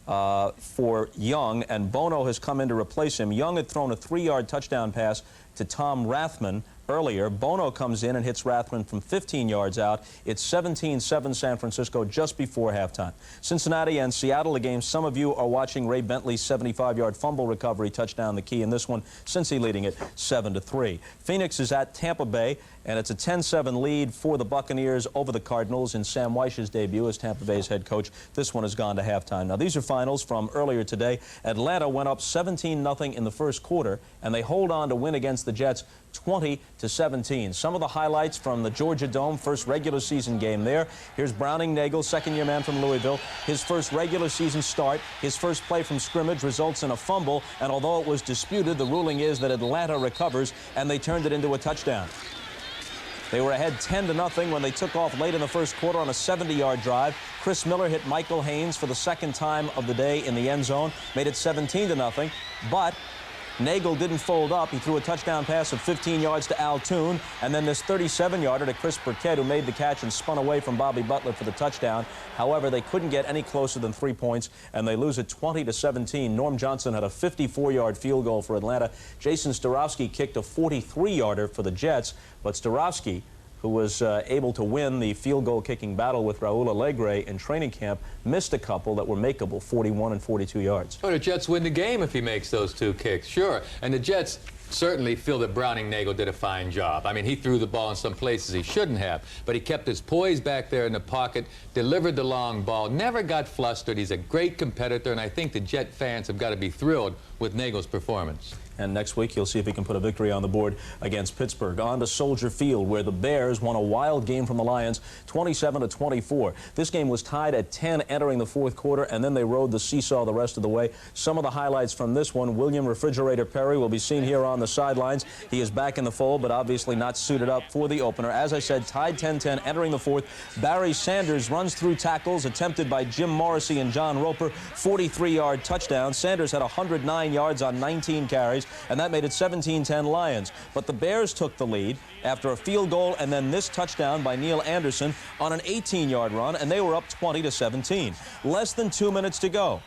for Young, and Bono has come in to replace him. Young had thrown a 3-yard touchdown pass to Tom Rathman earlier. Bono comes in and hits Rathman from 15 yards out. It's 17-7 San Francisco just before halftime. Cincinnati and Seattle, the game some of you are watching. Ray Bentley's 75-yard fumble recovery touchdown the key in this one. Cincy leading it 7-3. Phoenix is at Tampa Bay, and it's a 10-7 lead for the Buccaneers over the Cardinals in Sam Weich's debut as Tampa Bay's head coach. This one has gone to halftime. Now, these are finals from earlier today. Atlanta went up 17-0 in the first quarter, and they hold on to win against the Jets 20-17. Some of the highlights from the Georgia Dome, first regular season game there. Here's Browning Nagel, second-year man from Louisville. His first regular season start, his first play from scrimmage results in a fumble, and although it was disputed, the ruling is that Atlanta recovers, and they turned it into a touchdown. They were ahead 10-0 when they took off late in the first quarter on a 70-yard drive. Chris Miller hit Michael Haynes for the second time of the day in the end zone, made it 17-0, but Nagel didn't fold up. He threw a touchdown pass of 15 yards to Al Toon, and then this 37-yarder to Chris Burkett, who made the catch and spun away from Bobby Butler for the touchdown. However, they couldn't get any closer than 3 points, and they lose it 20-17. Norm Johnson had a 54-yard field goal for Atlanta. Jason Starowski kicked a 43-yarder for the Jets, but Starowski, who was able to win the field goal kicking battle with Raul Alegre in training camp, missed a couple that were makeable, 41 and 42 yards. Well, the Jets win the game if he makes those 2 kicks, sure. And the Jets certainly feel that Browning Nagel did a fine job. I mean, he threw the ball in some places he shouldn't have, but he kept his poise back there in the pocket, delivered the long ball, never got flustered. He's a great competitor, and I think the Jet fans have got to be thrilled with Nagel's performance. And next week, he'll see if he can put a victory on the board against Pittsburgh. On to Soldier Field, where the Bears won a wild game from the Lions, 27-24. This game was tied at 10 entering the fourth quarter, and then they rode the seesaw the rest of the way. Some of the highlights from this one: William Refrigerator Perry will be seen here on the sidelines. He is back in the fold, but obviously not suited up for the opener. As I said, tied 10-10 entering the fourth. Barry Sanders runs through tackles attempted by Jim Morrissey and John Roper, 43-yard touchdown. Sanders had 109 yards on 19 carries, and that made it 17-10 Lions. But the Bears took the lead after a field goal and then this touchdown by Neil Anderson on an 18-yard run, and they were up 20-17. Less than 2 minutes to go.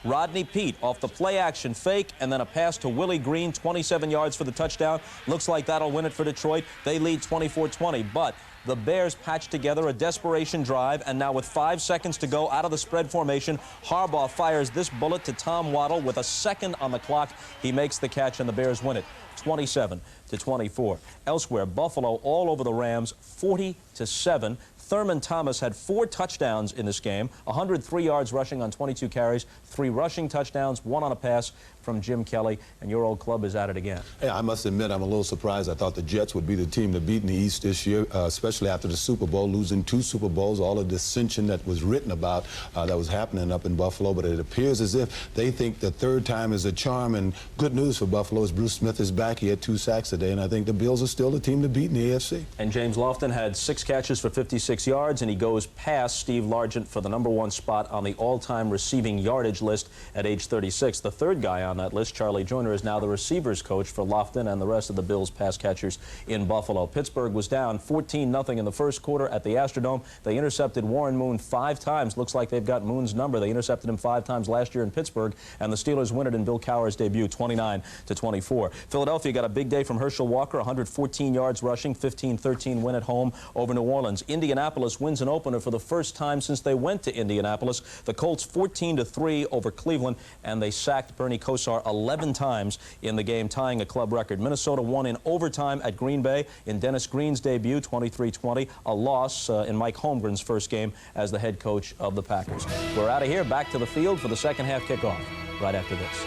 Rodney Peete off the play-action fake, and then a pass to Willie Green, 27 yards for the touchdown. Looks like that'll win it for Detroit. They lead 24-20, but the Bears patched together a desperation drive, and now with 5 seconds to go out of the spread formation, Harbaugh fires this bullet to Tom Waddle with a second on the clock. He makes the catch, and the Bears win it 27-24. Elsewhere, Buffalo all over the Rams, 40-7. Thurman Thomas had 4 touchdowns in this game, 103 yards rushing on 22 carries, 3 rushing touchdowns, 1 on a pass from Jim Kelly, and your old club is at it again. Yeah, I must admit I'm a little surprised. I thought the Jets would be the team to beat in the East this year, especially after the Super Bowl, losing 2 Super Bowls, all the dissension that was written about that was happening up in Buffalo. But it appears as if they think the 3rd time is a charm, and good news for Buffalo is Bruce Smith is back. He had 2 sacks today, and I think the Bills are still the team to beat in the AFC. And James Lofton had 6 catches for 56 yards, and he goes past Steve Largent for the #1 spot on the all-time receiving yardage list at age 36. The 3rd guy on that list, Charlie Joyner, is now the receivers coach for Lofton and the rest of the Bills pass catchers in Buffalo. Pittsburgh was down 14-0 in the first quarter at the Astrodome. They intercepted Warren Moon 5 times. Looks like they've got Moon's number. They intercepted him 5 times last year in Pittsburgh, and the Steelers win it in Bill Cowher's debut, 29-24. Philadelphia got a big day from Herschel Walker, 114 yards rushing, 15-13 win at home over New Orleans. Indianapolis wins an opener for the first time since they went to Indianapolis. The Colts 14-3 over Cleveland, and they sacked Bernie Kosar 11 times in the game, tying a club record. Minnesota won in overtime at Green Bay in Dennis Green's debut, 23-20, a loss in Mike Holmgren's first game as the head coach of the Packers. We're out of here, back to the field for the second half kickoff right after this.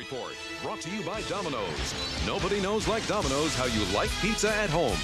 Report brought to you by Domino's. Nobody knows like Domino's how you like pizza at home.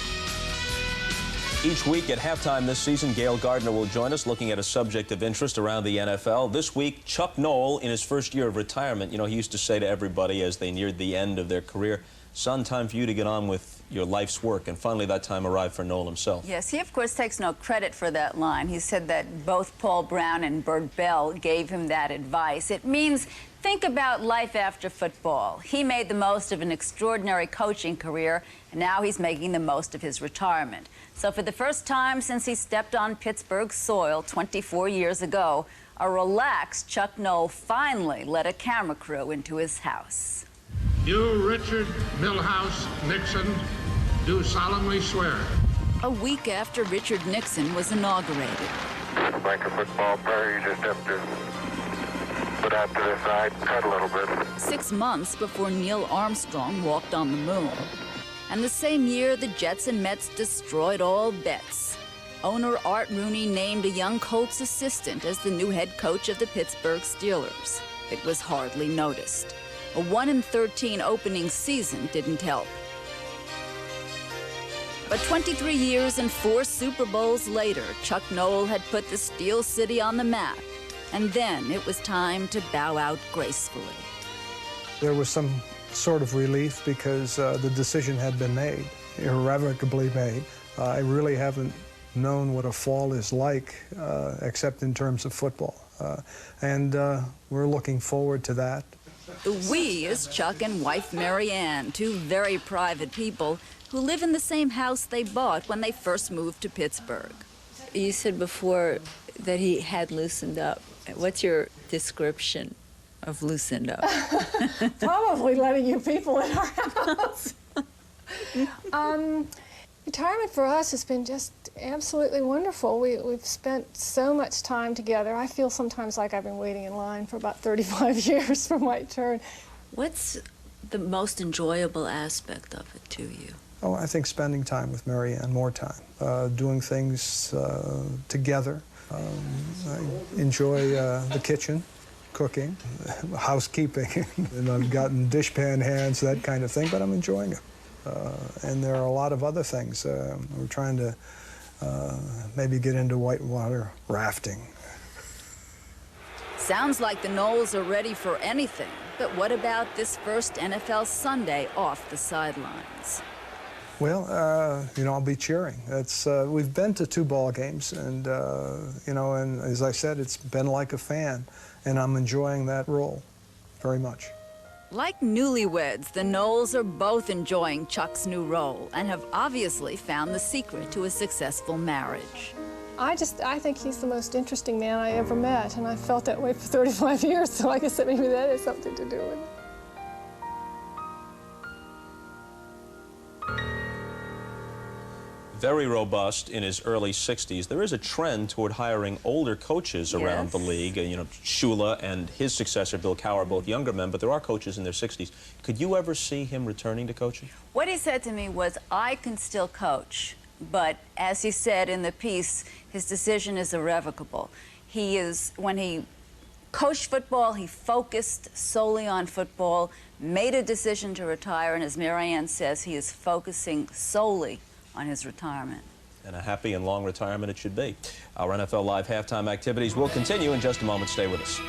Each week at halftime this season, Gail Gardner will join us looking at a subject of interest around the NFL. This week, Chuck Noll in his first year of retirement. You know, he used to say to everybody as they neared the end of their career, son, time for you to get on with your life's work. And finally, that time arrived for Noll himself. Yes, he, of course, takes no credit for that line. He said that both Paul Brown and Bert Bell gave him that advice. It means think about life after football. He made the most of an extraordinary coaching career, and now he's making the most of his retirement. So for the first time since he stepped on Pittsburgh's soil 24 years ago, a relaxed Chuck Noll finally let a camera crew into his house. You, Richard Milhouse Nixon, do solemnly swear. A week after Richard Nixon was inaugurated. Like a football player, you just have to put out to the side, cut a little bit. 6 months before Neil Armstrong walked on the moon. And the same year, the Jets and Mets destroyed all bets. Owner Art Rooney named a young Colts assistant as the new head coach of the Pittsburgh Steelers. It was hardly noticed. A 1-13 opening season didn't help. But 23 years and 4 Super Bowls later, Chuck Noll had put the Steel City on the map. And then it was time to bow out gracefully. There was some sort of relief because the decision had been made, irrevocably made. I really haven't known what a fall is like, except in terms of football. And we're looking forward to that. The we is Chuck and wife Mary Ann, 2 very private people who live in the same house they bought when they first moved to Pittsburgh. You said before that he had loosened up. What's your description of loosened up? Probably letting you people in our house. Retirement for us has been just absolutely wonderful. We've spent so much time together. I feel sometimes like I've been waiting in line for about 35 years for my turn. What's the most enjoyable aspect of it to you? Oh, I think spending time with Mary Ann, more time, doing things together. I enjoy the kitchen, cooking, housekeeping, and I've gotten dishpan hands, that kind of thing, but I'm enjoying it. And there are a lot of other things. We're trying to maybe get into whitewater rafting. Sounds like the Knolls are ready for anything, but what about this first NFL Sunday off the sidelines? Well, you know, I'll be cheering. We've been to 2 ball games, and you know, and as I said, it's been like a fan, and I'm enjoying that role very much. Like newlyweds, the Knolls are both enjoying Chuck's new role and have obviously found the secret to a successful marriage. I think he's the most interesting man I ever met, and I've felt that way for 35 years, so I guess that maybe that has something to do with it. Very robust in his early 60s. There is a trend toward hiring older coaches around the league. You know, Shula and his successor, Bill Cowher, are both younger men, but there are coaches in their 60s. Could you ever see him returning to coaching? What he said to me was, I can still coach, But as he said in the piece, his decision is irrevocable. When he coached football, he focused solely on football, made a decision to retire, and as Marianne says, he is focusing solely on his retirement. And a happy and long retirement it should be. Our NFL Live halftime activities will continue in just a moment. Stay with us.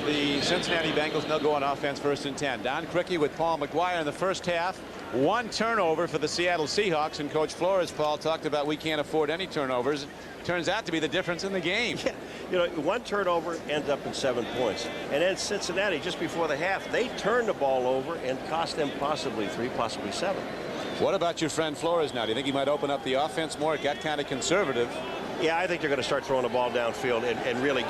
The Cincinnati Bengals, they'll go on offense, 1st and 10. Don Criqui with Paul Maguire in the first half. 1 turnover for the Seattle Seahawks, and Coach Flores, Paul, talked about we can't afford any turnovers. Turns out to be the difference in the game. Yeah, you know, 1 turnover ends up in 7 points. And then Cincinnati, just before the half, they turned the ball over and cost them possibly 3, possibly 7. What about your friend Flores now? Do you think he might open up the offense more? It got kind of conservative. Yeah, I think they're going to start throwing the ball downfield and really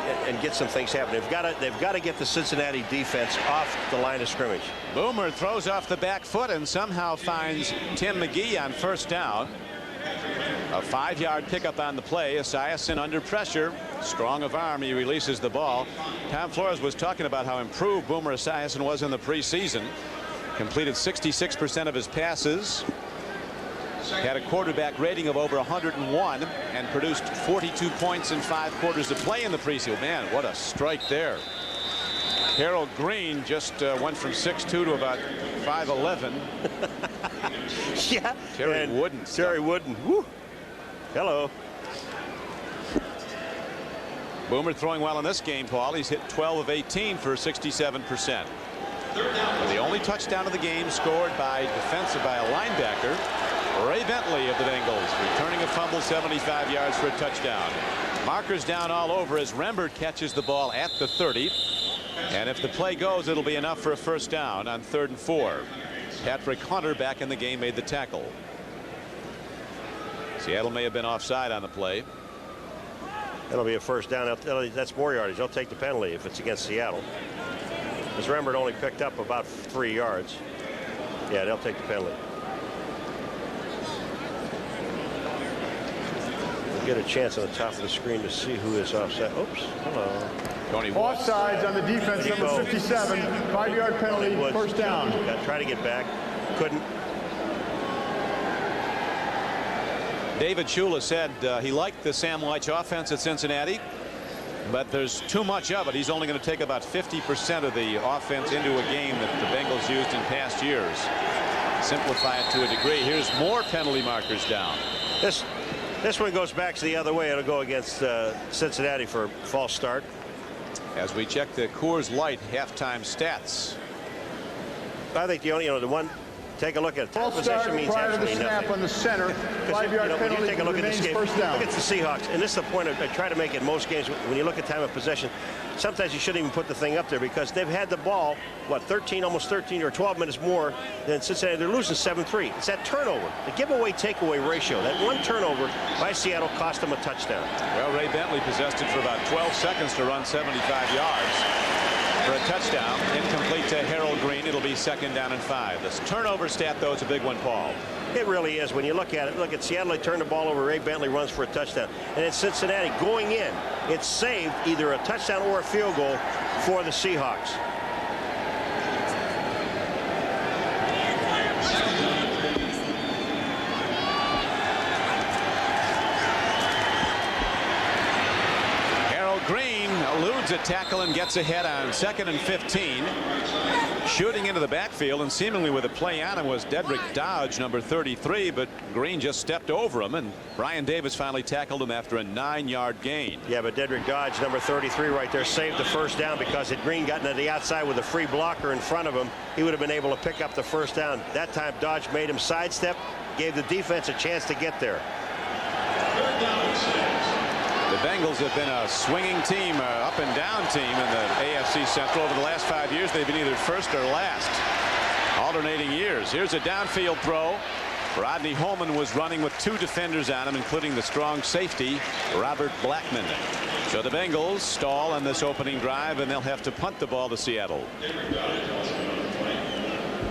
get some things happening. They've got to get the Cincinnati defense off the line of scrimmage. Boomer throws off the back foot and somehow finds Tim McGee on 1st down. A 5-yard pickup on the play. Esiason under pressure. Strong of arm. He releases the ball. Tom Flores was talking about how improved Boomer Esiason was in the preseason. Completed 66% of his passes. Had a quarterback rating of over 101 and produced 42 points in 5 quarters of play in the preseason. Man, what a strike there. Harold Green just went from 6'2" to about 5'11". Yeah. Terry Wooden. Terry Wooden. Woo. Hello. Boomer throwing well in this game, Paul. He's hit 12 of 18 for 67%. The only touchdown of the game scored by a linebacker. Ray Bentley of the Bengals returning a fumble 75 yards for a touchdown. Markers down all over as Rembert catches the ball at the 30. And if the play goes, it'll be enough for a 1st down on 3rd and 4. Patrick Hunter back in the game made the tackle. Seattle may have been offside on the play. That'll be a 1st down. That's more yardage. They'll take the penalty if it's against Seattle. As Rembert only picked up about 3 yards. Yeah, they'll take the penalty. Get a chance on the top of the screen to see who is offside. Oops. Hello. Tony Offsides on the defense, number 57. 5-yard penalty, 1st down. Try to get back. Couldn't. David Shula said he liked the Sam Leitch offense at Cincinnati, but there's too much of it. He's only going to take about 50% of the offense into a game that the Bengals used in past years. Simplify it to a degree. Here's more penalty markers down. This one goes back to the other way. It'll go against Cincinnati for a false start. As we check the Coors Light halftime stats. I think the one. Take a look at it. False start means prior to the absolutely snap nothing. on the center. 5-yard penalty. When you take a look at this game, look 1st down. at the Seahawks, and this is the point I try to make in most games. When you look at time of possession, sometimes you shouldn't even put the thing up there because they've had the ball, what, almost 13 or 12 minutes more than Cincinnati. They're losing 7-3. It's that turnover, the giveaway-takeaway ratio. That 1 turnover by Seattle cost them a touchdown. Well, Ray Bentley possessed it for about 12 seconds to run 75 yards. For a touchdown, incomplete to Harold Green. It'll be 2nd down and 5. This turnover stat, though, is a big one, Paul. It really is. When you look at it, look at Seattle, they turn the ball over. Ray Bentley runs for a touchdown. And it's Cincinnati going in. It's saved either a touchdown or a field goal for the Seahawks. Green eludes a tackle and gets ahead on 2nd and 15. Shooting into the backfield and seemingly with a play on him was Dedrick Dodge, number 33, but Green just stepped over him, and Brian Davis finally tackled him after a 9-yard gain. Yeah, but Dedrick Dodge, number 33 right there, saved the 1st down because had Green gotten to the outside with a free blocker in front of him, he would have been able to pick up the 1st down. That time Dodge made him sidestep, gave the defense a chance to get there. The Bengals have been a swinging team, up and down team in the AFC Central. Over the last 5 years, they've been either first or last, alternating years. Here's a downfield throw. Rodney Holman was running with 2 defenders on him, including the strong safety, Robert Blackman. So the Bengals stall on this opening drive, and they'll have to punt the ball to Seattle.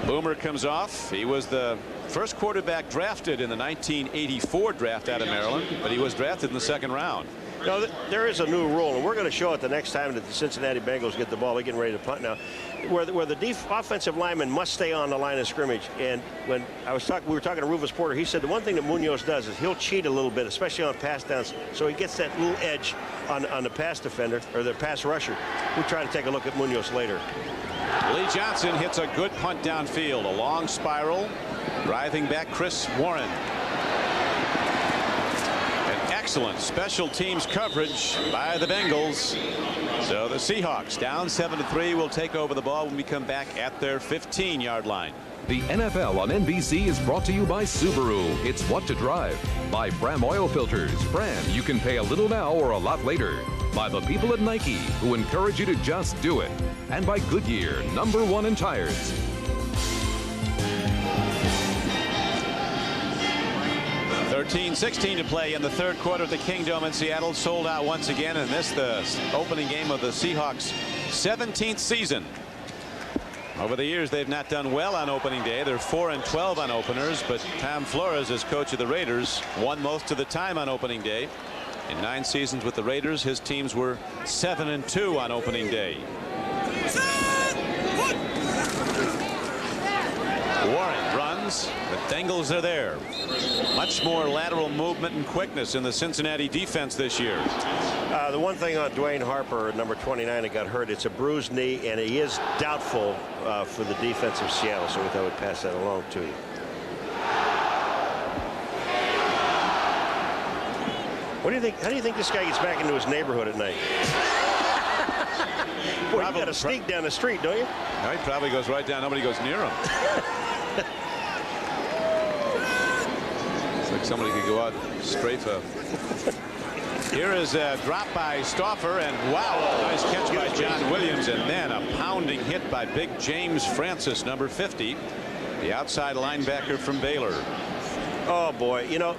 Boomer comes off. He was the first quarterback drafted in the 1984 draft out of Maryland, but he was drafted in the 2nd round. No, there is a new rule, and we're going to show it the next time that the Cincinnati Bengals get the ball. They're getting ready to punt now, where the offensive lineman must stay on the line of scrimmage. And when we were talking to Rufus Porter, he said the one thing that Munoz does is he'll cheat a little bit, especially on pass downs, so he gets that little edge on the pass defender or the pass rusher. We'll try to take a look at Munoz later. Lee Johnson hits a good punt downfield, a long spiral, driving back Chris Warren. Excellent special teams coverage by the Bengals. So the Seahawks down 7-3 will take over the ball when we come back at their 15-yard line. The NFL on NBC is brought to you by Subaru. It's what to drive. By Fram Oil Filters. Fram, you can pay a little now or a lot later. By the people at Nike, who encourage you to just do it. And by Goodyear, #1 in tires. .16 to play in the third quarter at the Kingdome in Seattle. Sold out once again, and this the opening game of the Seahawks' 17th season. Over the years, they've not done well on opening day. They're 4-12 on openers, but Tom Flores, as coach of the Raiders, won most of the time on opening day. In 9 seasons with the Raiders, his teams were 7-2 on opening day. Warren runs. The Bengals are there. Much more lateral movement and quickness in the Cincinnati defense this year. The one thing on Dwayne Harper, number 29, that got hurt, it's a bruised knee, and he is doubtful for the defense of Seattle, so we thought we'd pass that along to you. What do you think? How do you think this guy gets back into his neighborhood at night? Boy, you got to sneak down the street, don't you? No, he probably goes right down. Nobody goes near him. It's like somebody could go out strafe up. Here is a drop by Stauffer, and wow, nice catch by John Williams, and then a pounding hit by big James Francis, number 50, the outside linebacker from Baylor. Oh boy, you know,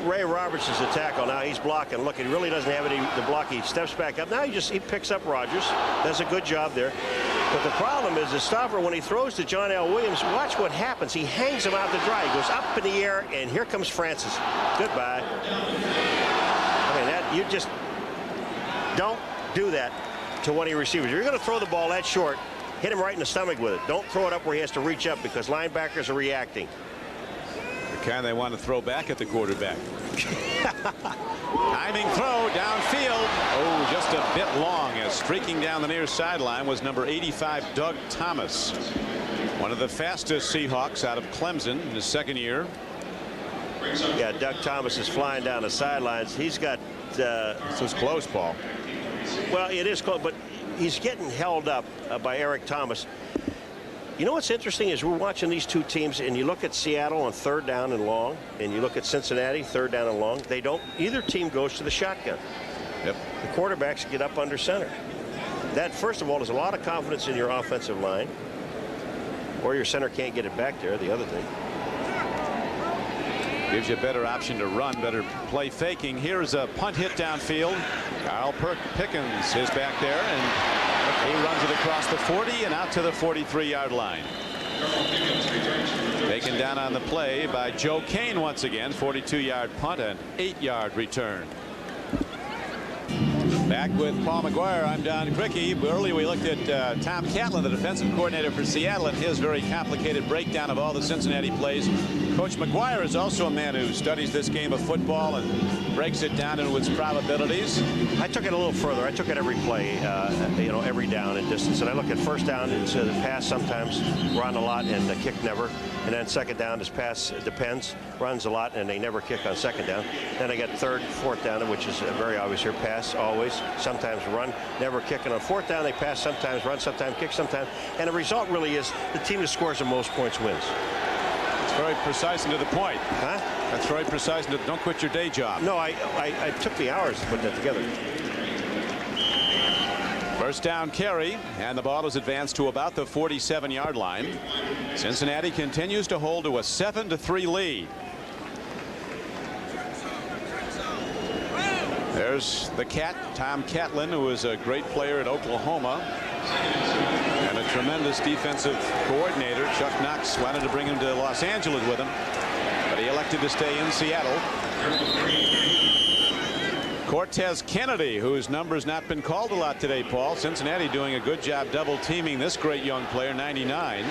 Ray Roberts is a tackle now. He's blocking. Look, he really doesn't have any the block. He steps back up. Now he picks up Rodgers. Does a good job there. But the problem is that Stauffer, when he throws to John L. Williams, watch what happens. He hangs him out to dry. He goes up in the air, and here comes Francis. Goodbye. I mean, that you just don't do that to one of your receivers. You're going to throw the ball that short, hit him right in the stomach with it. Don't throw it up where he has to reach up, because linebackers are reacting. The kind they want to throw back at the quarterback. Timing throw downfield. Oh, just a bit long, as streaking down the near sideline was number 85, Doug Thomas. One of the fastest Seahawks out of Clemson in his second year. Yeah, Doug Thomas is flying down the sidelines. He's got... this is close, Paul. Well, it is close, but he's getting held up by Eric Thomas. You know what's interesting is we're watching these two teams, and you look at Seattle on 3rd down and long, and you look at Cincinnati 3rd down and long. They don't. Either team goes to the shotgun. Yep. The quarterbacks get up under center. That, first of all, is a lot of confidence in your offensive line, or your center can't get it back there. The other thing. Gives you a better option to run, better play faking. Here's a punt hit downfield. Kyle Pickens is back there, and he runs it across the 40 and out to the 43-yard line. Taken down on the play by Joe Kane once again. 42-yard punt and 8-yard return. Back with Paul Maguire, I'm Don Criqui. Earlier we looked at Tom Catlin, the defensive coordinator for Seattle, and his very complicated breakdown of all the Cincinnati plays. Coach Maguire is also a man who studies this game of football and breaks it down into its probabilities. I took it a little further. I took it every play, you know, every down and distance. And I look at first down, it's the pass sometimes, run a lot, and the kick never. And then second down is pass, it depends, runs a lot, and they never kick on second down. Then I got 3rd, 4th down, which is very obvious here. Pass always, sometimes run, never kick. And on 4th down, they pass sometimes, run sometimes, kick sometimes. And the result really is the team that scores the most points wins. It's very precise and to the point. Huh? That's very precise. And don't quit your day job. No, I took me hours to put that together. First down carry, and the ball is advanced to about the 47-yard line. Cincinnati continues to hold to a 7-3 lead. There's the Cat, Tom Catlin, who was a great player at Oklahoma and a tremendous defensive coordinator. Chuck Knox wanted to bring him to Los Angeles with him, but he elected to stay in Seattle. Cortez Kennedy, whose number's not been called a lot today, Paul. Cincinnati doing a good job double teaming this great young player, 99.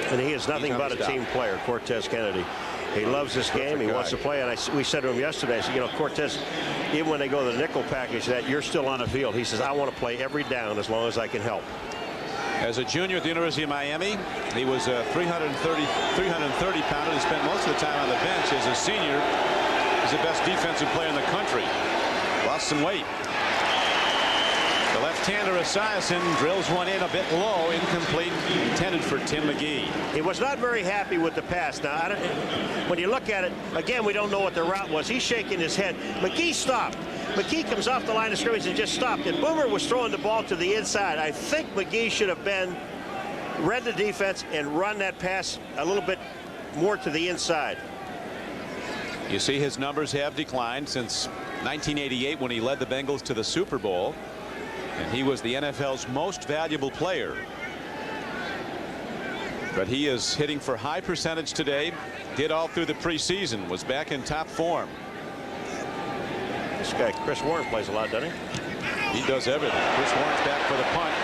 And he is nothing but a team player, Cortez Kennedy. He loves this game. He wants to play. And we said to him yesterday, I said, you know, Cortez, even when they go to the nickel package, that you're still on the field. He says, I want to play every down as long as I can help. As a junior at the University of Miami, he was a 330 pounder and spent most of the time on the bench. As a senior, he's the best defensive player in the country. Lost some weight. The left-hander Esiason drills one in a bit low, incomplete, intended for Tim McGee. He was not very happy with the pass. Now, when you look at it, again, we don't know what the route was. He's shaking his head. McGee stopped. McGee comes off the line of scrimmage and just stopped. And Boomer was throwing the ball to the inside. I think McGee should have read the defense and run that pass a little bit more to the inside. You see his numbers have declined since 1988 when he led the Bengals to the Super Bowl. And he was the NFL's most valuable player. But he is hitting for high percentage today. Did all through the preseason. Was back in top form. This guy Chris Warren plays a lot, doesn't he? He does everything. Chris Warren's back for the punt.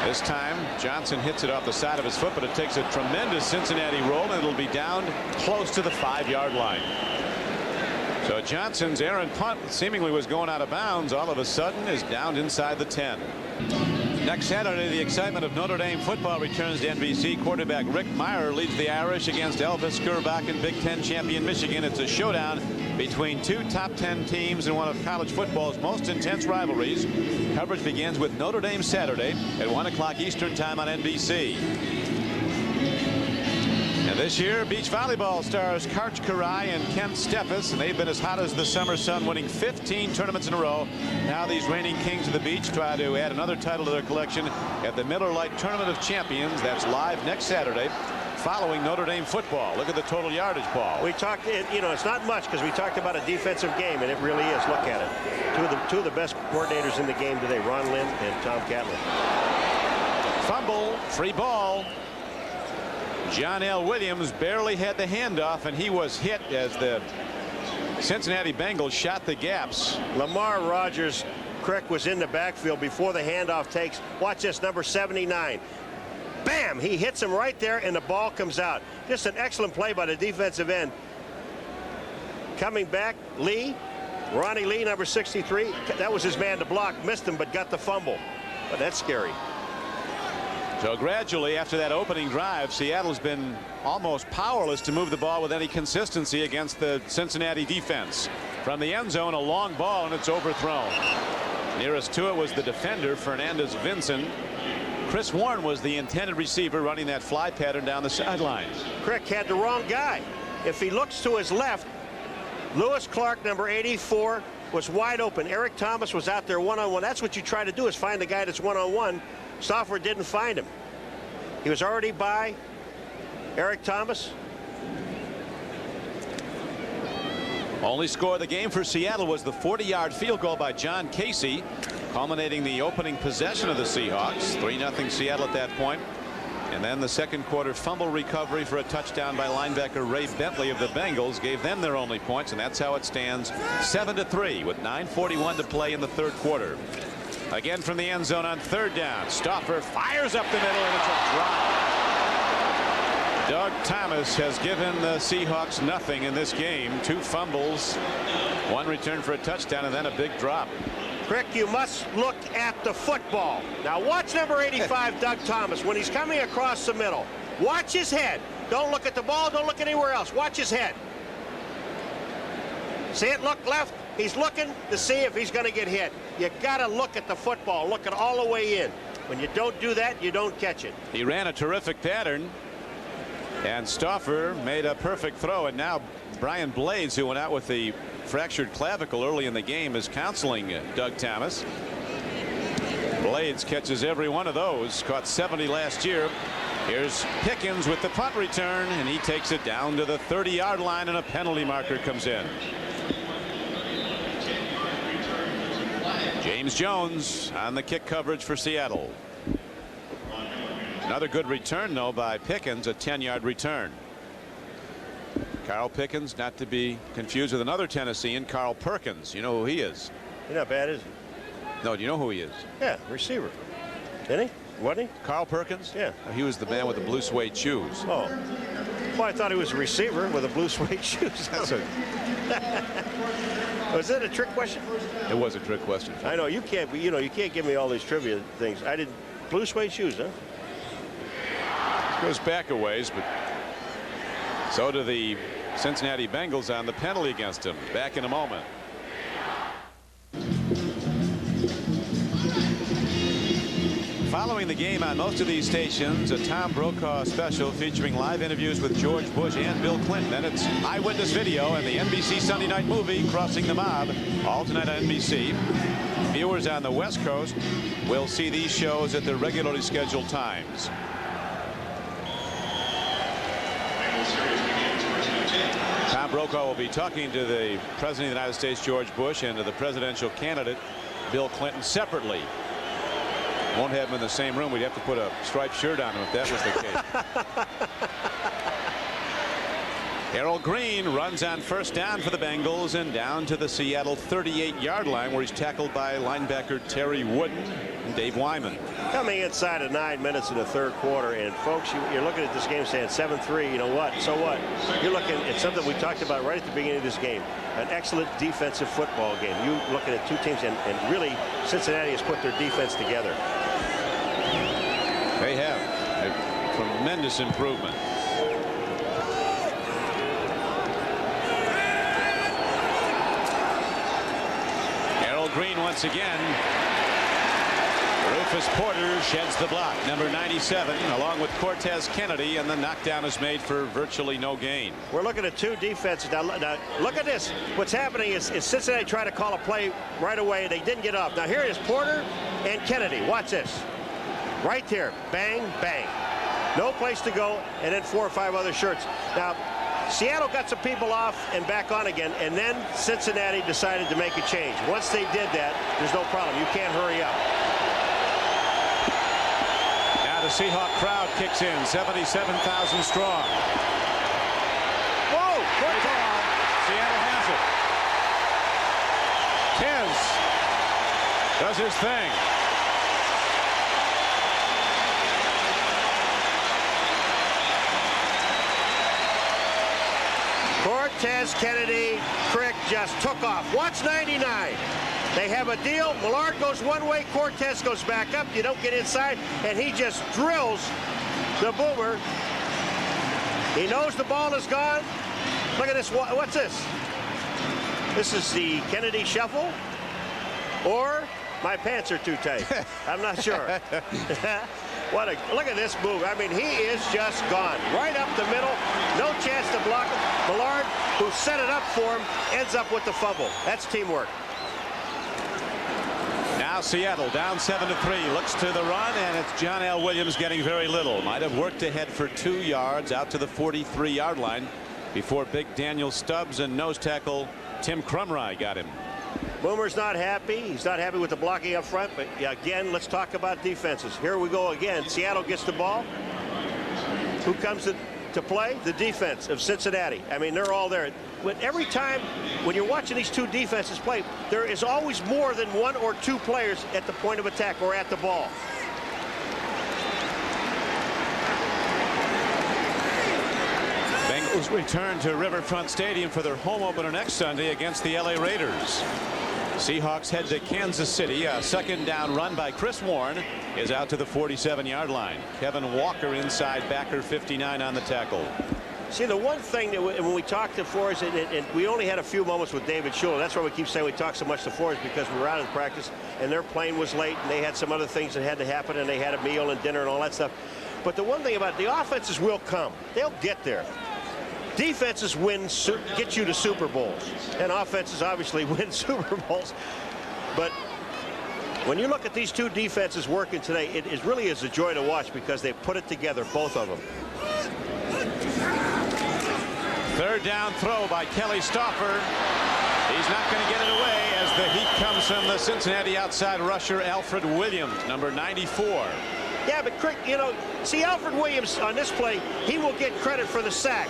This time Johnson hits it off the side of his foot, but it takes a tremendous Cincinnati roll, and it'll be down close to the 5-yard line. So Johnson's errant punt seemingly was going out of bounds. All of a sudden is down inside the 10. Next Saturday, the excitement of Notre Dame football returns to NBC. Quarterback Rick Meyer leads the Irish against Elvis Scurbach and Big Ten champion Michigan. It's a showdown between two top 10 teams in one of college football's most intense rivalries. Coverage begins with Notre Dame Saturday at 1 o'clock Eastern time on NBC. And this year, beach volleyball stars Karch Karai and Kent Steffes, and they've been as hot as the summer sun, winning 15 tournaments in a row. Now these reigning kings of the beach try to add another title to their collection at the Miller Lite Tournament of Champions. That's live next Saturday following Notre Dame football. Look at the total yardage, Paul. We talked, you know, it's not much because we talked about a defensive game, and it really is. Look at it. Two of the best coordinators in the game today, Ron Lynn and Tom Catlin. Fumble, free ball. John L. Williams barely had the handoff, and he was hit as the Cincinnati Bengals shot the gaps. Lamar Rogers, Crick was in the backfield before the handoff takes. Watch this, number 79. Bam! He hits him right there, and the ball comes out. Just an excellent play by the defensive end. Coming back, Lee, Ronnie Lee, number 63. That was his man to block. Missed him, but got the fumble. But that's scary. So gradually, after that opening drive, Seattle's been almost powerless to move the ball with any consistency against the Cincinnati defense. From the end zone, a long ball, and it's overthrown. Nearest to it was the defender, Fernandez Vinson. Chris Warren was the intended receiver running that fly pattern down the sideline. Crick had the wrong guy. If he looks to his left, Lewis Clark, number 84, was wide open. Eric Thomas was out there one-on-one. That's what you try to do, is find the guy that's one-on-one. Stauffer didn't find him. He was already by Eric Thomas. Only score of the game for Seattle was the 40-yard field goal by John Casey, culminating the opening possession of the Seahawks. 3-0 Seattle at that point. And then the second quarter fumble recovery for a touchdown by linebacker Ray Bentley of the Bengals gave them their only points, and that's how it stands 7-3 with 9:41 to play in the third quarter. Again from the end zone on third down. Stauffer fires up the middle, and it's a drop. Doug Thomas has given the Seahawks nothing in this game. 2 fumbles, 1 return for a touchdown, and then a big drop. Crick, you must look at the football. Now watch number 85, Doug Thomas, when he's coming across the middle. Watch his head. Don't look at the ball. Don't look anywhere else. Watch his head. See it? Look left. He's looking to see if he's going to get hit. You got to look at the football. Look it all the way in. When you don't do that, you don't catch it. He ran a terrific pattern, and Stauffer made a perfect throw. And now Brian Blades, who went out with the fractured clavicle early in the game, is counseling Doug Thomas. Blades catches every one of those. Caught 70 last year. Here's Pickens with the punt return, and he takes it down to the 30-yard line, and a penalty marker comes in. James Jones on the kick coverage for Seattle. Another good return, though, by Pickens, a 10-yard return. Carl Pickens, not to be confused with another Tennessean, Carl Perkins. You know who he is. He's not bad, is he? No, do you know who he is? Yeah, receiver. Isn't he? Wasn't he? Carl Perkins? Yeah. He was the man with the blue suede shoes. Oh. Well, I thought he was a receiver with the blue suede shoes. That's a... Was that a trick question? It was a trick question. I know you can't. You know you can't give me all these trivia things. I did blue suede shoes, huh? Goes back a ways, but so do the Cincinnati Bengals on the penalty against him. Back in a moment. Following the game on most of these stations, a Tom Brokaw special featuring live interviews with George Bush and Bill Clinton. Then it's eyewitness video and the NBC Sunday night movie Crossing the Mob, all tonight on NBC. Viewers on the West Coast will see these shows at their regularly scheduled times. Tom Brokaw will be talking to the President of the United States, George Bush, and to the presidential candidate, Bill Clinton, separately. Won't have him in the same room. We'd have to put a striped shirt on him if that was the case. Harold Green runs on first down for the Bengals and down to the Seattle 38-yard line, where he's tackled by linebacker Terry Wooden and Dave Wyman. Coming inside of 9 minutes in the third quarter, and folks, you're looking at this game saying 7-3. You know what? So what? You're looking at something we talked about right at the beginning of this game. An excellent defensive football game. You looking at two teams, and really Cincinnati has put their defense together. They have a tremendous improvement. Harold Green once again. Rufus Porter sheds the block. Number 97, along with Cortez Kennedy, and the knockdown is made for virtually no gain. We're looking at two defenses. Now look at this. What's happening is Cincinnati tried to call a play right away. They didn't get off. Now here is Porter and Kennedy. Watch this. Right there. Bang, bang. No place to go, and then 4 or 5 other shirts. Now, Seattle got some people off and back on again, and then Cincinnati decided to make a change. Once they did that, there's no problem. You can't hurry up. Now the Seahawk crowd kicks in, 77,000 strong. Whoa! Good call. Seattle has it. Tez does his thing. Cortez Kennedy, Crick just took off. Watch 99. They have a deal. Millard goes one way, Cortez goes back up. You don't get inside, and he just drills the boomer. He knows the ball is gone. Look at this. What's this? This is the Kennedy shuffle, or my pants are too tight. I'm not sure. Look at this move. I mean, he is just gone. Right up the middle. No chance to block him. Millard, who set it up for him, ends up with the fumble. That's teamwork. Now Seattle down 7-3. Looks to the run, and it's John L. Williams getting very little. Might have worked ahead for 2 yards out to the 43-yard line before big Daniel Stubbs and nose tackle Tim Crumry got him. Boomer's not happy. He's not happy with the blocking up front. But again, let's talk about defenses. Here we go again. Seattle gets the ball. Who comes to play? The defense of Cincinnati. I mean, they're all there. But every time when you're watching these two defenses play, there is always more than 1 or 2 players at the point of attack or at the ball. Bengals return to Riverfront Stadium for their home opener next Sunday against the LA Raiders. Seahawks head to Kansas City. A second down run by Chris Warren is out to the 47-yard line. Kevin Walker inside, backer 59 on the tackle. See, the one thing that when we talked to Flores, and we only had a few moments with David Shula. That's why we keep saying we talk so much to Flores, because we were out of the practice and their plane was late and they had some other things that had to happen, and they had a meal and dinner and all that stuff. But the one thing about the offenses will come. They'll get there. Defenses get you to Super Bowls, and offenses obviously win Super Bowls. But when you look at these two defenses working today, it really is a joy to watch because they put it together, both of them. Third down throw by Kelly Stauffer. He's not going to get it away as the heat comes from the Cincinnati outside rusher Alfred Williams, number 94. Yeah, but see Alfred Williams on this play, he will get credit for the sack.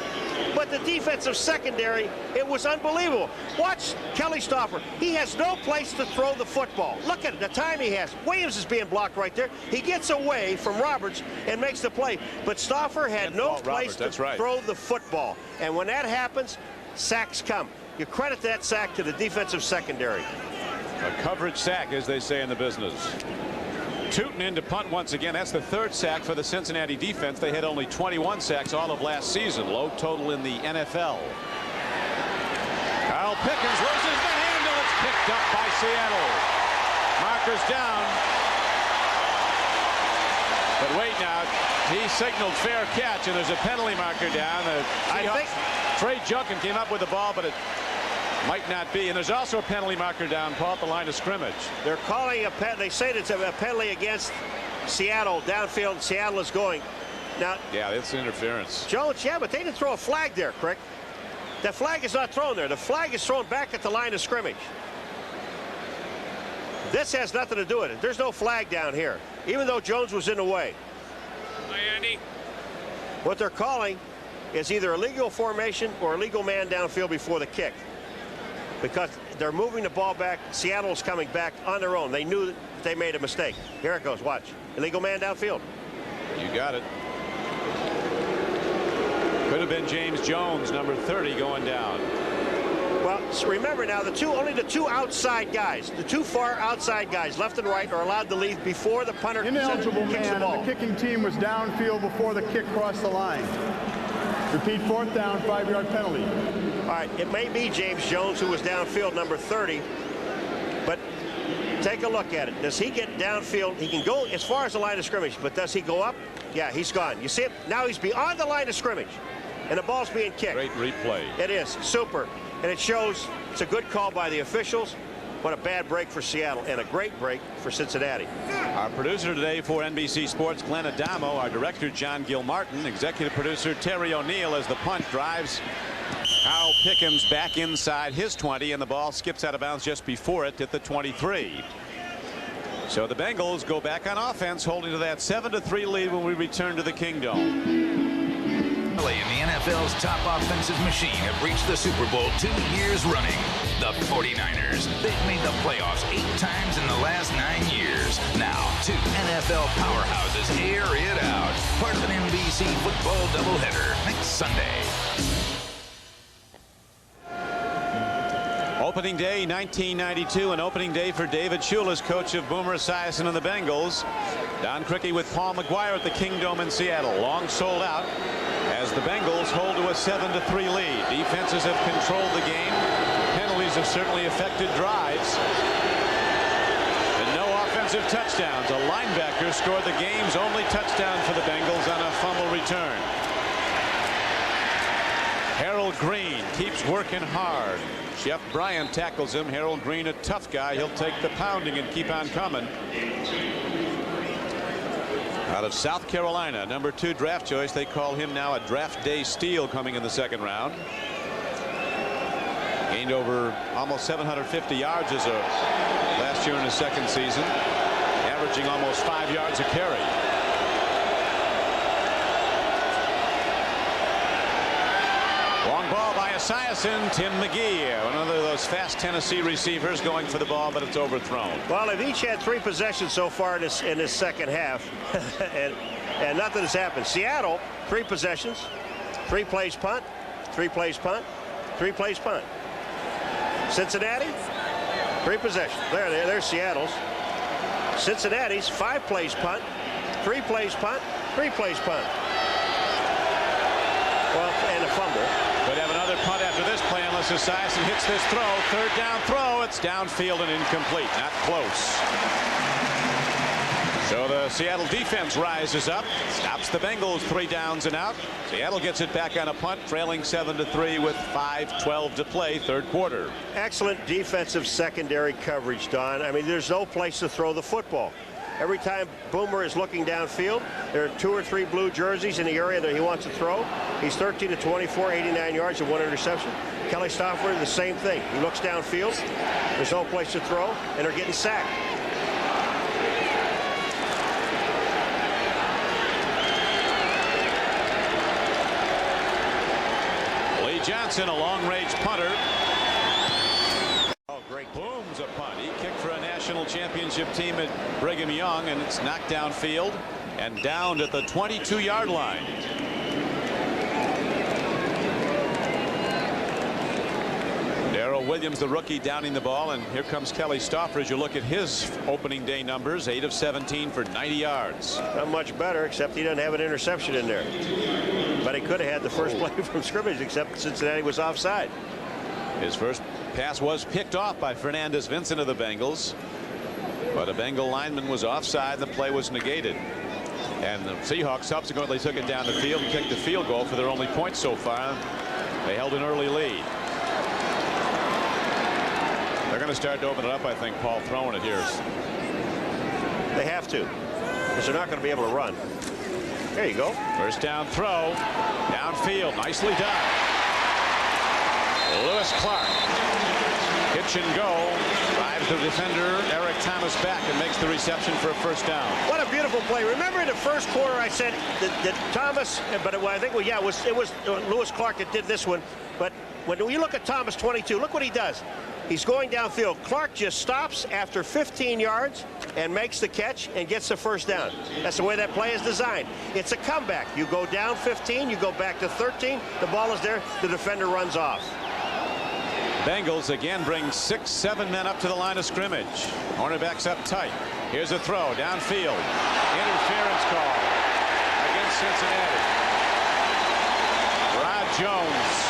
But the defensive secondary, it was unbelievable. Watch Kelly Stauffer. He has no place to throw the football. Look at the time he has. Williams is being blocked right there. He gets away from Roberts and makes the play. But Stauffer had no place to throw the football. And when that happens, sacks come. You credit that sack to the defensive secondary. A coverage sack, as they say in the business. Tootin in to punt once again. That's the third sack for the Cincinnati defense. They had only 21 sacks all of last season. Low total in the NFL. Kyle Pickens loses the handle. It's picked up by Seattle. Markers down. But wait now. He signaled fair catch, and there's a penalty marker down. I think Trey Junkin came up with the ball, but it might not be. And there's also a penalty marker down, Paul, at the line of scrimmage. They're calling they say it's a penalty against Seattle downfield. Seattle is going. Now, yeah, it's interference. Jones, yeah, but they didn't throw a flag there, Crick. The flag is not thrown there. The flag is thrown back at the line of scrimmage. This has nothing to do with it. There's no flag down here, even though Jones was in the way. Hi, Andy. What they're calling is either illegal formation or illegal man downfield before the kick. Because they're moving the ball back. Seattle's coming back on their own. They knew that they made a mistake. Here it goes. Watch. Illegal man downfield. You got it. Could have been James Jones, number 30, going down. Well, so remember now, only the two outside guys, the two far outside guys, left and right, are allowed to leave before the punter Ineligible kicks the man, ball. and the kicking team was downfield before the kick crossed the line. Repeat, 4th down, 5-yard penalty. All right, it may be James Jones who was downfield, number 30, but take a look at it. Does he get downfield? He can go as far as the line of scrimmage, but does he go up? Yeah, he's gone. You see it? Now he's beyond the line of scrimmage, and the ball's being kicked. Great replay. It is. Super. And it shows it's a good call by the officials. What a bad break for Seattle and a great break for Cincinnati. Our producer today for NBC Sports, Glenn Adamo. Our director, John Gilmartin. Executive producer, Terry O'Neill, as the punt drives Kyle Pickens back inside his 20, and the ball skips out of bounds just before it at the 23. So the Bengals go back on offense, holding to that 7-3 lead when we return to the Kingdome. In the NFL's top offensive machine have reached the Super Bowl 2 years running. The 49ers. They've made the playoffs 8 times in the last 9 years. Now, 2 NFL powerhouses air it out. Part of an NBC football doubleheader next Sunday. Opening day 1992, an opening day for David Shula's coach of Boomer Esiason and the Bengals. Don Criqui with Paul Maguire at the Kingdome in Seattle. Long sold out as the Bengals hold to a 7-3 lead. Defenses have controlled the game. Penalties have certainly affected drives. And no offensive touchdowns. A linebacker scored the game's only touchdown for the Bengals on a fumble return. Harold Green keeps working hard. Jeff Bryant tackles him. Harold Green, a tough guy. He'll take the pounding and keep on coming. Out of South Carolina, number 2 draft choice. They call him now a draft day steal coming in the 2nd round. Gained over almost 750 yards as last year in his 2nd season, averaging almost 5 yards a carry. Long ball by Esiason. Tim McGee, one of those fast Tennessee receivers, going for the ball, but it's overthrown. Well, they've each had 3 possessions so far in this second half, and nothing has happened. Seattle, 3 possessions, 3 plays punt, 3 plays punt, 3 plays punt. Cincinnati, 3 possessions. There's Seattle's. Cincinnati's 5 plays punt, 3 plays punt, 3 plays punt. Well, and a fumble. Could have another punt after this play unless Esiason hits this throw. 3rd down throw. It's downfield and incomplete. Not close. So the Seattle defense rises up, stops the Bengals 3 downs and out. Seattle gets it back on a punt, trailing 7-3 with 5:12 to play, 3rd quarter. Excellent defensive secondary coverage, Don. I mean, there's no place to throw the football. Every time Boomer is looking downfield, there are 2 or 3 blue jerseys in the area that he wants to throw. He's 13 to 24, 89 yards and 1 interception. Kelly Stauffer, the same thing. He looks downfield. There's no place to throw, and they're getting sacked. Johnson, a long-range punter. Oh, great. Booms a punt. He kicked for a national championship team at Brigham Young, and it's knocked downfield and downed at the 22-yard line. Darrell Williams, the rookie, downing the ball, and here comes Kelly Stauffer as you look at his opening day numbers. 8 of 17 for 90 yards. Not much better, except he doesn't have an interception in there. But he could have had the first play from scrimmage, except Cincinnati was offside. His first pass was picked off by Fernandez Vincent of the Bengals, but a Bengal lineman was offside and the play was negated. And the Seahawks subsequently took it down the field and kicked the field goal for their only point so far. They held an early lead. They're going to start to open it up, I think, Paul, throwing it here. They have to, because they're not going to be able to run. There you go. First down throw. Downfield. Nicely done. Lewis Clark. Pitch and go. Drives the defender, Eric Thomas, back and makes the reception for a first down. What a beautiful play. Remember in the first quarter I said that Thomas, but I think, well, yeah, it was Lewis Clark that did this one. But when you look at Thomas 22, look what he does. He's going downfield. Clark just stops after 15 yards and makes the catch and gets the first down. That's the way that play is designed. It's a comeback. You go down 15, you go back to 13, the ball is there, the defender runs off. Bengals again bring 6-7 men up to the line of scrimmage. Cornerbacks up tight. Here's a throw downfield. Interference call against Cincinnati. Rod Jones.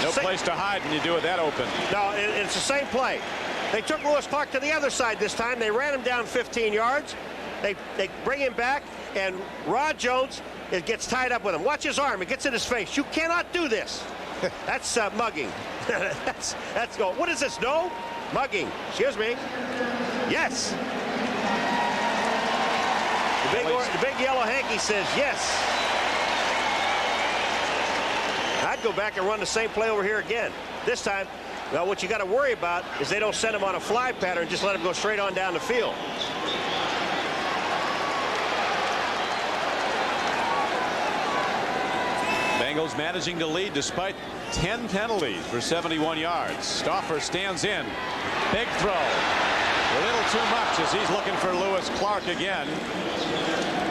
No place to hide when you do it that open. No, it's the same play. They took Lewis Clark to the other side this time. They ran him down 15 yards. They bring him back, and Rod Jones, it gets tied up with him. Watch his arm. It gets in his face. You cannot do this. That's mugging. that's what is this? No? Mugging. Excuse me. Yes. The big yellow hanky says yes. I'd go back and run the same play over here again. This time, well, what you got to worry about is they don't send him on a fly pattern, just let him go straight on down the field. Bengals managing to lead despite 10 penalties for 71 yards. Stauffer stands in. Big throw. A little too much as he's looking for Lewis Clark again.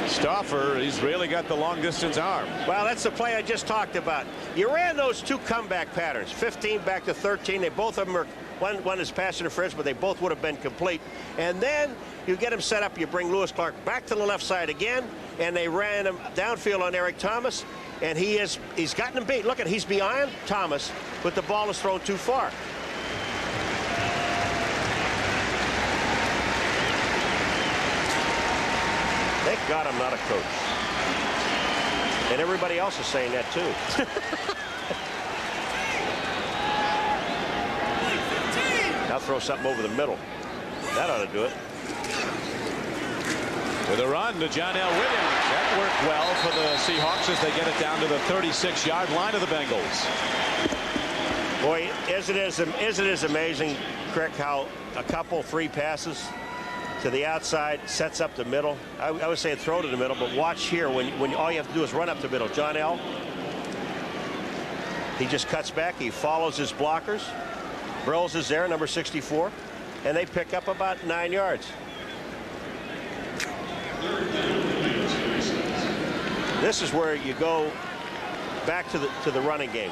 Stauffer, he's really got the long distance arm. Well, that's the play I just talked about. You ran those two comeback patterns, 15 back to 13. They both of them are, one is pass interference, but they both would have been complete. And then you get him set up. You bring Lewis Clark back to the left side again, and they ran him downfield on Eric Thomas, and he's gotten him beat. Look at, he's behind Thomas, but the ball is thrown too far. Thank God I'm not a coach. And everybody else is saying that too. I'll throw something over the middle. That ought to do it. With a run to John L. Williams. That worked well for the Seahawks as they get it down to the 36-yard line of the Bengals. Boy, isn't it amazing, Crick, how a couple, 3 passes to the outside sets up the middle. I would say throw to the middle, but watch here when all you have to do is run up the middle. John L. He just cuts back. He follows his blockers. Brills is there, number 64, and they pick up about 9 yards. This is where you go back to the running game.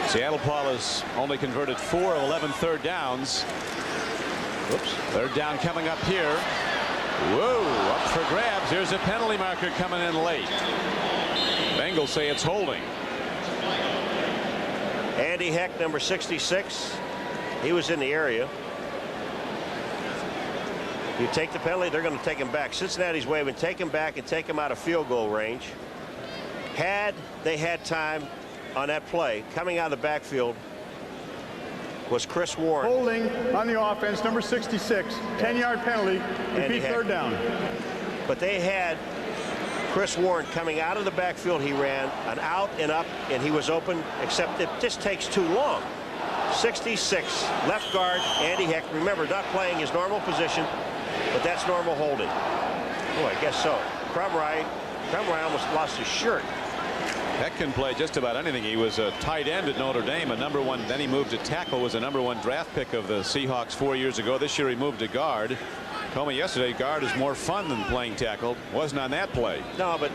Seattle, Paul, has only converted 4 of 11 third downs. Oops. Third down coming up here. Whoa, up for grabs. Here's a penalty marker coming in late. Bengals say it's holding. Andy Heck, number 66. He was in the area. You take the penalty, they're going to take him back. Cincinnati's waving, take him back and take him out of field goal range. Had they had time on that play, coming out of the backfield was Chris Warren. Holding on the offense, number 66, 10-yard penalty, repeat third down. But they had Chris Warren coming out of the backfield. He ran an out and up, and he was open, except it just takes too long. 66, left guard, Andy Heck. Remember, not playing his normal position, but that's normal holding. Oh, I guess so. Crumry almost lost his shirt. Peck can play just about anything. He was a tight end at Notre Dame, a #1. Then he moved to tackle, was a #1 draft pick of the Seahawks 4 years ago. This year he moved to guard. Told me yesterday guard is more fun than playing tackle. Wasn't on that play. No, but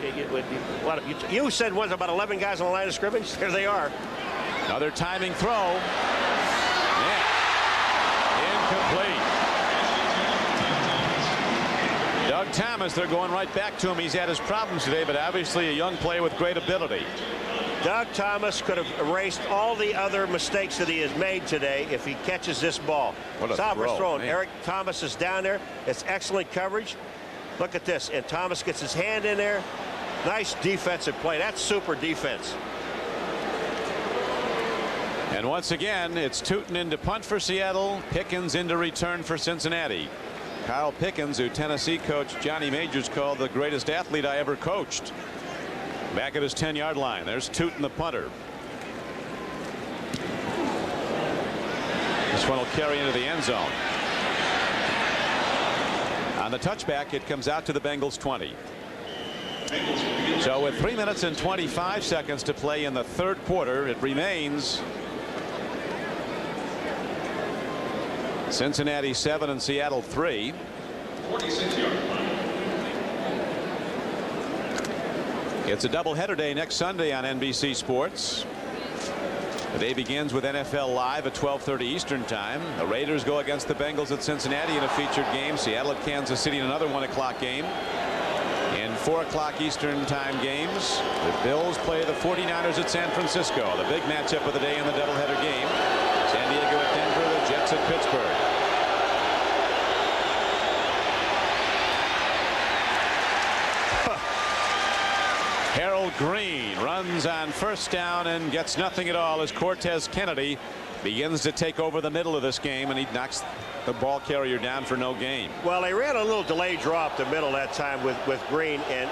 you said was about 11 guys on the line of scrimmage. There they are. Another timing throw. Yeah. Incomplete. Doug Thomas, they're going right back to him. He's had his problems today, but obviously a young player with great ability. Doug Thomas could have erased all the other mistakes that he has made today if he catches this ball. What a Topper's throw, thrown. man. Eric Thomas is down there. It's excellent coverage. Look at this. And Thomas gets his hand in there. Nice defensive play. That's super defense. And once again, it's Tootin into punt for Seattle. Pickens into return for Cincinnati. Kyle Pickens, who Tennessee coach Johnny Majors called the greatest athlete I ever coached. Back at his 10-yard line. There's Tootin, the punter. This one will carry into the end zone. On the touchback, it comes out to the Bengals 20. So with 3 minutes and 25 seconds to play in the third quarter, it remains Cincinnati 7 and Seattle 3. 46-yard line. It's a doubleheader day next Sunday on NBC Sports. The day begins with NFL Live at 12:30 Eastern Time. The Raiders go against the Bengals at Cincinnati in a featured game. Seattle at Kansas City in another 1 o'clock game. In 4 o'clock Eastern Time games, the Bills play the 49ers at San Francisco. The big matchup of the day in the doubleheader game. San Diego at Denver, the Jets at Pittsburgh. Harold Green runs on first down and gets nothing at all as Cortez Kennedy begins to take over the middle of this game, and he knocks the ball carrier down for no gain. Well, they ran a little delayed draw up the middle that time with Green, and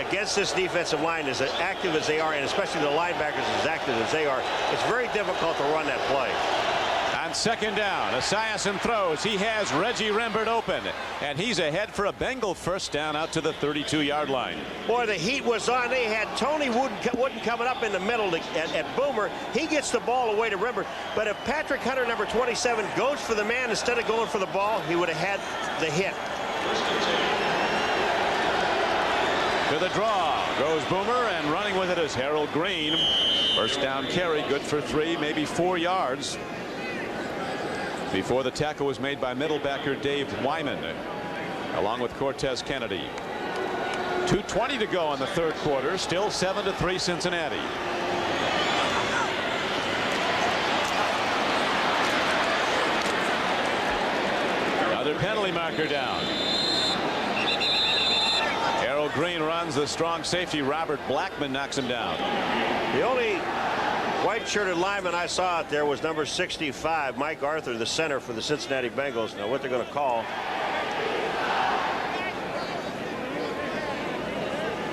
against this defensive line, as active as they are, and especially the linebackers as active as they are, it's very difficult to run that play. On second down, Esiason throws. He has Reggie Rembert open, and he's ahead for a Bengal first down out to the 32-yard line. Boy, the heat was on. They had Tony Wooden coming up in the middle at Boomer. He gets the ball away to Rembert. But if Patrick Hunter, number 27, goes for the man instead of going for the ball, he would have had the hit. To the draw goes Boomer, and running with it is Harold Green. First down carry, good for 3, maybe 4 yards. Before the tackle was made by middlebacker Dave Wyman, along with Cortez Kennedy. 2:20 to go in the third quarter. Still 7-3 Cincinnati. Another penalty marker down. Harold Green runs. The strong safety Robert Blackman knocks him down. The only white-shirted lineman I saw out there was number 65, Mike Arthur, the center for the Cincinnati Bengals. Now, what they're going to call.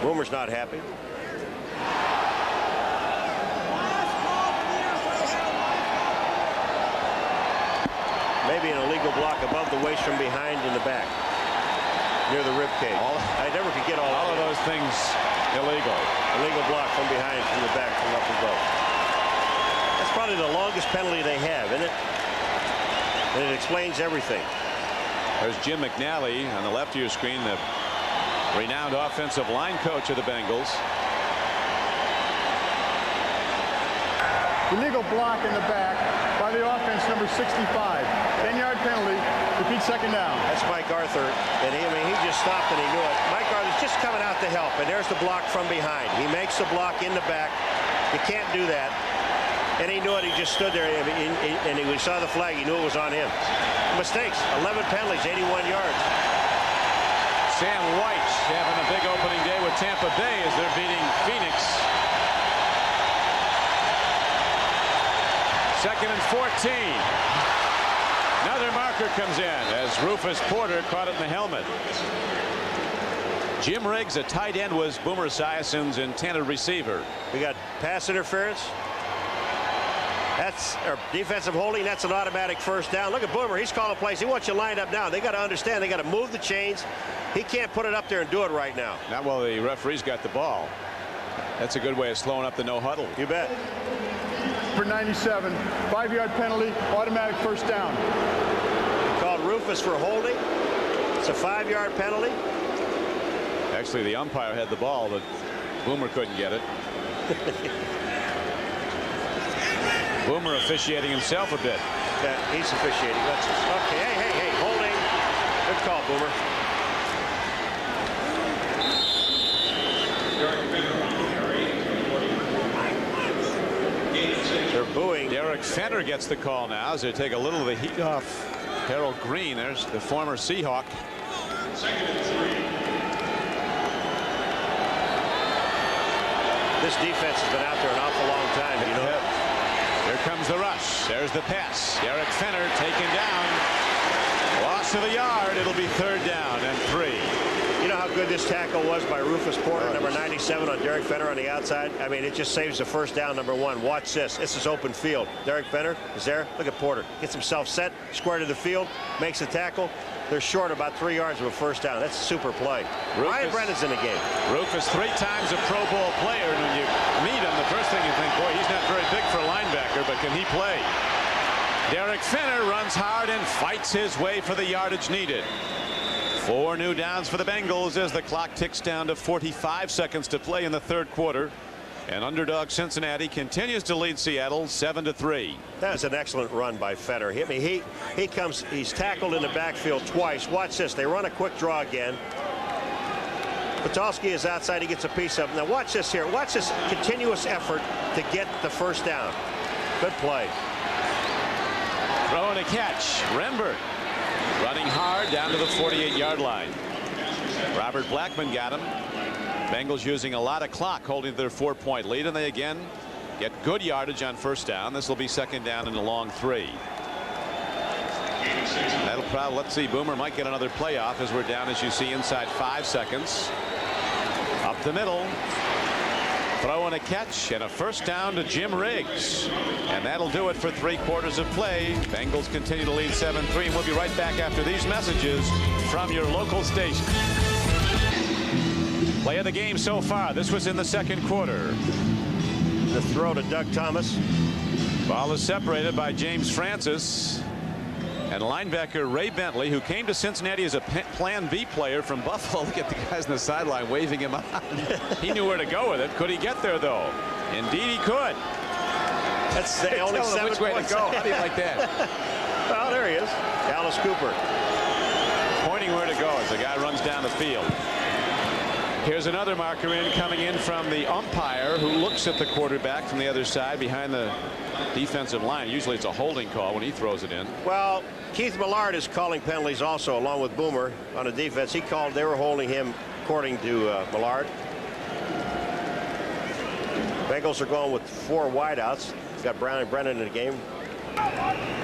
Boomer's not happy. Maybe an illegal block above the waist from behind in the back, near the rib cage. I never could get all of those things illegal. Illegal block from behind, from the back, from up above. That's probably the longest penalty they have, isn't it? And it explains everything. There's Jim McNally on the left of your screen, the renowned offensive line coach of the Bengals. Illegal block in the back by the offense, number 65. 10-yard penalty. Repeat second down. That's Mike Arthur, and he just stopped and he knew it. Mike Arthur's just coming out to help, and there's the block from behind. He makes the block in the back. You can't do that. And he knew it. He just stood there, and he saw the flag. He knew it was on him. Mistakes. 11 penalties, 81 yards. Sam White having a big opening day with Tampa Bay as they're beating Phoenix. 2nd and 14. Another marker comes in as Rufus Porter caught it in the helmet. Jim Riggs, a tight end, was Boomer Esiason's intended receiver. We got pass interference. That's defensive holding. That's an automatic first down. Look at Boomer. He's calling plays. He wants you lined up now. They got to understand. They got to move the chains. He can't put it up there and do it right now. Not while the referee's got the ball. That's a good way of slowing up the no huddle. You bet. For 97, 5-yard penalty, automatic first down. Called Rufus for holding. It's a 5-yard penalty. Actually, the umpire had the ball, but Boomer couldn't get it. Boomer officiating himself a bit. Yeah, he's officiating. Okay, hey, holding. Good call, Boomer. They're booing. Derek Fenner gets the call now as they take a little of the heat off Harold Green. There's the former Seahawk. This defense has been out there an awful long time. You know that? Here comes the rush. There's the pass. Derek Fenner taken down. Loss of a yard. It'll be 3rd down and 3. You know how good this tackle was by Rufus Porter, number 97, on Derek Fenner on the outside? I mean, it just saves the first down, number 1. Watch this. This is open field. Derek Fenner is there. Look at Porter. Gets himself set, square to the field, makes the tackle. They're short about 3 yards of a first down. That's a super play. Ryan Brennan's in the game. Rufus 3 times a Pro Bowl player, and when you meet him, the first thing you think, boy, he's not very big for a linebacker, but can he play? Derek Fenner runs hard and fights his way for the yardage needed. 4 new downs for the Bengals as the clock ticks down to 45 seconds to play in the 3rd quarter. And underdog Cincinnati continues to lead Seattle 7-3. That was an excellent run by Fenner. I mean, he's tackled in the backfield twice. Watch this. They run a quick draw again. Patulski is outside. He gets a piece of it. Now watch this here. Watch this continuous effort to get the first down. Good play. Throw and a catch. Rembert running hard down to the 48-yard line. Robert Blackman got him. Bengals using a lot of clock, holding their 4-point lead, and they again get good yardage on first down. This will be 2nd down and a long 3. That'll probably, let's see, Boomer might get another playoff as we're down, as you see, inside 5 seconds. Up the middle. Throw and a catch and a first down to Jim Riggs. And that'll do it for 3 quarters of play. Bengals continue to lead 7-3, and we'll be right back after these messages from your local station. Play of the game so far. This was in the 2nd quarter. The throw to Doug Thomas. Ball is separated by James Francis. And linebacker Ray Bentley, who came to Cincinnati as a Plan B player from Buffalo. Look at the guys on the sideline waving him on. He knew where to go with it. Could he get there, though? Indeed, he could. That's the only 7 which way to go. How do you like that? Well, there he is. Alice Cooper. Pointing where to go as the guy runs down the field. Here's another marker in coming in from the umpire, who looks at the quarterback from the other side behind the defensive line. Usually it's a holding call when he throws it in. Well, Keith Millard is calling penalties also, along with Boomer on the defense. He called, they were holding him according to Millard. Bengals are going with 4 wideouts. Got Brown and Brennan in the game.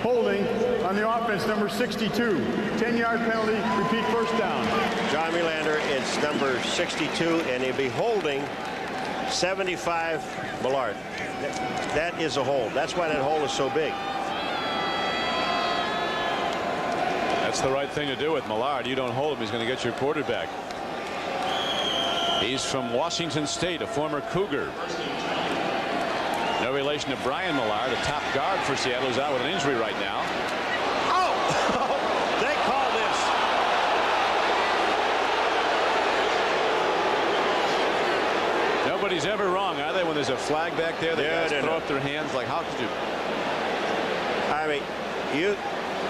Holding on the offense, number 62. 10-yard penalty, repeat first down. John Melander is number 62, and he'll be holding 75 Millard. That is a hold. That's why that hold is so big. That's the right thing to do with Millard. You don't hold him, he's going to get your quarterback. He's from Washington State, a former Cougar. No relation to Brian Millard, a top guard for Seattle, who's out with an injury right now. Oh! They call this. Nobody's ever wrong, are they? When there's a flag back there, they guys throw up their hands. Like, how could you? I mean,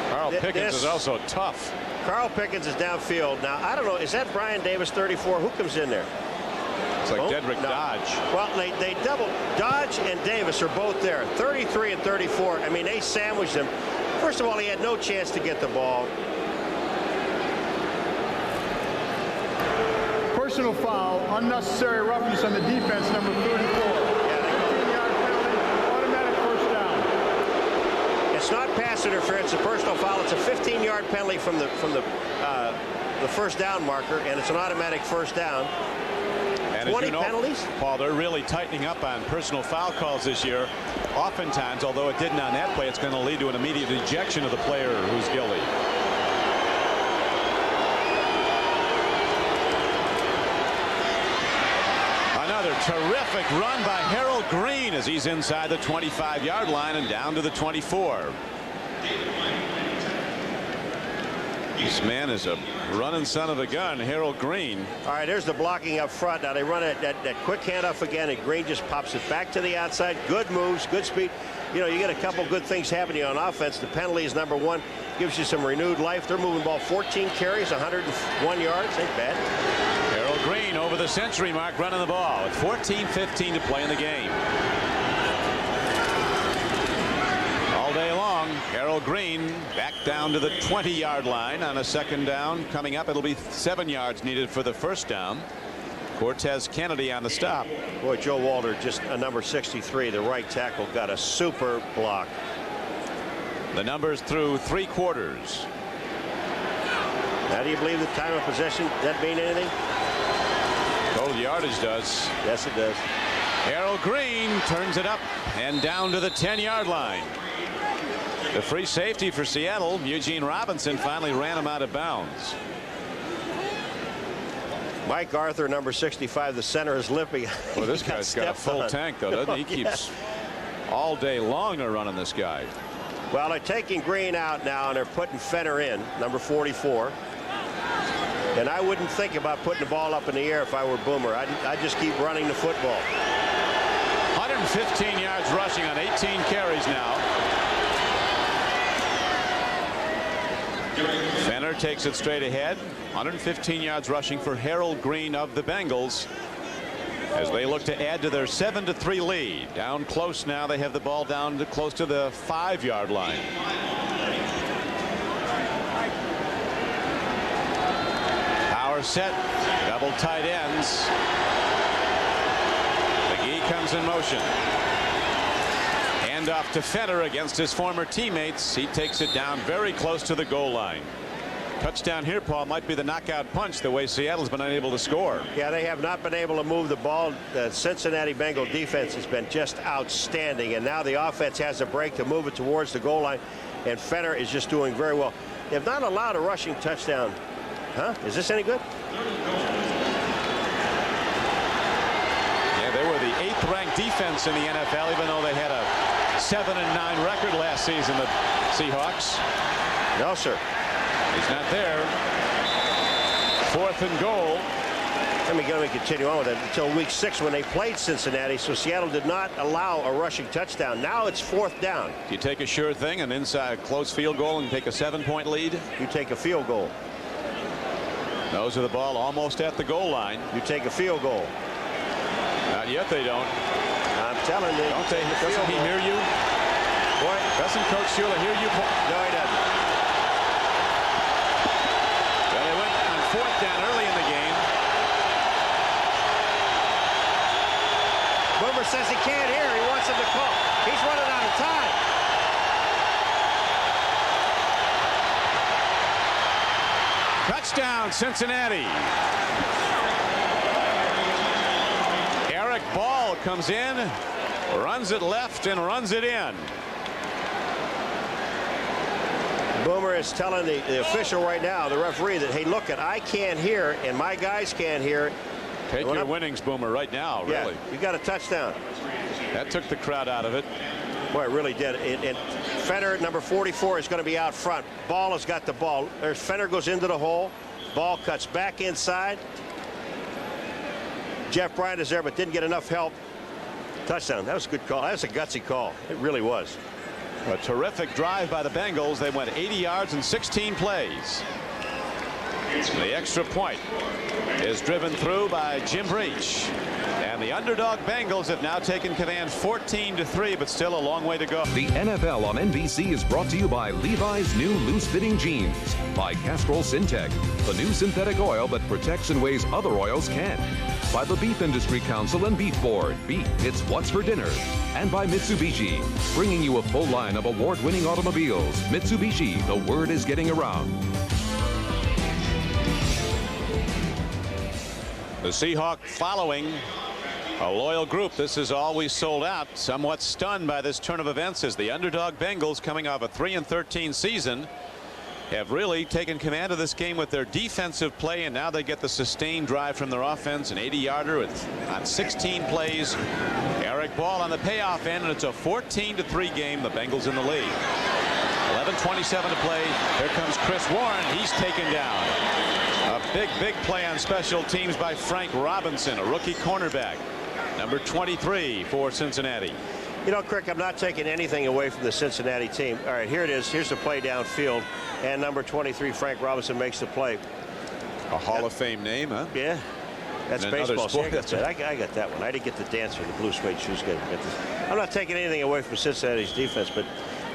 Carl Pickens is also tough. Carl Pickens is downfield. Now, I don't know, is that Brian Davis, 34? Who comes in there? It's like Dedrick Dodge. Well, they double. Dodge and Davis are both there. 33 and 34. I mean, they sandwiched him. First of all, he had no chance to get the ball. Personal foul, unnecessary roughness on the defense, number 34. 15-yard penalty, automatic first down. It's not pass interference, a personal foul. It's a 15-yard penalty from the first down marker, and it's an automatic first down. And 20 as you know, penalties? Paul, they're really tightening up on personal foul calls this year. Oftentimes, although it didn't on that play, it's going to lead to an immediate ejection of the player who's guilty. Another terrific run by Harold Green as he's inside the 25-yard line and down to the 24. This man is a running son of a gun, Harold Green. All right, there's the blocking up front. Now they run it, that quick handoff again, and Green just pops it back to the outside. Good moves, good speed. You know, you get a couple good things happening on offense. The penalty is number one. Gives you some renewed life. They're moving the ball 14 carries, 101 yards. Ain't bad. Harold Green over the century mark running the ball with 14:15 to play in the game. All day long, Harold Green back down to the 20-yard line on a second down. Coming up, it'll be 7 yards needed for the first down. Cortez Kennedy on the stop. Boy, Joe Walter, just a number 63, the right tackle, got a super block. The numbers through 3 quarters. Now, do you believe the time of possession doesn't mean anything? Total yardage does. Yes, it does. Harold Green turns it up and down to the 10-yard line. The free safety for Seattle, Eugene Robinson, finally ran him out of bounds. Mike Arthur, number 65, the center, is limping. Well, this guy's got a full tank, though, doesn't he? He keeps all day long they're running this guy. Well, they're taking Green out now, and they're putting Fenner in, number 44. And I wouldn't think about putting the ball up in the air if I were Boomer. I'd just keep running the football. 115 yards rushing on 18 carries now. Fenner takes it straight ahead. 115 yards rushing for Harold Green of the Bengals as they look to add to their 7-3 lead. Down close now. They have the ball down to close to the 5-yard line. Power set. Double tight ends. McGee comes in motion. Off to Fenner against his former teammates. He takes it down very close to the goal line. Touchdown here, Paul, might be the knockout punch the way Seattle's been unable to score. Yeah, they have not been able to move the ball. The Cincinnati Bengal defense has been just outstanding, and now the offense has a break to move it towards the goal line, and Fenner is just doing very well. They have not allowed a rushing touchdown. Huh? Is this any good? Yeah, they were the 8th-ranked defense in the NFL, even though they had a 7-9 record last season, the Seahawks. No, sir. He's not there. 4th and goal. Let me continue on with it until week 6 when they played Cincinnati. So Seattle did not allow a rushing touchdown. Now it's 4th down. Do you take a sure thing, an inside close field goal, and take a 7-point lead? You take a field goal. Nose of the ball almost at the goal line. You take a field goal. Not yet, they don't. I'm telling you. Don't they? Doesn't he hear you? What? Doesn't Coach Shula hear you? No, he doesn't. Well, they went on 4th down early in the game. Boomer says he can't hear. He wants him to call. He's running out of time. Touchdown, Cincinnati. Ball comes in, runs it left, and runs it in. Boomer is telling the official right now, the referee, that, hey, look, I can't hear, and my guys can't hear. Take your winnings, Boomer, right now, really. Yeah, you got a touchdown. That took the crowd out of it. Boy, it really did. And Fenner, number 44, is going to be out front. Ball has got the ball. There's Fenner goes into the hole. Ball cuts back inside. Jeff Bryant is there, but didn't get enough help. Touchdown. That was a good call. That was a gutsy call. It really was. A terrific drive by the Bengals. They went 80 yards in 16 plays. The extra point is driven through by Jim Breach. And the underdog Bengals have now taken command 14-3, but still a long way to go. The NFL on NBC is brought to you by Levi's new loose-fitting jeans, by Castrol Syntec, the new synthetic oil that protects in ways other oils can't, by the Beef Industry Council and Beef Board. Beef, it's what's for dinner. And by Mitsubishi, bringing you a full line of award-winning automobiles. Mitsubishi, the word is getting around. The Seahawks following a loyal group. This is always sold out. Somewhat stunned by this turn of events as the underdog Bengals, coming off a 3-13 season, have really taken command of this game with their defensive play, and now they get the sustained drive from their offense, an 80-yarder on 16 plays. Eric Ball on the payoff end, and it's a 14-3 game. The Bengals in the lead. 11:27 to play. Here comes Chris Warren. He's taken down. A big play on special teams by Frank Robinson, a rookie cornerback, number 23 for Cincinnati. You know, Crick, I'm not taking anything away from the Cincinnati team. All right, here it is. Here's the play downfield, and number 23, Frank Robinson, makes the play. A Hall of Fame name, huh? Yeah. That's baseball. Sport. I got that one. I didn't get the dance with the blue suede shoes. I'm not taking anything away from Cincinnati's defense, but,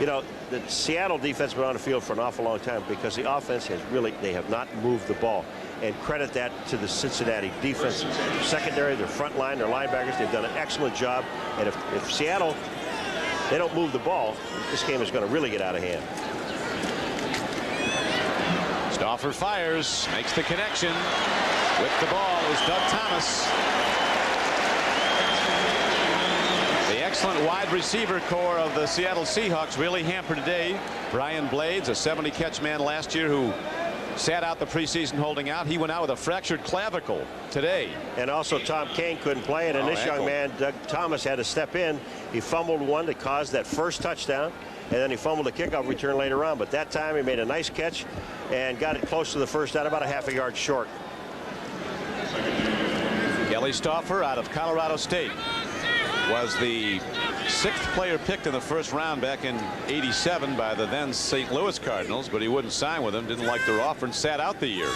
you know, the Seattle defense has been on the field for an awful long time because the offense has really, they have not moved the ball. And credit that to the Cincinnati defense, secondary, their front line, their linebackers. They've done an excellent job. And if Seattle, they don't move the ball, this game is going to really get out of hand. Stauffer fires, makes the connection. With the ball is Doug Thomas. The excellent wide receiver core of the Seattle Seahawks really hampered today. Brian Blades, a 70-catch man last year who sat out the preseason holding out. He went out with a fractured clavicle today. And also Tom Kane couldn't play it, and this young man, Doug Thomas, had to step in. He fumbled one that caused that first touchdown, and then he fumbled a kickoff return later on. But that time he made a nice catch and got it close to the first down, about a half a yard short. Kelly Stauffer out of Colorado State was the 6th player picked in the first round back in '87 by the then St. Louis Cardinals, but he wouldn't sign with them, didn't like their offer, and sat out the year.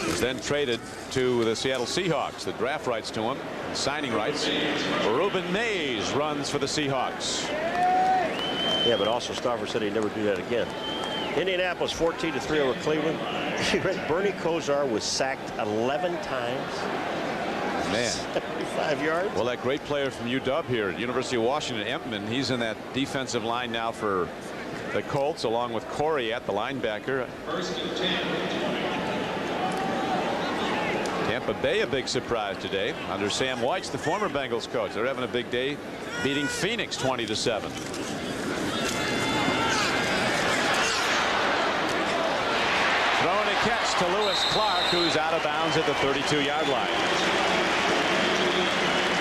He was then traded to the Seattle Seahawks, the draft rights to him, and signing rights. Reuben Mays runs for the Seahawks. Yeah, but also Stauffer said he'd never do that again. Indianapolis 14-3 over Cleveland. Bernie Kosar was sacked 11 times. Man. 75 yards. Well, that great player from UW here at University of Washington, Empman, he's in that defensive line now for the Colts, along with Corey at the linebacker. Tampa Bay, a big surprise today under Sam White's the former Bengals coach. They're having a big day, beating Phoenix 20-7. Throwing a catch to Lewis Clark, who's out of bounds at the 32-yard line.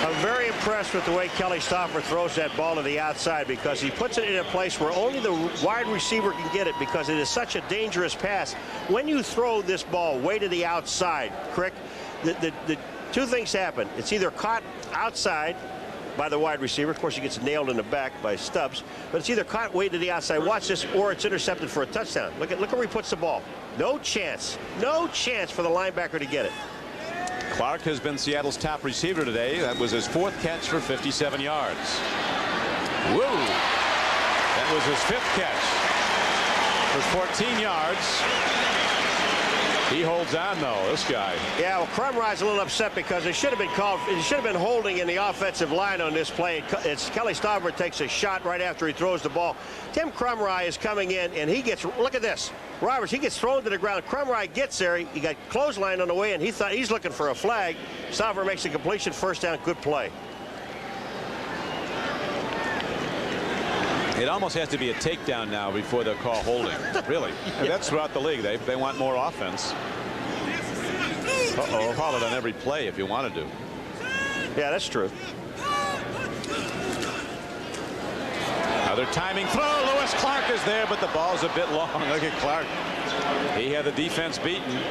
I'm very impressed with the way Kelly Stauffer throws that ball to the outside, because he puts it in a place where only the wide receiver can get it, because it is such a dangerous pass. When you throw this ball way to the outside, Crick, the two things happen. It's either caught outside by the wide receiver. Of course, he gets nailed in the back by Stubbs, but it's either caught way to the outside, watch this, or it's intercepted for a touchdown. Look where he puts the ball. No chance for the linebacker to get it. Clark has been Seattle's top receiver today. That was his 4th catch for 57 yards. Woo! That was his 5th catch for 14 yards. He holds on, though, this guy. Yeah, well, Crumry's a little upset because it should have been called. It should have been holding in the offensive line on this play. It's Kelly Stauffer takes a shot right after he throws the ball. Tim Crumry is coming in, and he gets, look at this. Roberts, he gets thrown to the ground. Crumry gets there. He got clothesline on the way, and he thought he's looking for a flag. Stauffer makes a completion, first down, good play. It almost has to be a takedown now before they'll call holding. Really. And that's throughout the league. They want more offense. Uh-oh. Call it on every play if you wanted to. Yeah, that's true. Another timing throw. Lewis Clark is there, but the ball's a bit long. Look at Clark. He had the defense beaten.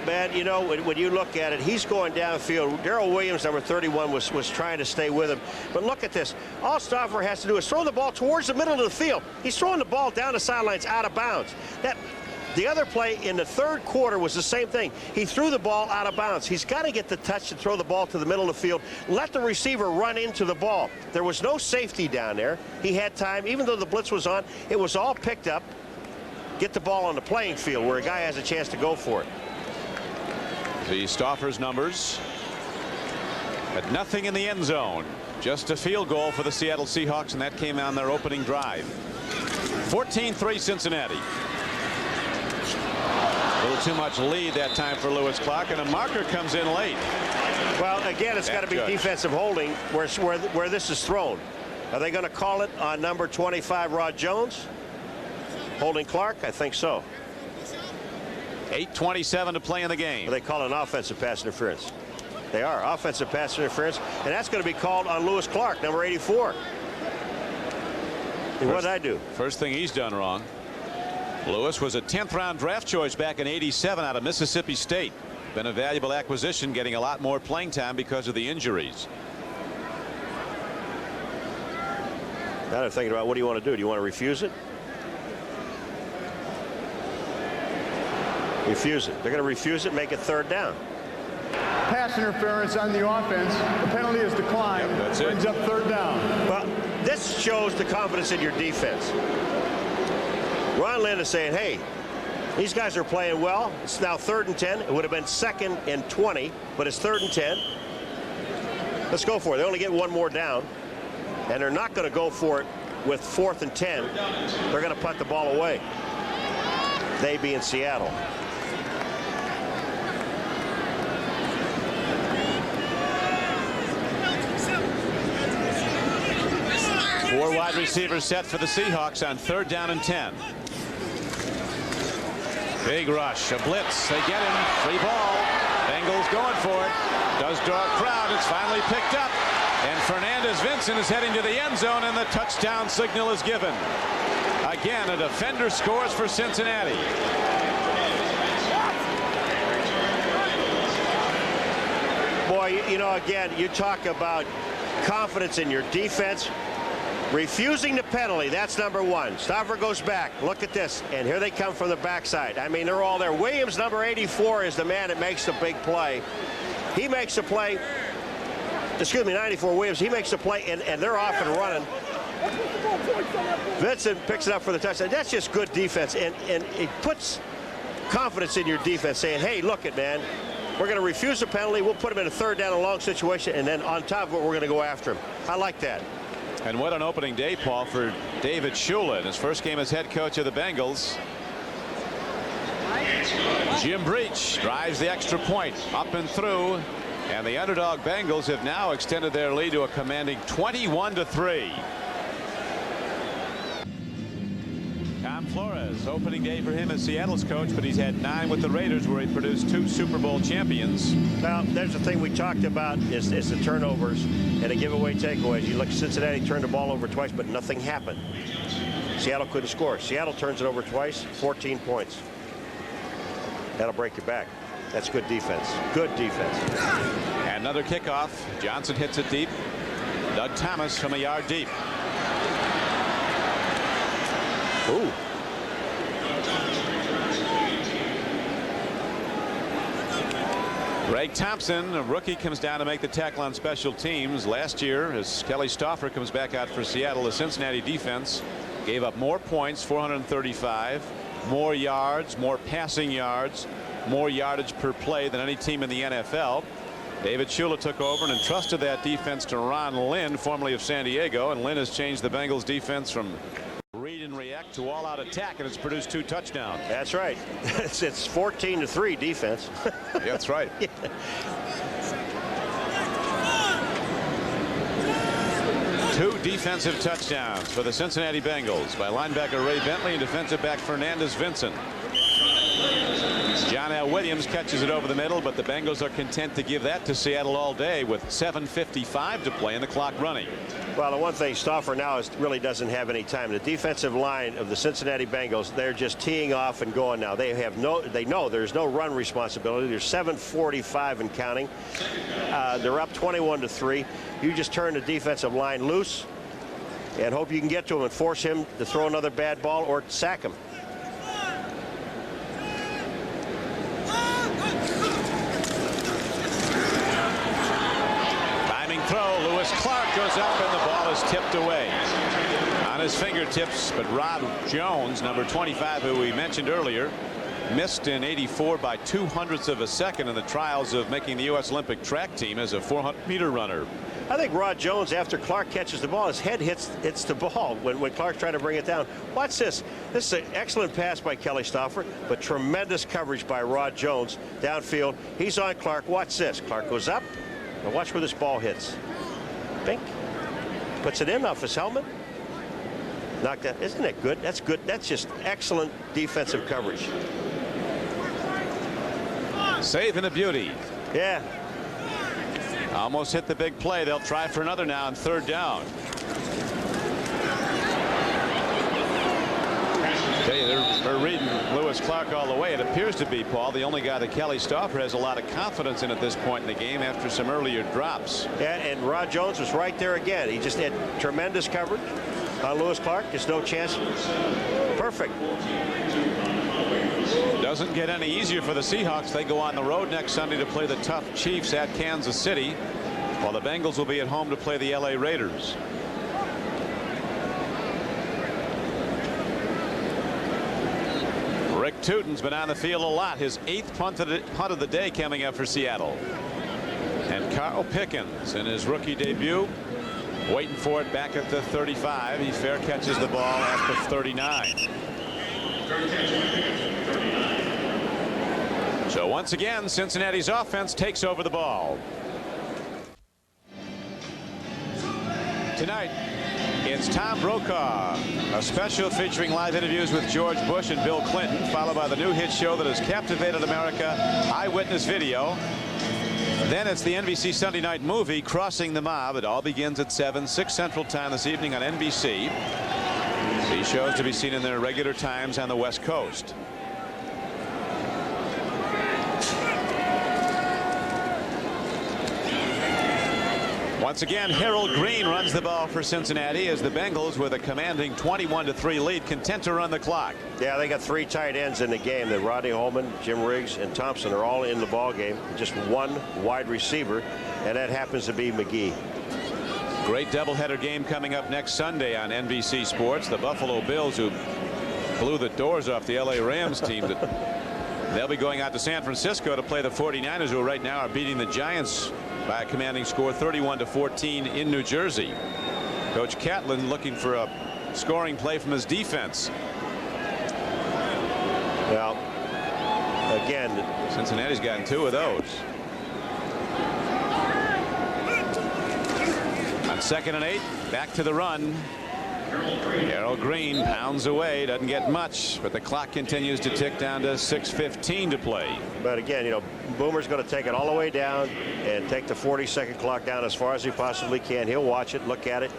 Man, you know, when you look at it, he's going downfield. Darrell Williams, number 31, was trying to stay with him. But look at this. All Stauffer has to do is throw the ball towards the middle of the field. He's throwing the ball down the sidelines out of bounds. The other play in the 3rd quarter was the same thing. He threw the ball out of bounds. He's got to get the touch to throw the ball to the middle of the field. Let the receiver run into the ball. There was no safety down there. He had time. Even though the blitz was on, it was all picked up. Get the ball on the playing field where a guy has a chance to go for it. The Stauffer's numbers, but nothing in the end zone. Just a field goal for the Seattle Seahawks, and that came on their opening drive. 14-3 Cincinnati. A little too much lead that time for Lewis Clark, and a marker comes in late. Well, again, it's got to be defensive holding where this is thrown. Are they going to call it on number 25, Rod Jones? Holding Clark? I think so. 8:27 to play in the game. They call it an offensive pass interference. They are offensive pass interference, and that's going to be called on Lewis Clark, number 84. What did I do? First thing he's done wrong. Lewis was a 10th round draft choice back in '87 out of Mississippi State. Been a valuable acquisition, getting a lot more playing time because of the injuries. Now they're thinking about, what do you want to do? Do you want to refuse it? Refuse it. They're going to refuse it, make it 3rd down. Pass interference on the offense. The penalty is declined. Yep, that's it. Brings up 3rd down. Well, this shows the confidence in your defense. Ron Lynn is saying, hey, these guys are playing well. It's now 3rd and 10. It would have been 2nd and 20, but it's 3rd and 10. Let's go for it. They only get one more down, and they're not going to go for it with 4th and 10. They're going to punt the ball away. They being Seattle. Four wide receivers set for the Seahawks on 3rd down and 10. Big rush, a blitz. They get him. Free ball. Bengals going for it. Does draw a crowd. It's finally picked up. And Fernandez-Vincent is heading to the end zone, and the touchdown signal is given. Again, a defender scores for Cincinnati. Boy, you know, again, you talk about confidence in your defense. Refusing the penalty, that's number 1. Stauffer goes back. Look at this. And here they come from the backside. I mean, they're all there. Williams, number 84, is the man that makes the big play. He makes the play. Excuse me, 94 Williams. He makes the play, and they're off and running. Vincent picks it up for the touchdown. That's just good defense. And it puts confidence in your defense, saying, hey, look it, man. We're going to refuse the penalty. We'll put him in a 3rd down and long situation. And then on top of it, we're going to go after him. I like that. And what an opening day, Paul, for David Shula in his first game as head coach of the Bengals. Jim Breach drives the extra point up and through, and the underdog Bengals have now extended their lead to a commanding 21-3. Tom Flores, opening day for him as Seattle's coach, but he's had 9 with the Raiders, where he produced 2 Super Bowl champions. Now, there's the thing we talked about is the turnovers and the giveaway takeaways. You look, Cincinnati turned the ball over twice, but nothing happened. Seattle couldn't score. Seattle turns it over twice, 14 points. That'll break your back. That's good defense. Good defense. And another kickoff. Johnson hits it deep. Doug Thomas from a yard deep. Ooh. Greg Thompson, a rookie, comes down to make the tackle on special teams. Last year, as Kelly Stauffer comes back out for Seattle, the Cincinnati defense gave up more points, 435, more yards, more passing yards, more yardage per play than any team in the NFL. David Shula took over and entrusted that defense to Ron Lynn, formerly of San Diego, and Lynn has changed the Bengals defense from read and react to all-out attack, and it's produced 2 touchdowns. That's right. It's 14-3 defense. Yeah, that's right. Yeah. 2 defensive touchdowns for the Cincinnati Bengals by linebacker Ray Bentley and defensive back Fernandez-Vincent. John L. Williams catches it over the middle, but the Bengals are content to give that to Seattle all day with 7:55 to play and the clock running. Well, the one thing, Stauffer now really doesn't have any time. The defensive line of the Cincinnati Bengals, they're just teeing off and going now. They know there's no run responsibility. There's 7:45 and counting. They're up 21-3. You just turn the defensive line loose and hope you can get to him and force him to throw another bad ball or sack him. Clark goes up and the ball is tipped away on his fingertips, but Rod Jones, number 25, who we mentioned earlier, missed in '84 by 0.02 of a second in the trials of making the U.S. Olympic track team as a 400-meter runner. I think Rod Jones, after Clark catches the ball, his head hits the ball when Clark's trying to bring it down. Watch this. This is an excellent pass by Kelly Stauffer, but tremendous coverage by Rod Jones downfield. He's on Clark. Watch this. Clark goes up. Now watch where this ball hits. Bink. Puts it in off his helmet. Knocked that. Isn't that good? That's good. That's just excellent defensive coverage. Save and a beauty. Yeah. Almost hit the big play. They'll try for another now on 3rd down. Tell you, they're reading Lewis Clark all the way. It appears to be, Paul, the only guy that Kelly Stauffer has a lot of confidence in at this point in the game after some earlier drops. Yeah, and Rod Jones was right there again. He just had tremendous coverage. Lewis Clark, just no chance. Perfect. Doesn't get any easier for the Seahawks. They go on the road next Sunday to play the tough Chiefs at Kansas City, while the Bengals will be at home to play the LA Raiders. Rick Tootin's been on the field a lot. His 8th punt of the day coming up for Seattle. And Carl Pickens in his rookie debut, waiting for it back at the 35. He fair catches the ball at the 39. So once again, Cincinnati's offense takes over the ball. Tonight, it's Tom Brokaw, a special featuring live interviews with George Bush and Bill Clinton, followed by the new hit show that has captivated America, Eyewitness Video. Then it's the NBC Sunday night movie, Crossing the Mob. It all begins at 7, 6 Central Time this evening on NBC. These shows to be seen in their regular times on the West Coast. Once again, Harold Green runs the ball for Cincinnati as the Bengals, with a commanding 21-3 lead, content to run the clock. Yeah, they got 3 tight ends in the game. That Rodney Holman, Jim Riggs, and Thompson are all in the ball game. Just one wide receiver, and that happens to be McGee. Great doubleheader game coming up next Sunday on NBC Sports. The Buffalo Bills, who blew the doors off the LA Rams team, they'll be going out to San Francisco to play the 49ers, who right now are beating the Giants by a commanding score 31-14 in New Jersey. Coach Catlin looking for a scoring play from his defense. Well, again, Cincinnati's gotten 2 of those. On 2nd and 8, back to the run. Harold Green pounds away, doesn't get much, but the clock continues to tick down to 6:15 to play. But again, you know, Boomer's going to take it all the way down and take the 40-second clock down as far as he possibly can. He'll watch it, look at it.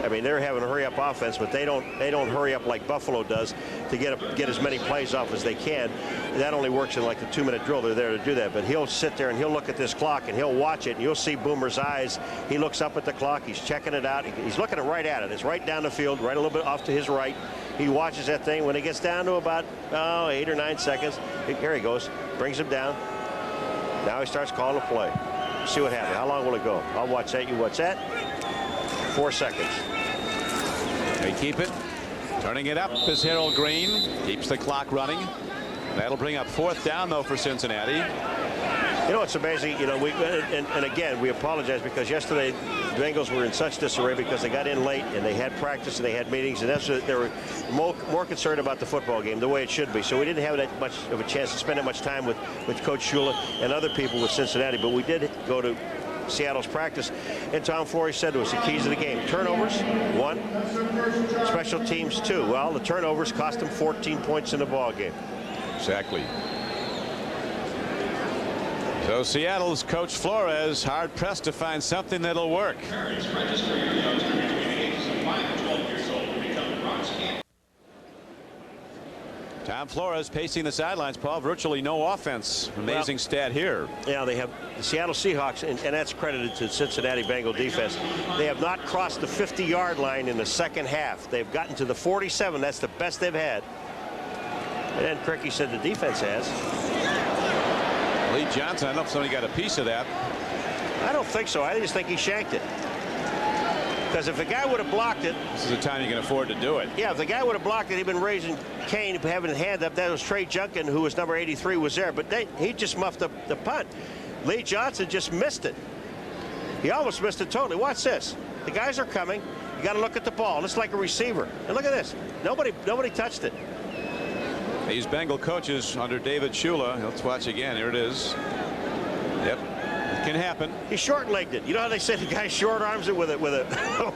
I mean, they're having a hurry-up offense, but they don't hurry up like Buffalo does to get as many plays off as they can. That only works in like the 2-minute drill. They're there to do that. But he'll sit there and he'll look at this clock and he'll watch it, and you'll see Boomer's eyes. He looks up at the clock. He's checking it out. He's looking right at it. It's right down the field, right a little bit off to his right. He watches that thing. When it gets down to about 8 or 9 seconds, here he goes, brings him down. Now he starts calling a play. See what happens. How long will it go? I'll watch that. You watch that. 4 seconds. They keep it. Turning it up is Harold Green. Keeps the clock running. That'll bring up 4th down, though, for Cincinnati. You know, it's amazing. You know, and again, we apologize because yesterday the Bengals were in such disarray because they got in late and they had practice and they had meetings, and that's what they were more concerned about the football game the way it should be. So we didn't have that much of a chance to spend that much time with Coach Shula and other people with Cincinnati, but we did go to Seattle's practice, and Tom Flores said to us the keys of the game: turnovers 1, special teams 2. Well, the turnovers cost them 14 points in the ball game. Exactly. So Seattle's Coach Flores hard pressed to find something that'll work. Tom Flores pacing the sidelines, Paul. Virtually no offense. Amazing stat here. Yeah, they have the Seattle Seahawks, and that's credited to Cincinnati Bengal defense. They have not crossed the 50-yard line in the second half. They've gotten to the 47. That's the best they've had. And then Criqui said the defense has. Lee Johnson, I don't know if somebody got a piece of that. I don't think so. I just think he shanked it. Because if the guy would have blocked it. This is the time you can afford to do it. Yeah, if the guy would have blocked it, he'd been raising Kane, having a hand up. That was Trey Junkin, who was number 83, was there. But he just muffed up the punt. Lee Johnson just missed it. He almost missed it totally. Watch this. The guys are coming. You got to look at the ball. It's like a receiver. And look at this. Nobody touched it. These Bengal coaches under David Shula. Let's watch again. Here it is. Yep. can happen. He short-legged it. You know how they say the guy short arms it with a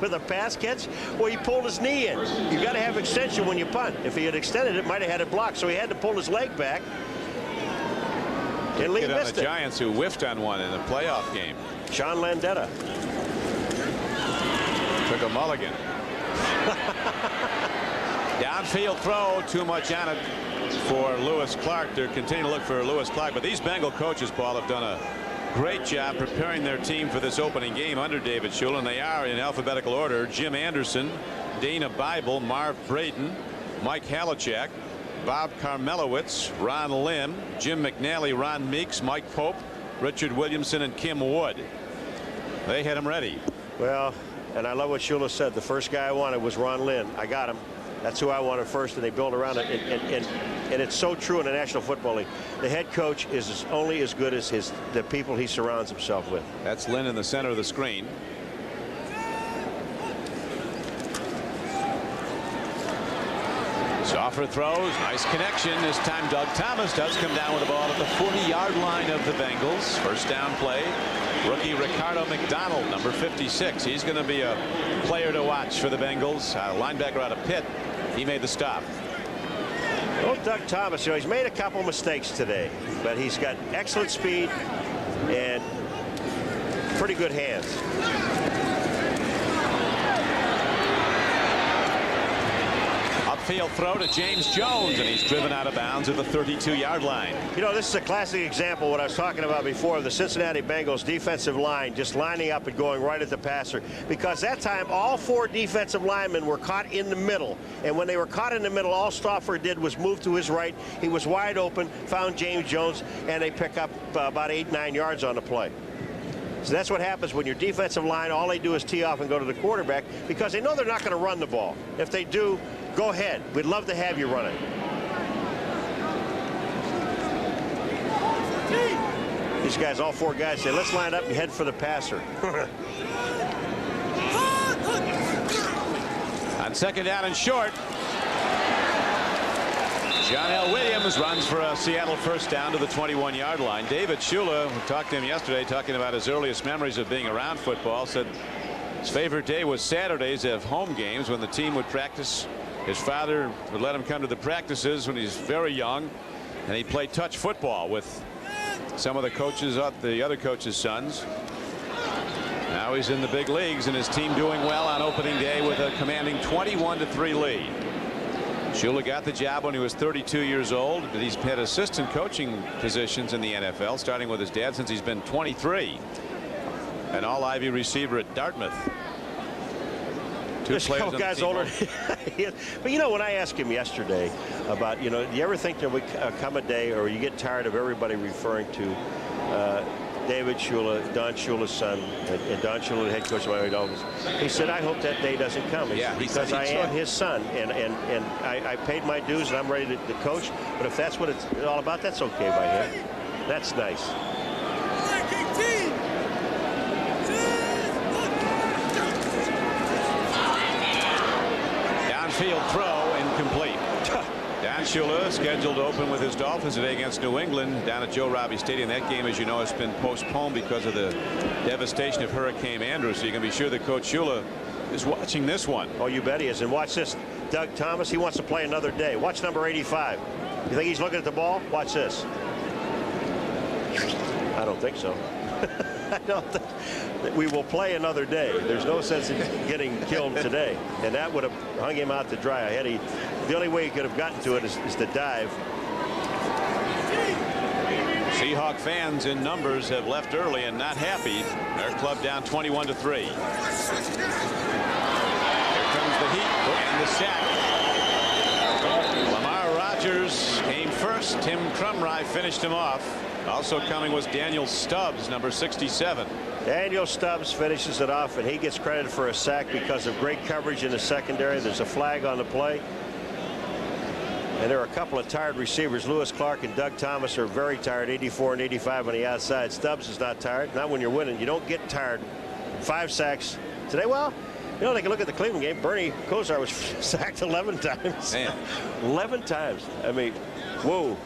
with a pass catch? Well, he pulled his knee in. You got to have extension when you punt. If he had extended it, might have had it blocked. So he had to pull his leg back. And Lee missed the it. Giants who whiffed on one in a playoff game. Sean Landetta took a mulligan. Downfield throw, too much on it for Lewis Clark. They're continuing to look for Lewis Clark, but these Bengal coaches, Paul, have done a great job preparing their team for this opening game under David Shula, and they are in alphabetical order: Jim Anderson, Dana Bible, Marv Braden, Mike Halachak, Bob Karmelowitz, Ron Lim, Jim McNally, Ron Meeks, Mike Pope, Richard Williamson, and Kim Wood. They had him ready. Well, and I love what Shula said. The first guy I wanted was Ron Lynn. I got him. That's who I wanted first, and they built around it. And it's so true in the National Football League. The head coach is only as good as the people he surrounds himself with. That's Lynn in the center of the screen. Soffer throws, nice connection. This time Doug Thomas does come down with the ball at the 40-yard line of the Bengals. First down play. Rookie Ricardo McDonald, number 56. He's going to be a player to watch for the Bengals. Linebacker out of Pitt. He made the stop. Well, Doug Thomas, you know, he's made a couple mistakes today, but he's got excellent speed and pretty good hands. Upfield throw to James Jones, and he's driven out of bounds at the 32-yard line. You know, this is a classic example of what I was talking about before of the Cincinnati Bengals defensive line just lining up and going right at the passer, because that time all four defensive linemen were caught in the middle, and when they were caught in the middle, all Stauffer did was move to his right. He was wide open, found James Jones, and they pick up about 8-9 yards on the play. So that's what happens when your defensive line, all they do is tee off and go to the quarterback, because they know they're not going to run the ball. If they do, go ahead. We'd love to have you run it. These guys, all four guys, say, let's line up and head for the passer. On second down and short, John L. Williams runs for a Seattle first down to the 21-yard line. David Shula, we talked to him yesterday, talking about his earliest memories of being around football, said his favorite day was Saturdays of home games when the team would practice. His father would let him come to the practices when he's very young, and he'd play touch football with some of the coaches, the other coaches' sons. Now he's in the big leagues, and his team doing well on opening day with a commanding 21-3 lead. Shula got the job when he was 32 years old, but he's had assistant coaching positions in the NFL, starting with his dad since he's been 23. An all-Ivy receiver at Dartmouth. This guy's older. But you know, when I asked him yesterday about, you know, do you ever think there would come a day, or you get tired of everybody referring to David Shula, Don Shula's son, and Don Shula, the head coach of Miami Dolphins? He said, I hope that day doesn't come. Yeah, because I am his son, and I paid my dues, and I'm ready to coach. But if that's what it's all about, that's okay by him. That's nice. Downfield throw incomplete. Don Shula scheduled to open with his Dolphins today against New England down at Joe Robbie Stadium. That game, as you know, has been postponed because of the devastation of Hurricane Andrew. So you can be sure that Coach Shula is watching this one. Oh, you bet he is. And watch this. Doug Thomas, he wants to play another day. Watch number 85. You think he's looking at the ball? Watch this. I don't think so. I don't think. We will play another day. There's no sense in getting killed today. And that would have hung him out to dry. The only way he could have gotten to it is to dive. Seahawk fans in numbers have left early and not happy. Their club down 21-3. Here comes the heat and the sack. Lamar Rogers came first. Tim Crumry finished him off. Also coming was Daniel Stubbs, number 67. Daniel Stubbs finishes it off, and he gets credit for a sack because of great coverage in the secondary. There's a flag on the play. And there are a couple of tired receivers. Lewis Clark and Doug Thomas are very tired, 84 and 85 on the outside. Stubbs is not tired. Not when you're winning. You don't get tired. 5 sacks today. Well, you know, they can look at the Cleveland game. Bernie Kosar was sacked 11 times. Man. 11 times. I mean, whoa.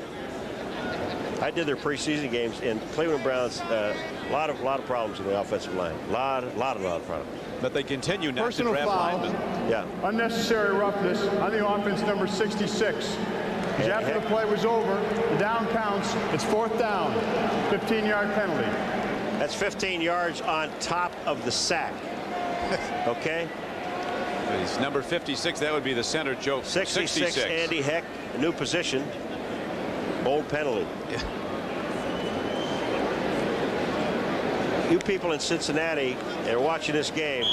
I did their preseason games, and Cleveland Browns, a lot of problems in the offensive line. A lot of problems. But they continue not Personal to grab foul. linemen. Yeah. Unnecessary roughness on the offense, number 66. Because after the play was over, the down counts. It's 4th down. 15-yard penalty. That's 15 yards on top of the sack. Okay? He's number 56. That would be the center, Joe. 66, Andy Heck, a new position. Old penalty. Yeah. You people in Cincinnati are watching this game.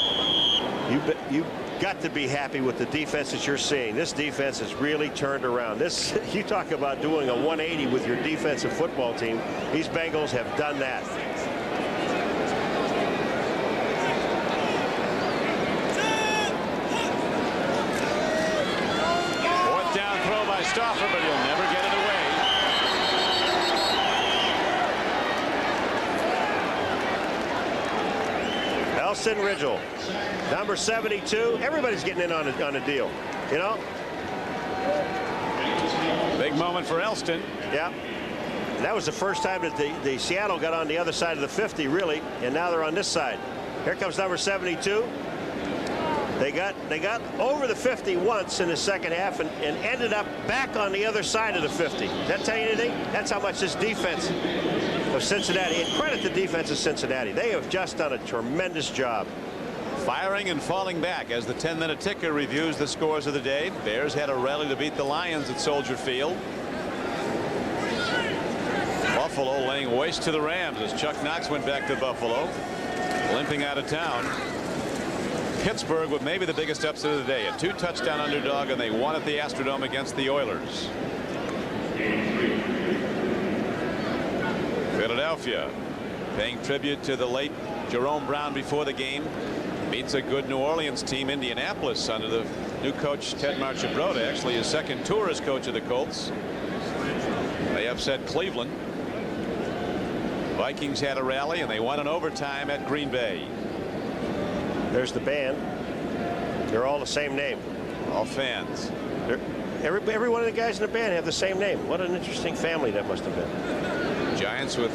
You got to be happy with the defense that you're seeing. This defense has really turned around. This, you talk about doing a 180 with your defensive football team. These Bengals have done that. Fourth down throw by Stauffer, but he'll never get it away. Elston Ridgel, number 72. Everybody's getting in on a deal, you know. Big moment for Elston. Yeah. That was the first time that the Seattle got on the other side of the 50, really, and now they're on this side. Here comes number 72. They got over the 50 once in the second half and ended up back on the other side of the 50. Does that tell you anything? That's how much this defense of Cincinnati, and credit the defense of Cincinnati. They have just done a tremendous job. Firing and falling back as the 10-minute ticker reviews the scores of the day. Bears had a rally to beat the Lions at Soldier Field. Buffalo laying waste to the Rams as Chuck Knox went back to Buffalo, limping out of town. Pittsburgh with maybe the biggest upset of the day, a 2-touchdown underdog, and they won at the Astrodome against the Oilers. Philadelphia paying tribute to the late Jerome Brown before the game. Beats a good New Orleans team, Indianapolis, under the new coach Ted Marchibroda, actually his second tour as coach of the Colts. They upset Cleveland. Vikings had a rally and they won in overtime at Green Bay. There's the band. They're all the same name. All fans. Every one of the guys in the band have the same name. What an interesting family that must have been. Giants with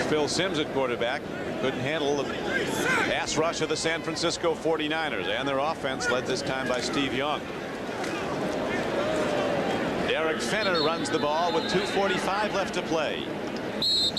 Phil Simms at quarterback couldn't handle the pass rush of the San Francisco 49ers, and their offense led this time by Steve Young. Derek Fenner runs the ball with 2:45 left to play.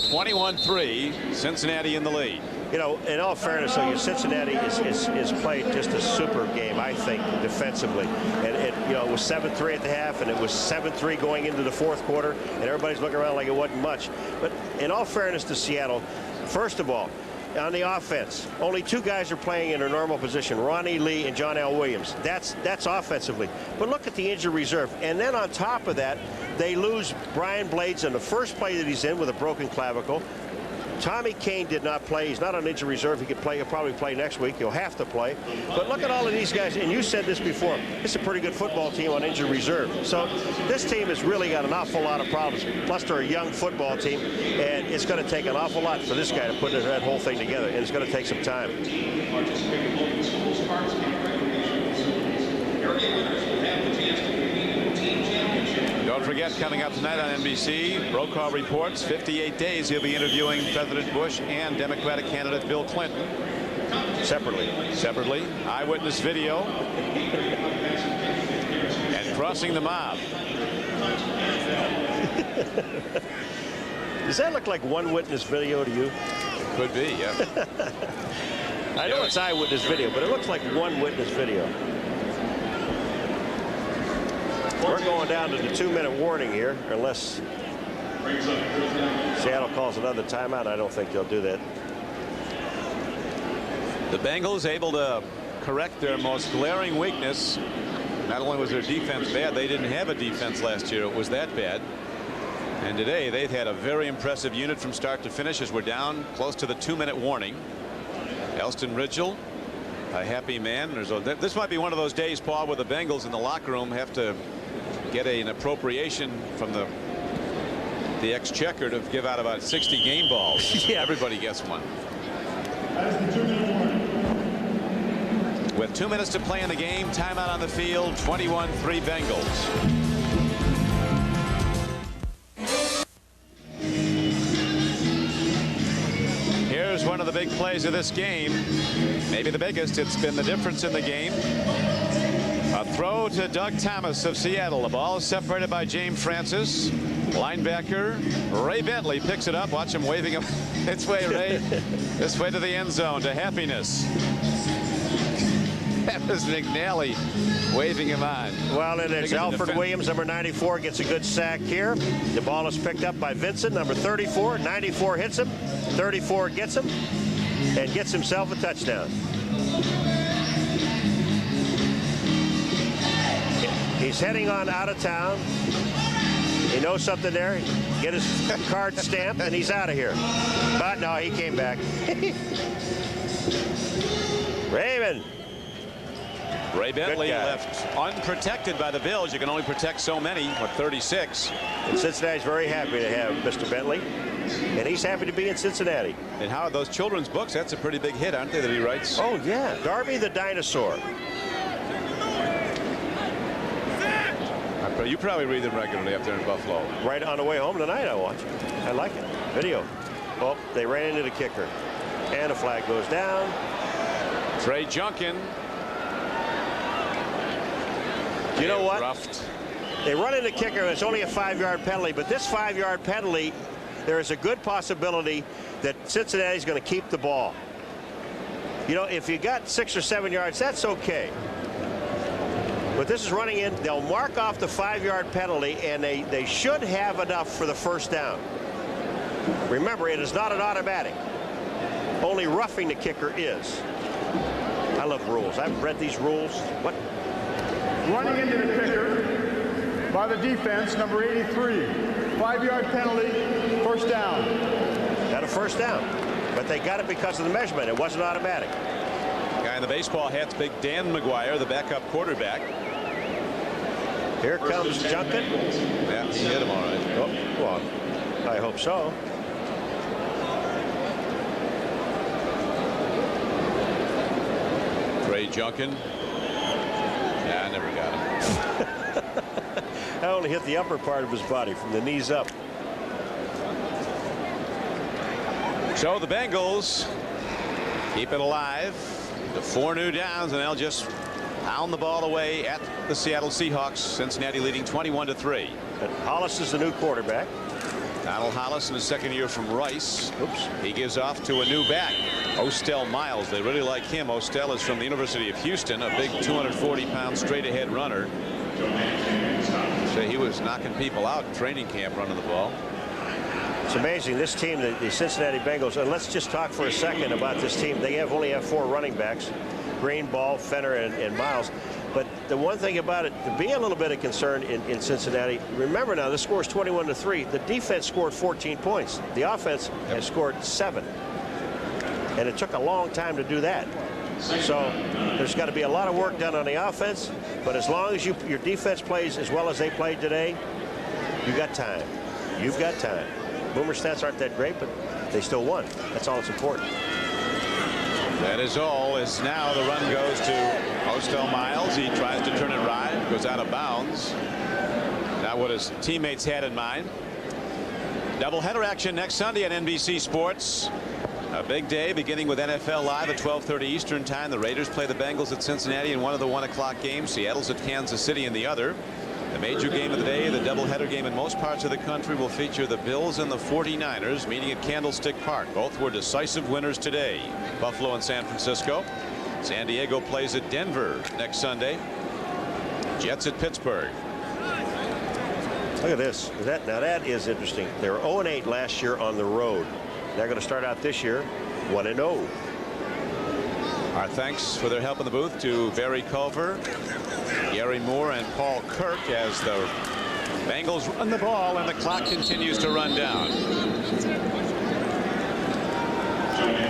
21-3, Cincinnati in the lead. You know, in all fairness, though, Cincinnati is played just a super game, I think, defensively. And you know, it was 7-3 at the half, and it was 7-3 going into the fourth quarter, and everybody's looking around like it wasn't much. But in all fairness to Seattle, first of all, on the offense, only 2 guys are playing in their normal position, Ronnie Lee and John L. Williams. That's offensively. But look at the injured reserve. And then on top of that, they lose Brian Blades in the first play that he's in with a broken clavicle. Tommy Kane did not play. He's not on injured reserve. He could play. He'll probably play next week. He'll have to play. But look at all of these guys. And you said this before. It's a pretty good football team on injured reserve. So this team has really got an awful lot of problems. Plus, they're a young football team. And it's going to take an awful lot for this guy to put that whole thing together. And it's going to take some time. Don't forget, coming up tonight on NBC, Brokaw reports 58 days he'll be interviewing President Bush and Democratic candidate Bill Clinton. Separately. Eyewitness video. And crossing the mob. Does that look like one witness video to you? Could be, yeah. I know it's eyewitness video, but it looks like one witness video. We're going down to the 2-minute warning here, unless Seattle calls another timeout. I don't think they'll do that. The Bengals able to correct their most glaring weakness. Not only was their defense bad, they didn't have a defense last year. It was that bad. And today they've had a very impressive unit from start to finish as we're down close to the 2-minute warning. Elston Ridgel, a happy man. This might be one of those days, Paul, where the Bengals in the locker room have to get an appropriation from the exchequer to give out about 60 game balls. Yeah. Everybody gets one. With 2 minutes to play in the game, timeout on the field, 21-3 Bengals. big plays of this game, maybe the biggest. It's been the difference in the game. A throw to Doug Thomas of Seattle. The ball is separated by James Francis. Linebacker Ray Bentley picks it up. Watch him waving him this way, Ray. This way to the end zone, to happiness. That was McNally waving him on. Well, and it's Alfred Williams, number 94, gets a good sack here. The ball is picked up by Vincent, number 34. 94 hits him. 34 gets him and gets himself a touchdown. He's heading on out of town. He knows something there. Get his card stamped, and he's out of here. But no, he came back. Raymond. Ray Bentley left unprotected by the Bills. You can only protect so many with 36. And Cincinnati's very happy to have Mr. Bentley. And he's happy to be in Cincinnati. And how are those children's books? That's a pretty big hit, aren't they, that he writes? Oh, yeah. Darby the Dinosaur. You probably read them regularly up there in Buffalo. Right on the way home tonight, I watch it. I like it. Video. Oh, they ran into the kicker. And a flag goes down. Trey Junkin. You know what? Roughed. They run into the kicker, and it's only a 5-yard penalty. But this 5-yard penalty, there is a good possibility that Cincinnati's going to keep the ball. You know, if you got 6 or 7 yards, that's okay. But this is running in. They'll mark off the 5-yard penalty, and they should have enough for the first down. Remember, it is not an automatic. Only roughing the kicker is. I love rules. I've read these rules. What? Running into the kicker by the defense, number 83. 5-yard penalty, first down. Got a first down. But they got it because of the measurement. It wasn't automatic. Guy in the baseball hat's big Dan Maguire, the backup quarterback. Here comes Junkin. Yeah, he hit him all right. Oh, well, I hope so. Trey Junkin. Yeah, I never got him. I only hit the upper part of his body from the knees up. So the Bengals keep it alive. The 4 new downs, and they'll just pound the ball away at the Seattle Seahawks. Cincinnati leading 21-3. Hollis is the new quarterback. Donald Hollis in his second year from Rice. Oops. He gives off to a new back, Ostel Miles. They really like him. Ostel is from the University of Houston, a big 240-pound straight-ahead runner. So he was knocking people out in training camp running the ball. It's amazing, this team, the Cincinnati Bengals, and let's just talk for a second about this team. They only have 4 running backs, Green, Ball, Fenner, and Miles. But the one thing about it, to be a little bit of concern in Cincinnati, remember now, the score is 21-3. The defense scored 14 points. The offense has scored 7. And it took a long time to do that. So there's got to be a lot of work done on the offense. But as long as your defense plays as well as they played today, you got time. You've got time. Boomer stats aren't that great, but they still won. That's all that's important. That is all, as now the run goes to Ostel Miles. He tries to turn it right, goes out of bounds. Not what his teammates had in mind. Doubleheader action next Sunday on NBC Sports. A big day beginning with NFL Live at 12:30 Eastern Time. The Raiders play the Bengals at Cincinnati in one of the 1 o'clock games. Seattle's at Kansas City in the other. The major game of the day, the doubleheader game in most parts of the country, will feature the Bills and the 49ers meeting at Candlestick Park. Both were decisive winners today. Buffalo and San Francisco. San Diego plays at Denver next Sunday. Jets at Pittsburgh. Look at this. Now that is interesting. They were 0-8 last year on the road. They're going to start out this year 1-0. Our thanks for their help in the booth to Barry Culver, Gary Moore, and Paul Kirk as the Bengals run the ball and the clock continues to run down.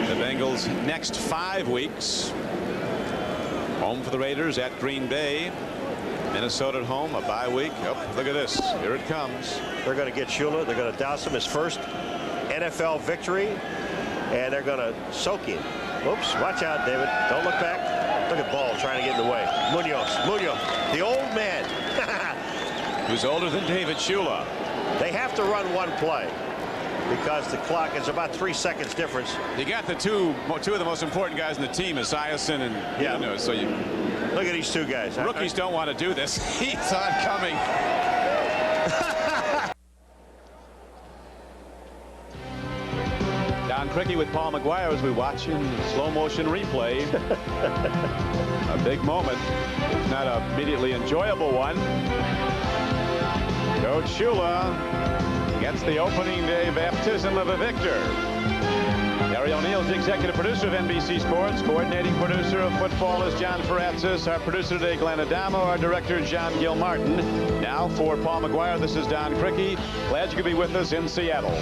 The Bengals next 5 weeks. Home for the Raiders at Green Bay. Minnesota at home, a bye week. Oh, look at this. Here it comes. They're going to get Shula. They're going to douse him his first NFL victory, and they're going to soak him. Oops, watch out, David. Don't look back. Look at Ball trying to get in the way. Munoz, the old man. Who's older than David Shula. They have to run one play. because the clock is about 3 seconds difference. You got the two of the most important guys in the team, Esiason and Yano. So you look at these two guys. Rookies don't want to do this. He's oncoming. Don Criqui with Paul Maguire as we watch in slow motion replay. A big moment. It's not an immediately enjoyable one. Coach Shula gets the opening day baptism of a victor. Gary O'Neill's the executive producer of NBC Sports. Coordinating producer of football is John Faratzis. Our producer today, Glenn Adamo. Our director, John Gilmartin. Now for Paul Maguire, this is Don Criqui. Glad you could be with us in Seattle.